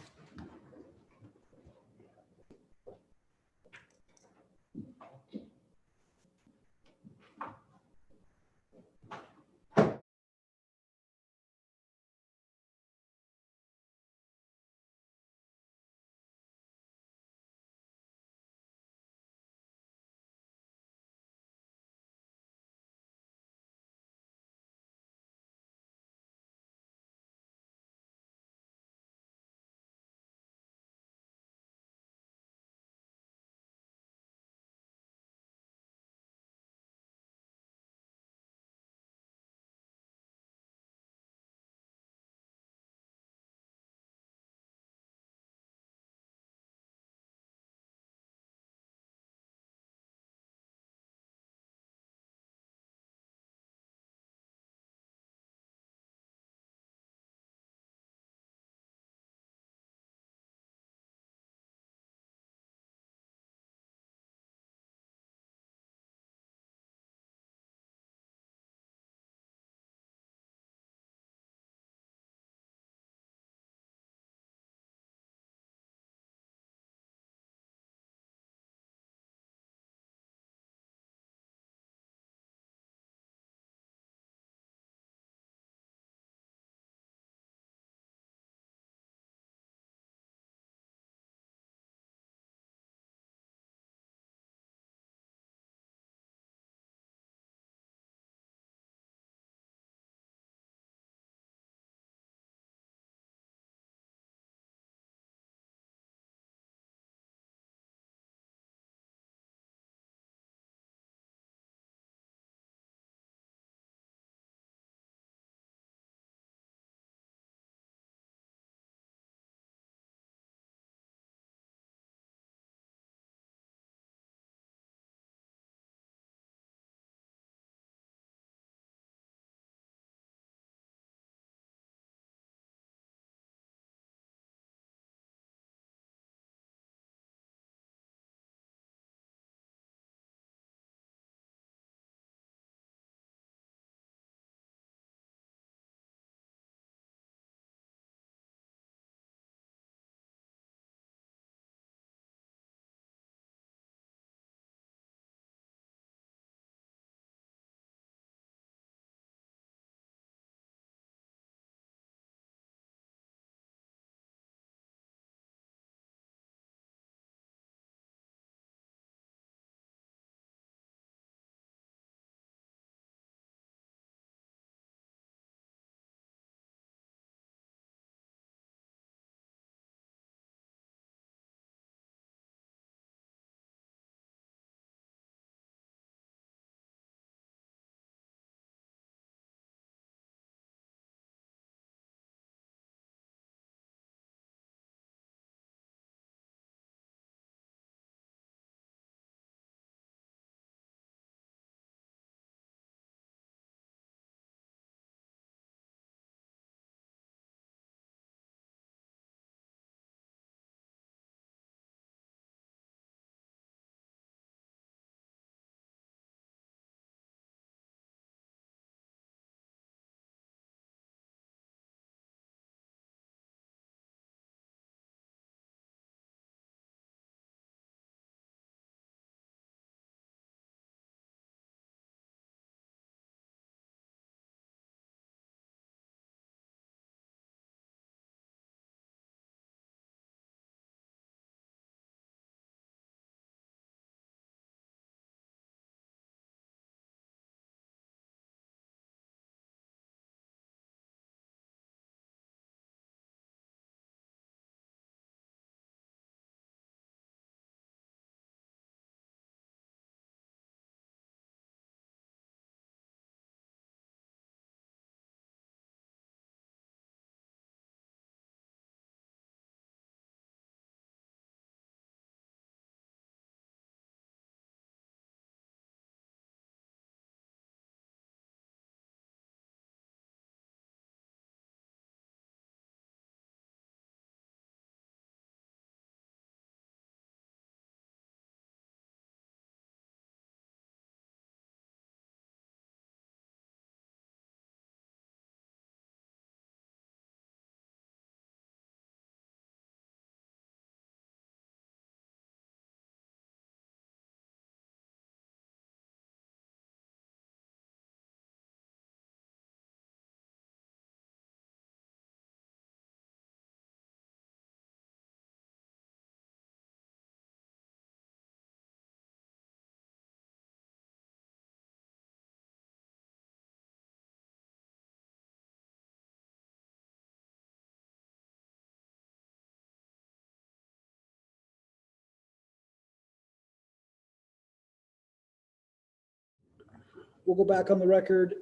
we'll go back on the record.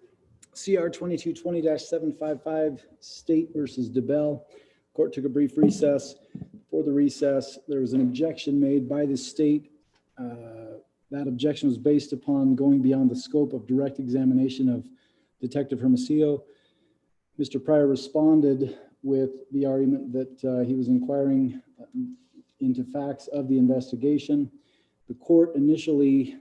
CR 2220-755, State versus DeBell. Court took a brief recess. For the recess, there was an objection made by the state. That objection was based upon going beyond the scope of direct examination of Detective Hermosillo. Mr. Pryor responded with the argument that he was inquiring into facts of the investigation. The court initially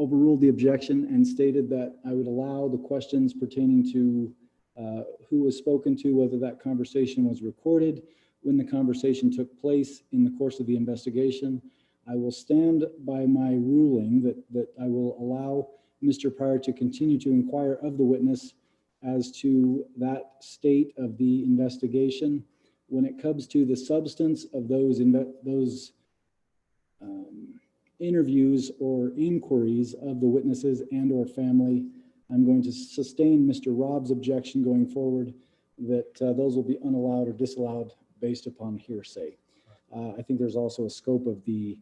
overruled the objection and stated that I would allow the questions pertaining to who was spoken to, whether that conversation was recorded, when the conversation took place in the course of the investigation. I will stand by my ruling that I will allow Mr. Pryor to continue to inquire of the witness as to that state of the investigation. When it comes to the substance of those interviews or inquiries of the witnesses and or family, I'm going to sustain Mr. Robb's objection going forward that those will be unallowed or disallowed based upon hearsay. I think there's also a scope of the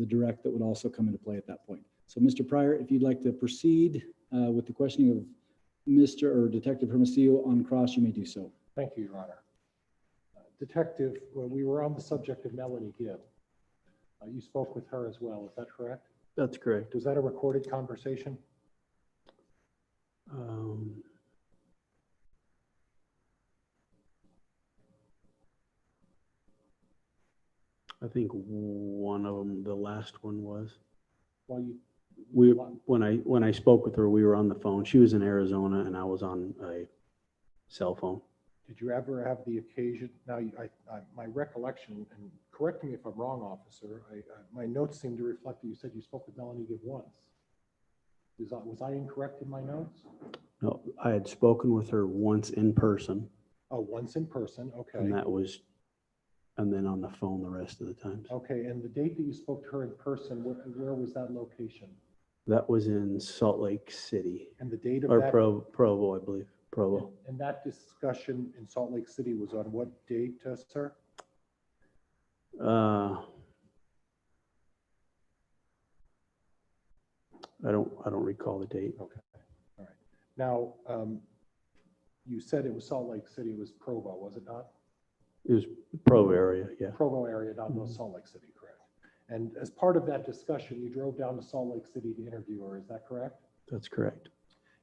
direct that would also come into play at that point. So Mr. Pryor, if you'd like to proceed with the questioning of Mr. or Detective Hermosillo on cross, you may do so. Thank you, Your Honor. Detective, when we were on the subject of Melanie Gibb, you spoke with her as well, is that correct? That's correct. Was that a recorded conversation? I think one of them, the last one was. Well, When I spoke with her, we were on the phone. She was in Arizona and I was on a cell phone. did you ever have the occasion? Now, my recollection, and correct me if I'm wrong, officer, my notes seem to reflect that you said you spoke with Melanie Gibb once. Was I incorrect in my notes? No, I had spoken with her once in person. Oh, once in person, okay. And then on the phone the rest of the times. Okay, and the date that you spoke to her in person, where was that location? That was in Salt Lake City, And the date of or that? Provo, I believe, Provo. And that discussion in Salt Lake City was on what date, sir? I don't recall the date. Okay, all right. Now, you said it was Salt Lake City, it was Provo, was it not? It was Provo area, yeah. Provo area, not Salt Lake City, correct? And as part of that discussion, you drove down to Salt Lake City to interview her, is that correct? That's correct.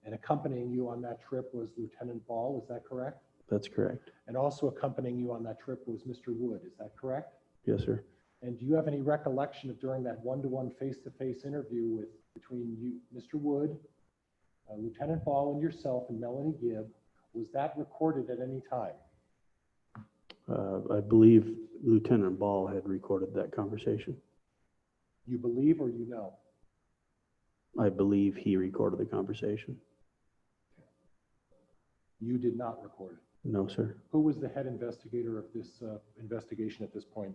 And accompanying you on that trip was Lieutenant Ball, is that correct? That's correct. And also accompanying you on that trip was Mr. Wood, is that correct? Yes, sir. And do you have any recollection of during that one-to-one face-to-face interview between you, Mr. Wood, Lieutenant Ball and yourself and Melanie Gibb, was that recorded at any time? I believe Lieutenant Ball had recorded that conversation. You believe or you know? I believe he recorded the conversation. You did not record it? No, sir. Who was the head investigator of this investigation at this point?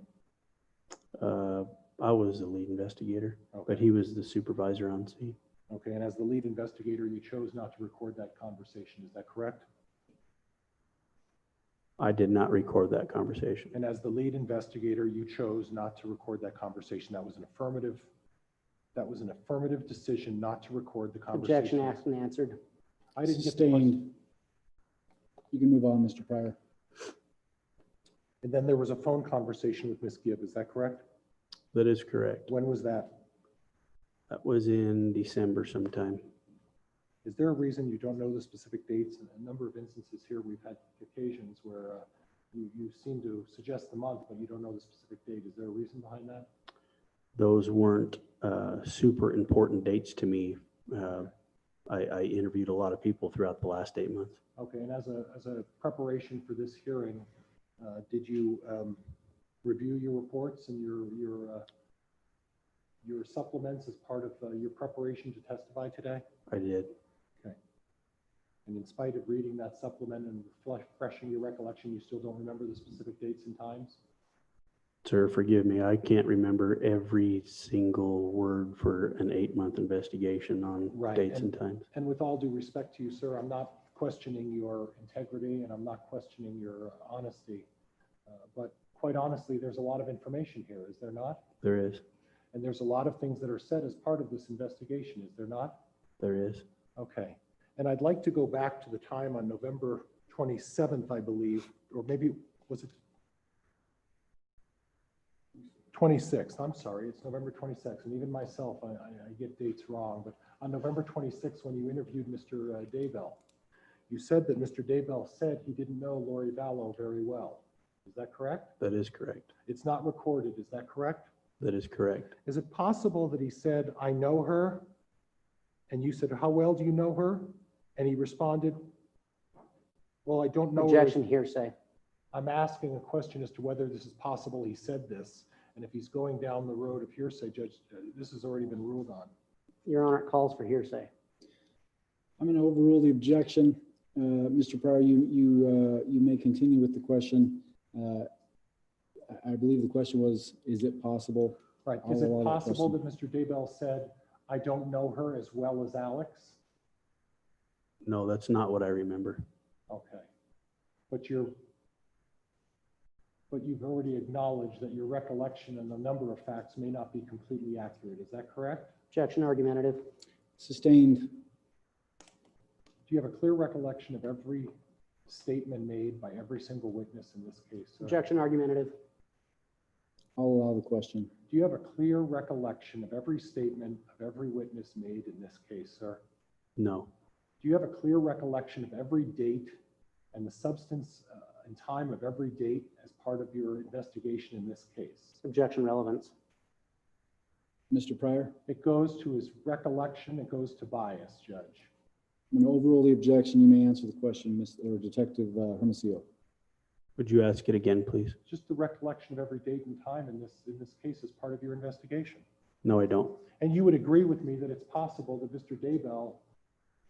I was the lead investigator, Okay. but he was the supervisor on scene. Okay, and as the lead investigator, you chose not to record that conversation, is that correct? I did not record that conversation. And as the lead investigator, you chose not to record that conversation. That was an affirmative decision not to record the conversation. Objection asked and answered. I didn't get the Sustained. question. You can move on, Mr. Pryor. And then there was a phone conversation with Ms. Gibb, is that correct? That is correct. When was that? That was in December sometime. Is there a reason you don't know the specific dates? In a number of instances here, we've had occasions where you seem to suggest the month, but you don't know the specific date. Is there a reason behind that? Those weren't super important dates to me. I interviewed a lot of people throughout the last 8 months. Okay, and as a preparation for this hearing, did you review your reports and your supplements as part of your preparation to testify today? I did. Okay. And in spite of reading that supplement and refreshing your recollection, you still don't remember the specific dates and times? Sir, forgive me. I can't remember every single word for an 8-month investigation on dates and times. And with all due respect to you, sir, I'm not questioning your integrity and I'm not questioning your honesty. But quite honestly, there's a lot of information here, is there not? There is. And there's a lot of things that are said as part of this investigation, is there not? There is. Okay. And I'd like to go back to the time on November 27th, I believe, or maybe, was it 26th? I'm sorry, it's November 26th. And even myself, I get dates wrong. But on November 26th, when you interviewed Mr. Daybell, you said that Mr. Daybell said he didn't know Laurie Vallow very well. Is that correct? That is correct. It's not recorded. Is that correct? That is correct. Is it possible that he said, I know her? And you said, how well do you know her? And he responded, well, I don't know her. Objection, hearsay. I'm asking a question as to whether this is possible he said this. And if he's going down the road of hearsay, Judge, this has already been ruled on. Your Honor, it calls for hearsay. I'm going to overrule the objection. Mr. Pryor, you may continue with the question. I believe the question was, is it possible? Right. I'll Is it allow that possible that question. Mr. Daybell said, I don't know her as well as Alex? No, that's not what I remember. Okay. But you've already acknowledged that your recollection and the number of facts may not be completely accurate. Is that correct? Objection, argumentative. Sustained. Do you have a clear recollection of every statement made by every single witness in this case, sir? Objection, argumentative. I'll allow the question. Do you have a clear recollection of every statement of every witness made in this case, sir? No. Do you have a clear recollection of every date and the substance and time of every date as part of your investigation in this case? Objection, relevance. Mr. Pryor, It goes to his recollection, it goes to bias, Judge. I'm going to overrule the objection. You may answer the question, Detective Hermosillo. Would you ask it again, please? Just the recollection of every date and time in this case as part of your investigation. No, I don't. And you would agree with me that it's possible that Mr. Daybell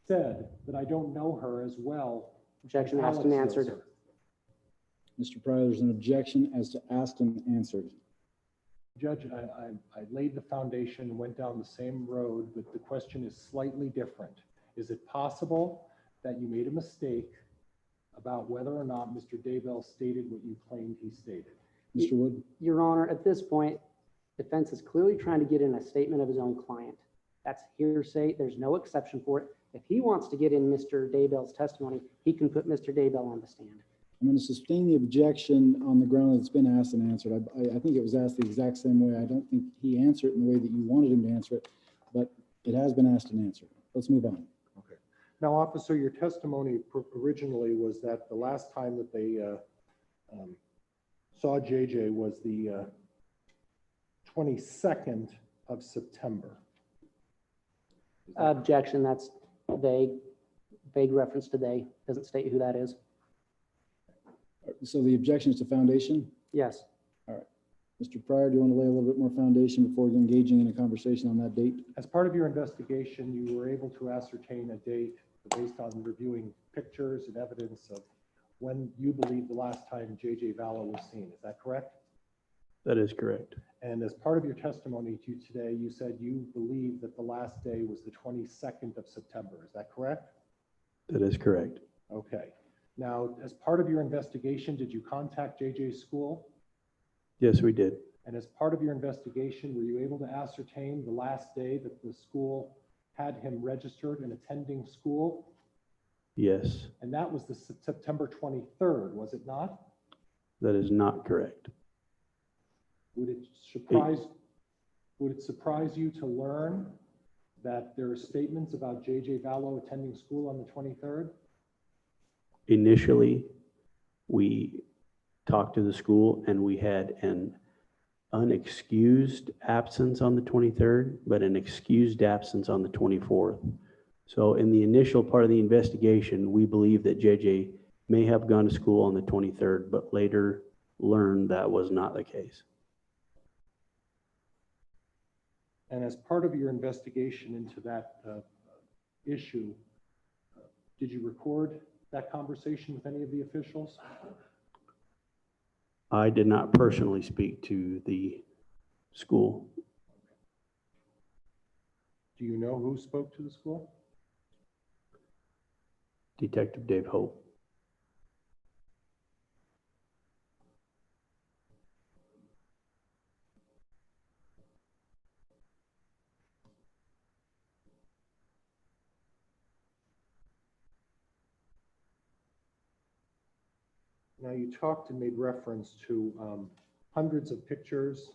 said that I don't know her as well. Objection, as asked and Alex does answered. her. Mr. Pryor, there's an objection as to asked and answered. Judge, I laid the foundation and went down the same road, but the question is slightly different. Is it possible that you made a mistake about whether or not Mr. Daybell stated what you claimed he stated? Mr. Wood, Your Honor, at this point, defense is clearly trying to get in a statement of his own client. That's hearsay. There's no exception for it. If he wants to get in Mr. Daybell's testimony, he can put Mr. Daybell on the stand. I'm going to sustain the objection on the ground that it's been asked and answered. I think it was asked the exact same way. I don't think he answered it in the way that you wanted him to answer it, but it has been asked and answered. Let's move on. Okay. Now, officer, your testimony originally was that the last time that they saw JJ was the 22nd of September. Objection, that's vague reference to they, doesn't state who that is. So the objection is to foundation? Yes. Mr. Pryor, do you want to lay a little bit more foundation before engaging in a conversation on that date? As part of your investigation, you were able to ascertain a date based on reviewing pictures and evidence of when you believe the last time JJ Vallow was seen. Is that correct? That is correct. And as part of your testimony to today, you said you believe that the last day was the 22nd of September. Is that correct? That is correct. Okay. Now, as part of your investigation, did you contact JJ's school? Yes, we did. And as part of your investigation, were you able to ascertain the last day that the school had him registered and attending school? Yes, And that was the September 23rd, was it not? that is not correct. Would it surprise you to learn that there are statements about JJ Vallow attending school on the 23rd? Initially, we talked to the school and we had an unexcused absence on the 23rd, but an excused absence on the 24th. So in the initial part of the investigation, we believe that JJ may have gone to school on the 23rd, but later learned that was not the case. And as part of your investigation into that issue, did you record that conversation with any of the officials? I did not personally speak to the school. Do you know who spoke to the school? Detective Dave Hope. Now, you talked and made reference to hundreds of pictures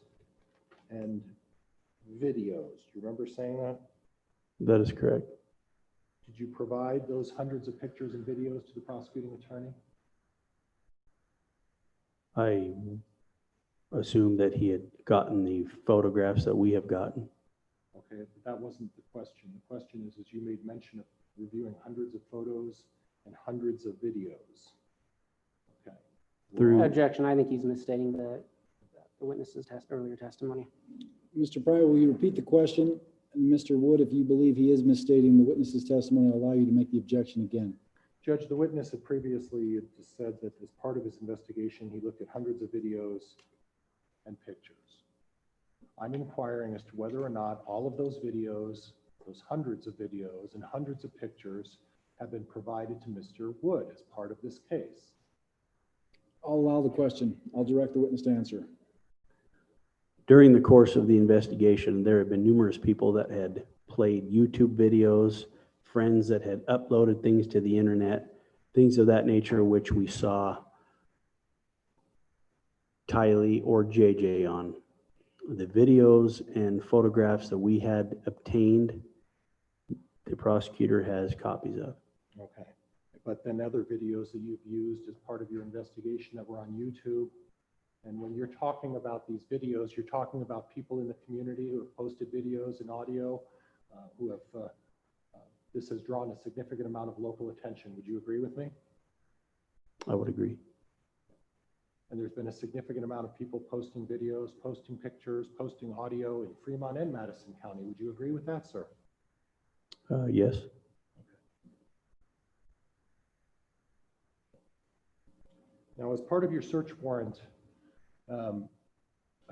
and videos. Do you remember saying that? That is correct. Did you provide those hundreds of pictures and videos to the prosecuting attorney? I assumed that he had gotten the photographs that we have gotten. Okay, but that wasn't the question. The question is you made mention of reviewing hundreds of photos and hundreds of videos. Okay. Through- Objection, I think he's misstating the witness's earlier testimony. Mr. Pryor, will you repeat the question? And Mr. Wood, if you believe he is misstating the witness's testimony, I'll allow you to make the objection again. Judge, the witness had previously said that as part of his investigation, he looked at hundreds of videos and pictures. I'm inquiring as to whether or not all of those videos, those hundreds of videos and hundreds of pictures have been provided to Mr. Wood as part of this case. I'll allow the question. I'll direct the witness to answer. During the course of the investigation, there have been numerous people that had played YouTube videos, friends that had uploaded things to the internet, things of that nature, which we saw Tylee or JJ on. The videos and photographs that we had obtained, the prosecutor has copies of. Okay. But then other videos that you've used as part of your investigation that were on YouTube. And when you're talking about these videos, you're talking about people in the community who have posted videos and audio, who have, this has drawn a significant amount of local attention. Would you agree with me? I would agree. And there's been a significant amount of people posting videos, posting pictures, posting audio in Fremont and Madison County. Would you agree with that, sir? Yes. Now, as part of your search warrant,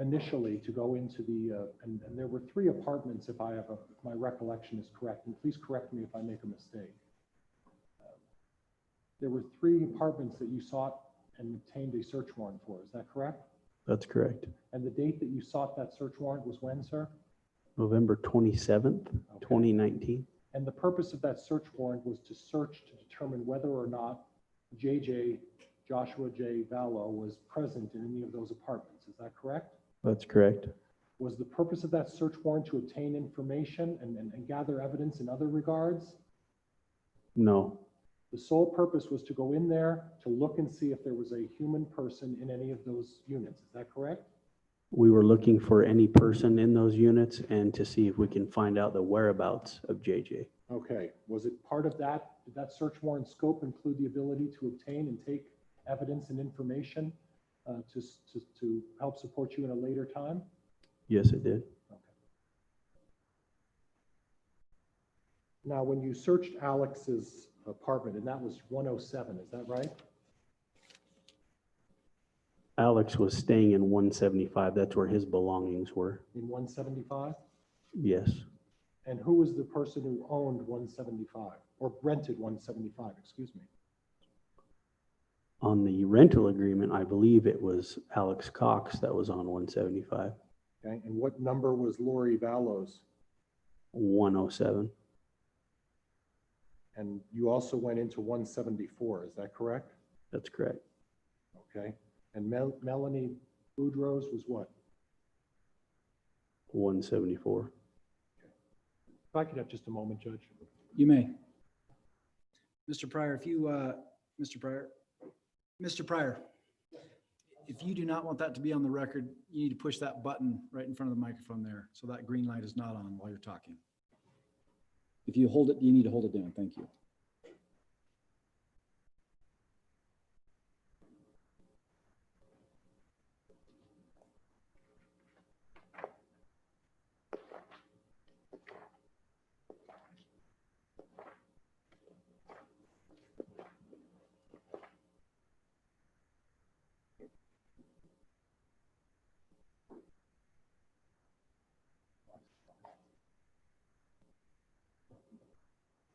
initially to go into the, and there were 3 apartments, if my recollection is correct, and please correct me if I make a mistake. There were 3 apartments that you sought and obtained a search warrant for, is that correct? That's correct. And the date that you sought that search warrant was when, sir? November 27th, 2019. And the purpose of that search warrant was to search to determine whether or not Joshua J. Vallow was present in any of those apartments. Is that correct? That's correct. Was the purpose of that search warrant to obtain information and gather evidence in other regards? No, The sole purpose was to go in there to look and see if there was a human person in any of those units. Is that correct? we were looking for any person in those units and to see if we can find out the whereabouts of JJ. Okay. Was it part of that? Did that search warrant scope include the ability to obtain and take evidence and information to help support you in a later time? Yes, it did. Okay. Now, when you searched Alex's apartment, and that was 107, is that right? Alex was staying in 175. That's where his belongings were. In 175? Yes. And who was the person who owned 175 or rented 175, excuse me? On the rental agreement, I believe it was Alex Cox that was on 175. Okay. And what number was Laurie Vallow's? 107. And you also went into 174, is that correct? That's correct. Okay. And Melanie Boudreaux's was what? 174. If I could have just a moment, Judge. You may. Mr. Pryor, Mr. Pryor, if you do not want that to be on the record, you need to push that button right in front of the microphone there, so that green light is not on while you're talking. If you hold it, you need to hold it down. Thank you.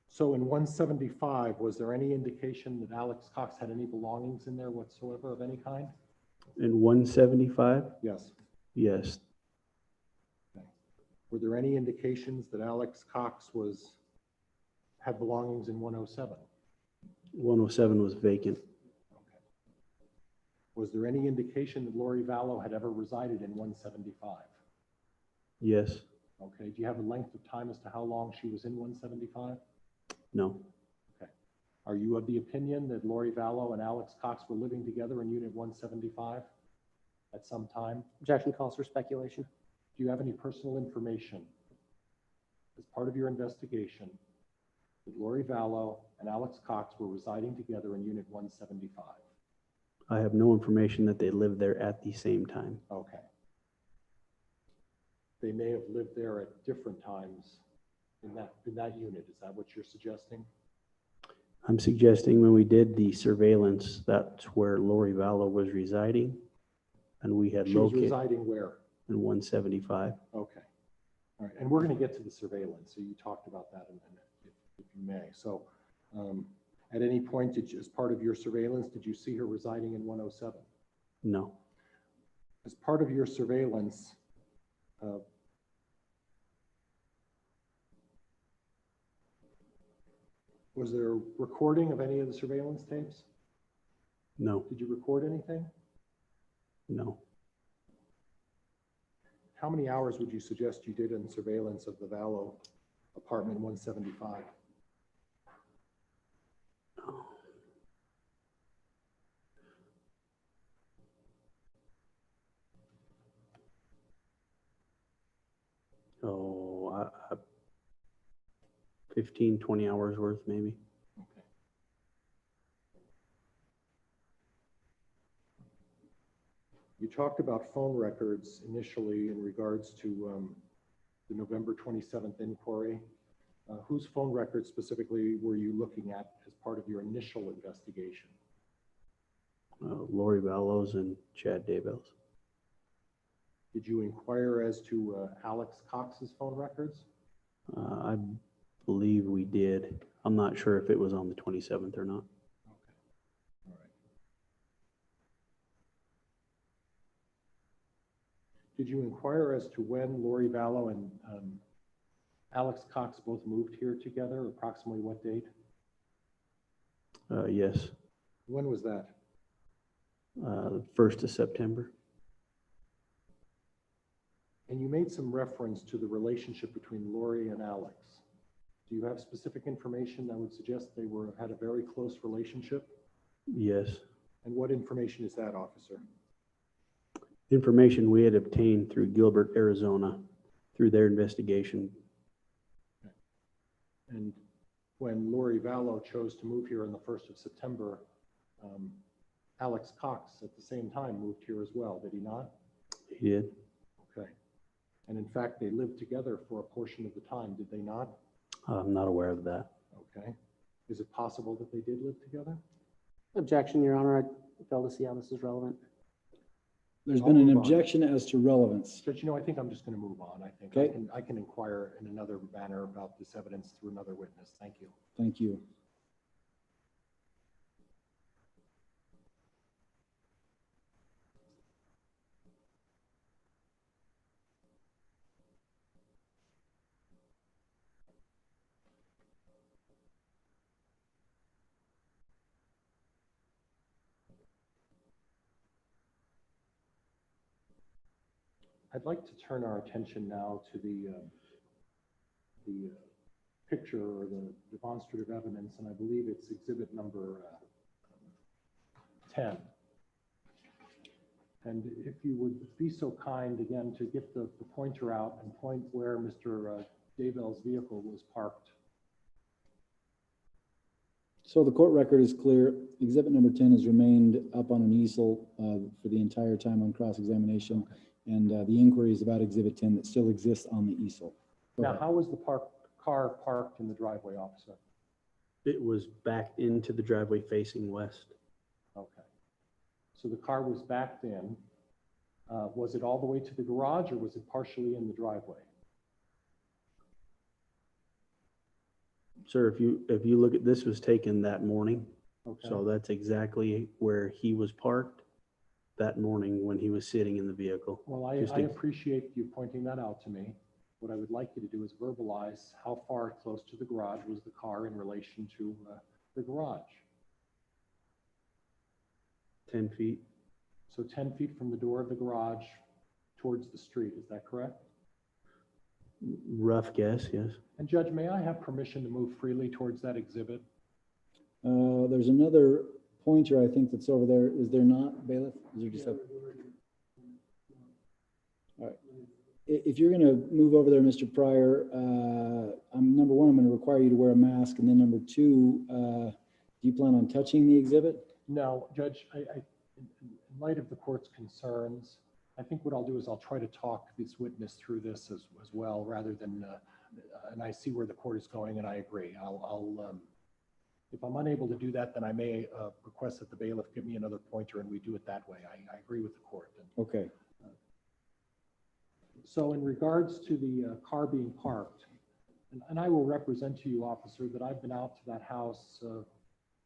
So in 175, was there any indication that Alex Cox had any belongings in there whatsoever of any kind? In 175? Yes. Yes. Okay. Were there any indications that Alex Cox had belongings in 107? 107 was vacant. Okay. Was there any indication that Lori Vallow had ever resided in 175? Yes. Okay, do you have a length of time as to how long she was in 175? No. Okay. Are you of the opinion that Lori Vallow and Alex Cox were living together in Unit 175 at some time? Objection calls for speculation. Do you have any personal information as part of your investigation that Lori Vallow and Alex Cox were residing together in Unit 175? I have no information that they lived there at the same time. Okay. They may have lived there at different times in that unit. Is that what you're suggesting? I'm suggesting when we did the surveillance, that's where Lori Vallow was residing, and we had She was located residing where? in 175. Okay. All right. And we're going to get to the surveillance. So you talked about that in a minute, if you may. So at any point, as part of your surveillance, did you see her residing in 107? No. As part of your surveillance, was there a recording of any of the surveillance tapes? No. Did you record anything? No. How many hours would you suggest you did in surveillance of the Vallow apartment 175? Oh, 15, 20 hours worth, maybe. Okay. You talked about phone records initially in regards to the November 27th inquiry. Whose phone records specifically were you looking at as part of your initial investigation? Lori Vallow's and Chad Daybell's. Did you inquire as to Alex Cox's phone records? I believe we did. I'm not sure if it was on the 27th or not. Okay. All right. Did you inquire as to when Lori Vallow and Alex Cox both moved here together? Approximately what date? Yes. When was that? 1st of September. And you made some reference to the relationship between Lori and Alex. Do you have specific information that would suggest they had a very close relationship? Yes. And what information is that, officer? Information we had obtained through Gilbert, Arizona, through their investigation. Okay. And when Lori Vallow chose to move here on the 1st of September, Alex Cox at the same time moved here as well, did he not? He did. Okay. And in fact, they lived together for a portion of the time, did they not? I'm not aware of that. Okay. Is it possible that they did live together? Objection, Your Honor. I fail to see how this is relevant. There's I'll been an move on. objection as to relevance. Judge, I think I'm just going to move on. I think Okay. I can inquire in another manner about this evidence through another witness. Thank you. Thank you. I'd like to turn our attention now to the picture or the demonstrative evidence, and I believe it's exhibit number 10. And if you would be so kind again to get the pointer out and point where Mr. Daybell's vehicle was parked. So the court record is clear. Exhibit number 10 has remained up on an easel for the entire time on cross-examination. And the inquiry is about exhibit 10 that still exists on the easel. Go Now, ahead. how was the car parked in the driveway, officer? It was backed into the driveway facing west. Okay. So the car was backed in. Was it all the way to the garage or was it partially in the driveway? Sir, if you look at this, was taken that morning. Okay. So that's exactly where he was parked that morning when he was sitting in the vehicle. Well, I appreciate you pointing that out to me. What I would like you to do is verbalize how far close to the garage was the car in relation to the garage. 10 feet. So 10 feet from the door of the garage towards the street, is that correct? Rough guess, yes. And Judge, may I have permission to move freely towards that exhibit? There's another pointer, I think, that's over there. Is there not, bailiff? Is there just a? All right. If you're gonna move over there, Mr. Pryor, number one, I'm gonna require you to wear a mask, and then number two, do you plan on touching the exhibit? No, Judge, in light of the court's concerns, I think what I'll do is I'll try to talk this witness through this as well, rather than, and I see where the court is going, and I agree. If I'm unable to do that, then I may request that the bailiff give me another pointer and we do it that way. I agree with the court. Okay. So in regards to the car being parked, and I will represent to you, officer, that I've been out to that house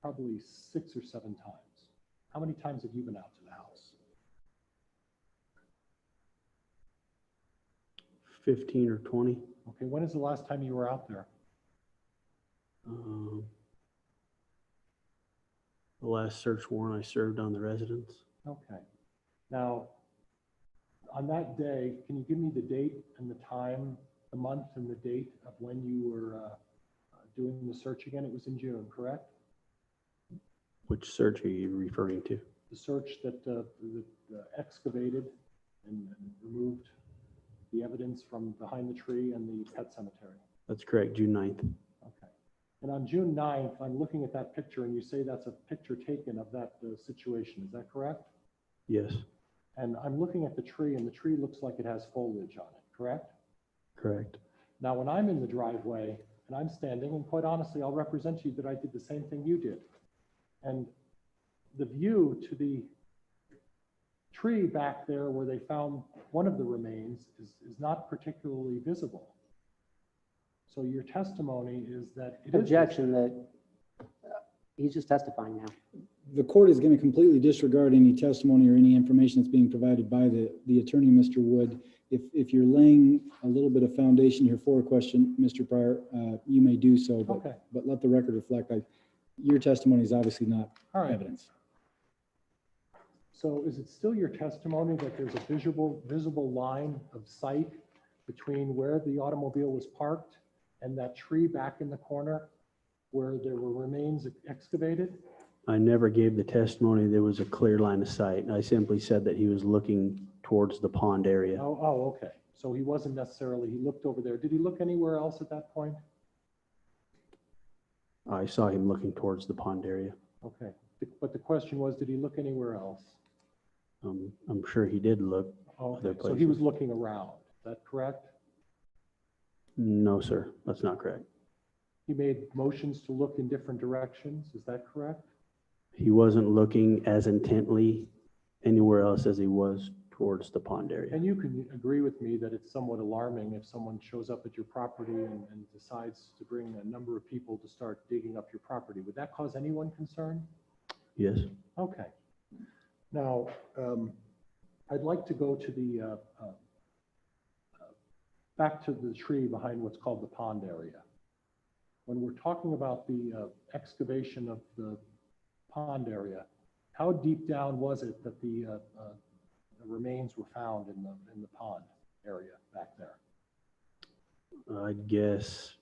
probably 6 or 7 times. How many times have you been out to the house? 15 or 20. Okay, when is the last time you were out there? The last search warrant I served on the residence. Okay. Now, on that day, can you give me the date and the time, the month and the date of when you were doing the search again? It was in June, correct? Which search are you referring to? The search that excavated and removed the evidence from behind the tree and the pet cemetery. That's correct, June 9th. Okay. And on June 9th, I'm looking at that picture and you say that's a picture taken of that situation. Is that correct? Yes, And I'm looking at the tree and the tree looks like it has foliage on it, correct? correct. Now, when I'm in the driveway and I'm standing, and quite honestly, I'll represent to you that I did the same thing you did. And the view to the tree back there where they found one of the remains is not particularly visible. So your testimony is that it is. Objection that he's just testifying now. The court is going to completely disregard any testimony or any information that's being provided by the attorney, Mr. Wood. If you're laying a little bit of foundation here for a question, Mr. Pryor, you may do so, Okay. but let the record reflect, your testimony is obviously not All right. evidence. So is it still your testimony that there's a visible line of sight between where the automobile was parked and that tree back in the corner where there were remains excavated? I never gave the testimony there was a clear line of sight. I simply said that he was looking towards the pond area. Oh, okay. So he wasn't necessarily, he looked over there. Did he look anywhere else at that point? I saw him looking towards the pond area. Okay. But the question was, did he look anywhere else? I'm sure he did look other Okay, so he places. was looking around. Is that correct? No, sir, that's not correct. He made motions to look in different directions. Is that correct? He wasn't looking as intently anywhere else as he was towards the pond area. And you can agree with me that it's somewhat alarming if someone shows up at your property and decides to bring a number of people to start digging up your property. Would that cause anyone concern? Yes, Okay. Now, I'd like to go to the, back to the tree behind what's called the pond area. When we're talking about the excavation of the pond area, how deep down was it that the remains were found in the pond area back there? I'd guess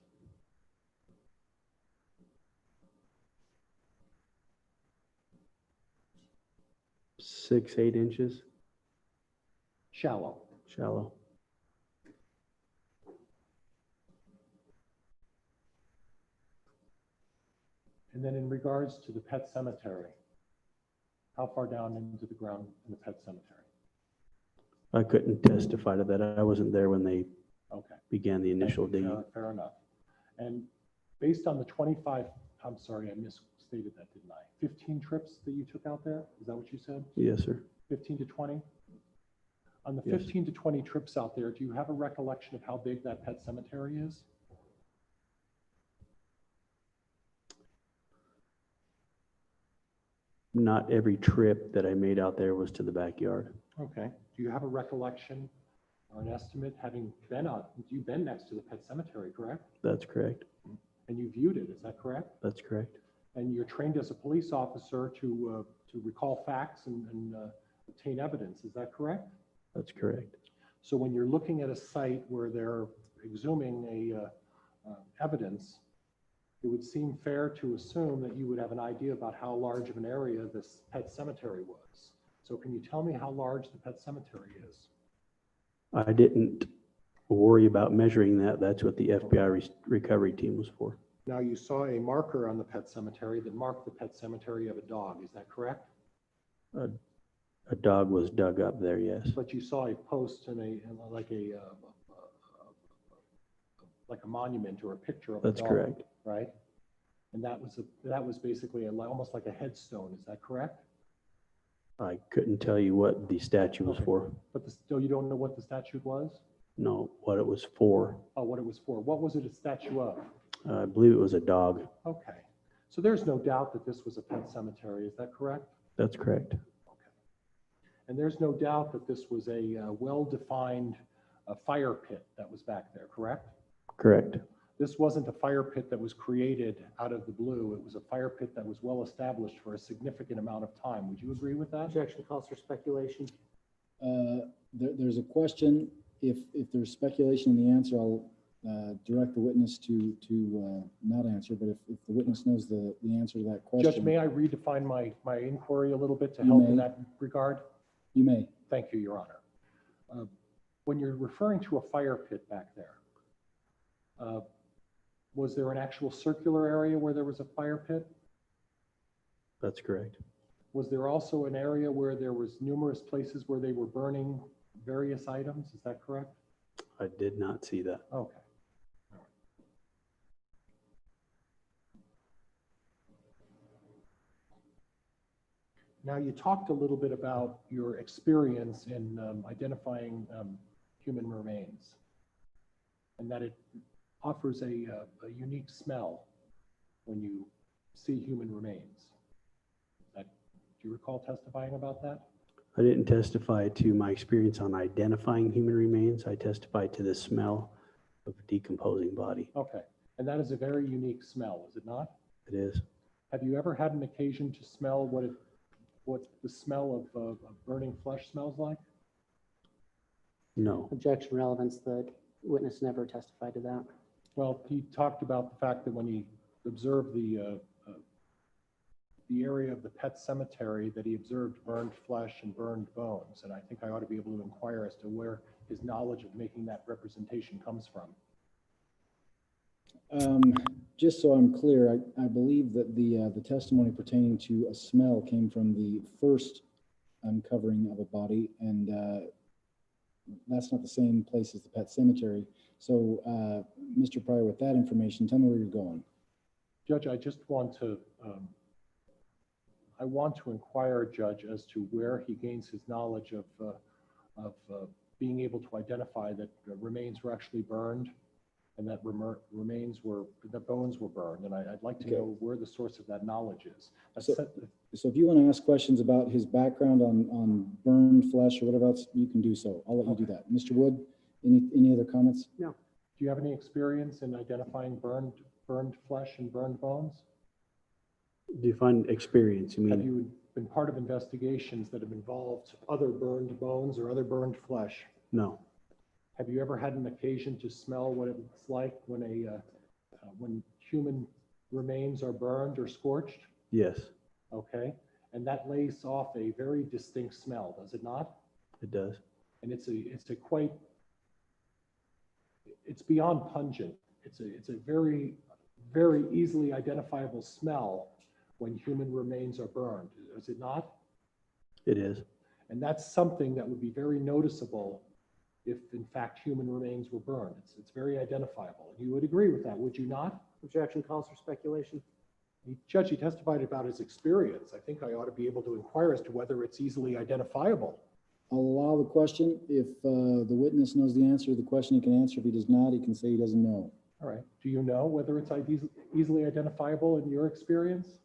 6-8 inches Shallow. shallow. And then in regards to the pet cemetery, how far down into the ground in the pet cemetery? I couldn't testify to that. I wasn't there when they Okay. began the initial digging. Fair enough. And based on the 25, I'm sorry, I misstated that, didn't I? 15 trips that you took out there? Is that what you said? Yes, sir. 15 to 20? On the Yes. 15 to 20 trips out there, do you have a recollection of how big that pet cemetery is? Not every trip that I made out there was to the backyard. Okay. Do you have a recollection or an estimate, having been out, you've been next to the pet cemetery, correct? That's correct. And you viewed it, is that correct? That's correct. And you're trained as a police officer to recall facts and obtain evidence. Is that correct? That's correct. So when you're looking at a site where they're exhuming evidence, it would seem fair to assume that you would have an idea about how large of an area this pet cemetery was. So can you tell me how large the pet cemetery is? I didn't worry about measuring that. That's what the FBI recovery team was for. Now, you saw a marker on the pet cemetery that marked the pet cemetery of a dog. Is that correct? A dog was dug up there, yes. But you saw a post and like a monument or a picture of a dog. That's correct. Right? And that was basically almost like a headstone. Is that correct? I couldn't tell you what the statue was Okay. for. But you don't know what the statue was? No, what it was for. Oh, what it was for. What was it a statue of? I believe it was a dog. Okay. So there's no doubt that this was a pet cemetery. Is that correct? That's correct. Okay. And there's no doubt that this was a well-defined fire pit that was back there, correct? Correct. This wasn't a fire pit that was created out of the blue. It was a fire pit that was well established for a significant amount of time. Would you agree with that? Objection calls for speculation. There's a question. If there's speculation in the answer, I'll direct the witness to not answer. But if the witness knows the answer to that question. Judge, may I redefine my inquiry a little bit to You help may. in that regard? You may. Thank you, Your Honor. When you're referring to a fire pit back there, was there an actual circular area where there was a fire pit? That's correct. Was there also an area where there was numerous places where they were burning various items? Is that correct? I did not see that. Okay. All right. Now, you talked a little bit about your experience in identifying human remains, and that it offers a unique smell when you see human remains. Do you recall testifying about that? I didn't testify to my experience on identifying human remains. I testified to the smell of a decomposing body. Okay, and that is a very unique smell, is it not? It is. Have you ever had an occasion to smell what the smell of burning flesh smells like? No. Objection relevance. The witness never testified to that. Well, he talked about the fact that when he observed the area of the pet cemetery, that he observed burned flesh and burned bones. And I think I ought to be able to inquire as to where his knowledge of making that representation comes from. Just so I'm clear, I believe that the testimony pertaining to a smell came from the first uncovering of a body, and that's not the same place as the pet cemetery. So, Mr. Pryor, with that information, tell me where you're going. Judge, I just want to, inquire, Judge, as to where he gains his knowledge of being able to identify that remains were actually burned and that the bones were burned. And I'd like to know where the source of that knowledge is. So if you want to ask questions about his background on burned flesh or whatever else, you can do so. I'll let you do that. Mr. Wood, any other comments? No. Do you have any experience in identifying burned flesh and burned bones? Define experience, you Have mean? you been part of investigations that have involved other burned bones or other burned flesh? No. Have you ever had an occasion to smell what it's like when human remains are burned or scorched? Yes, Okay, and that lays off a very distinct smell, does it not? it does. And it's beyond pungent. It's a very, very easily identifiable smell when human remains are burned, is it not? It is. And that's something that would be very noticeable if in fact human remains were burned. It's very identifiable. You would agree with that, would you not? Objection calls for speculation. Judge, he testified about his experience. I think I ought to be able to inquire as to whether it's easily identifiable. I'll allow the question. If the witness knows the answer to the question, he can answer. If he does not, he can say he doesn't know. All right. Do you know whether it's easily identifiable in your experience?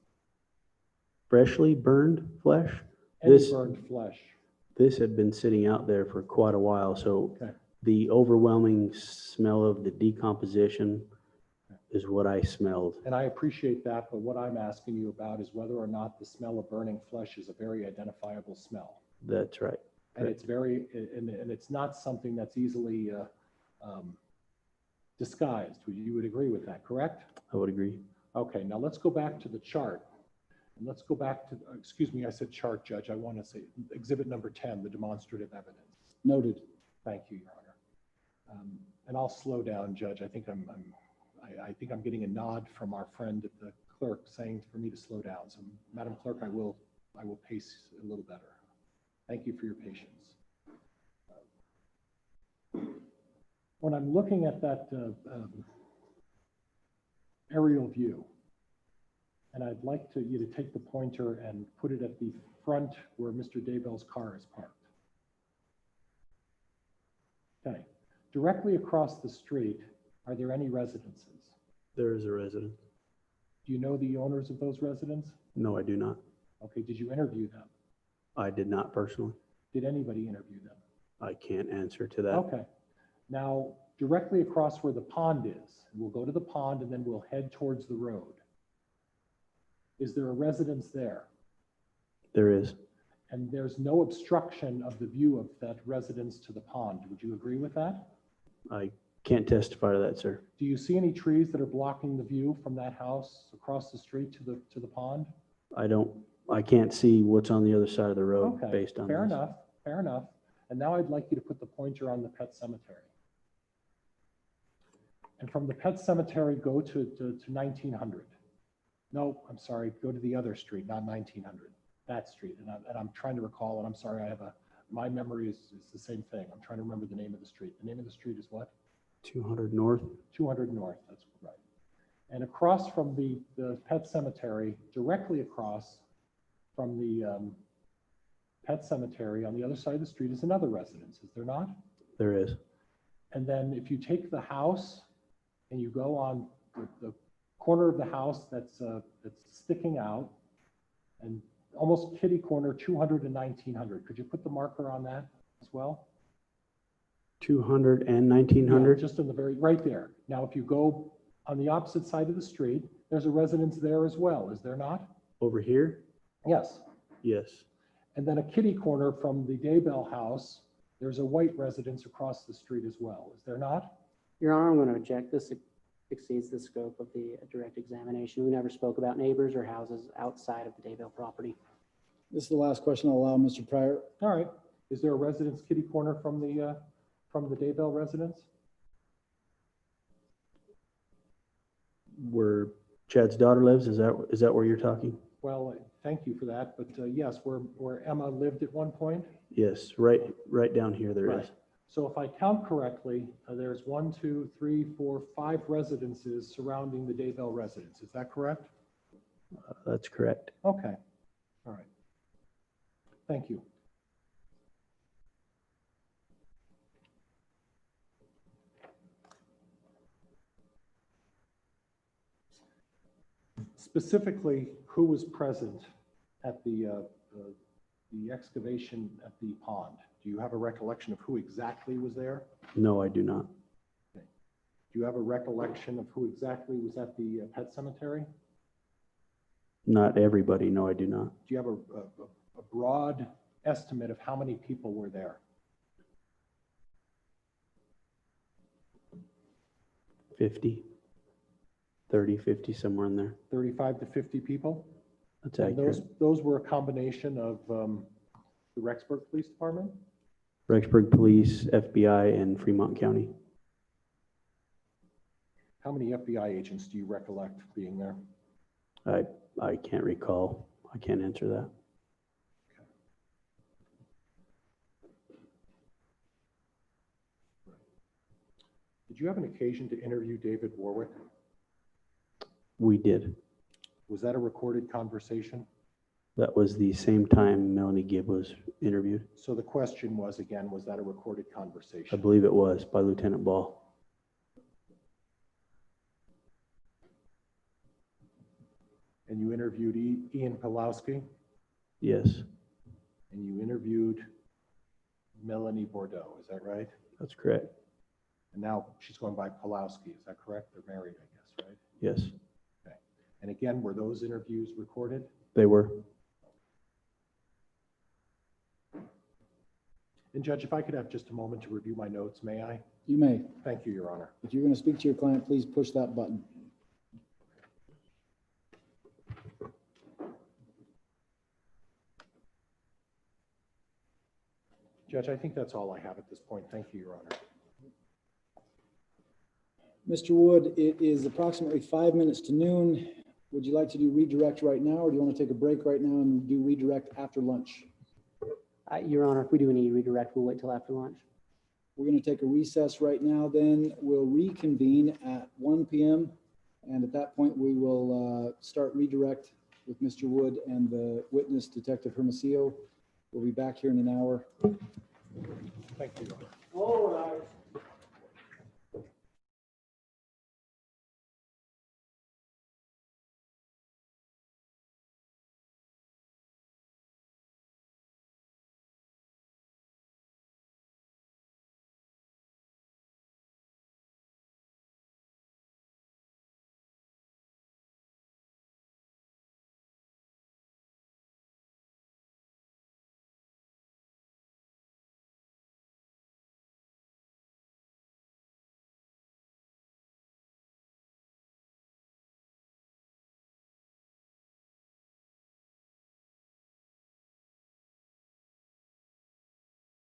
Freshly burned flesh? Any This- burned flesh. This had been sitting out there for quite a while, so Okay. the overwhelming smell of the decomposition is what I smelled. And I appreciate that, but what I'm asking you about is whether or not the smell of burning flesh is a very identifiable smell. That's right. And it's very, and it's not something that's easily disguised. You would agree with that, correct? I would agree. Okay, now let's go back to the chart. And let's go back to, excuse me, I said chart, Judge. I want to say exhibit number 10, the demonstrative evidence. Noted. Thank you, Your Honor. And I'll slow down, Judge. I think I think I'm getting a nod from our friend at the clerk saying for me to slow down. So, Madam Clerk, I will pace a little better. Thank you for your patience. When I'm looking at that aerial view, and I'd like you to take the pointer and put it at the front where Mr. Daybell's car is parked. Okay. Directly across the street, are there any residences? There is a residence. Do you know the owners of those residences? No, I do not. Okay, did you interview them? I did not personally. Did anybody interview them? I can't answer to that. Okay. Now, directly across where the pond is, we'll go to the pond and then we'll head towards the road. Is there a residence there? There is. And there's no obstruction of the view of that residence to the pond. Would you agree with that? I can't testify to that, sir. Do you see any trees that are blocking the view from that house across the street to the pond? I can't see what's on the other side of the road Okay, based on fair this. enough, fair enough. And now I'd like you to put the pointer on the pet cemetery. And from the pet cemetery, go to 1900. No, I'm sorry, go to the other street, not 1900, that street. And I'm trying to recall, and I'm sorry, my memory is the same thing. I'm trying to remember the name of the street. The name of the street is what? 200 North. 200 North, that's right. And across from the pet cemetery, directly across from the pet cemetery on the other side of the street is another residence, is there not? There is. And then if you take the house and you go on the corner of the house that's sticking out, and almost kitty corner 200 and 1900, could you put the marker on that as well? 200 and 1900? Yeah, just in the right there. Now, if you go on the opposite side of the street, there's a residence there as well, is there not? Over here? Yes. Yes. And then a kitty corner from the Daybell house, there's a white residence across the street as well, is there not? Your Honor, I'm going to object. This exceeds the scope of the direct examination. We never spoke about neighbors or houses outside of the Daybell property. This is the last question I'll allow, Mr. Pryor. All right. Is there a residence kitty corner from the Daybell residence? Where Chad's daughter lives, is that where you're talking? Well, thank you for that, but yes, where Emma lived at one point. Yes, right down here there is. Right. So if I count correctly, there's 1, 2, 3, 4, 5 residences surrounding the Daybell residence. Is that correct? That's correct. Okay. All right. Thank you. Specifically, who was present at the excavation at the pond? Do you have a recollection of who exactly was there? No, I do not. Okay. Do you have a recollection of who exactly was at the pet cemetery? Not everybody. No, I do not. Do you have a broad estimate of how many people were there? 50, 30, 50, somewhere in there. 35 to 50 people? That's And accurate. those were a combination of the Rexburg Police Department? Rexburg Police, FBI, and Fremont County. How many FBI agents do you recollect being there? I can't recall. I can't answer that. Did you have an occasion to interview David Warwick? We did. Was that a recorded conversation? That was the same time Melanie Gibb was interviewed. So the question was, again, was that a recorded I conversation? believe it was by Lieutenant Ball. And you interviewed Ian Pawlowski, Yes, and you interviewed Melanie Bordeaux, is that right? that's correct. And now she's going by Pawlowski, is that correct? They're married, I guess, right? Yes, Okay. And again, were those interviews recorded? they were. And Judge, if I could have just a moment to review my notes, may I? You may. Thank you, Your Honor. If you're going to speak to your client, please push that button. Judge, I think that's all I have at this point. Thank you, Your Honor. Mr. Wood, it is approximately 5 minutes to noon. Would you like to do redirect right now, or do you want to take a break right now and do redirect after lunch? Your Honor, if we do any redirect, we'll wait till after lunch. We're going to take a recess right now, then we'll reconvene at 1 p.m. And at that point, we will start redirect with Mr. Wood and the witness, Detective Hermosillo. We'll be back here in an hour. Thank you, Your Honor. All right.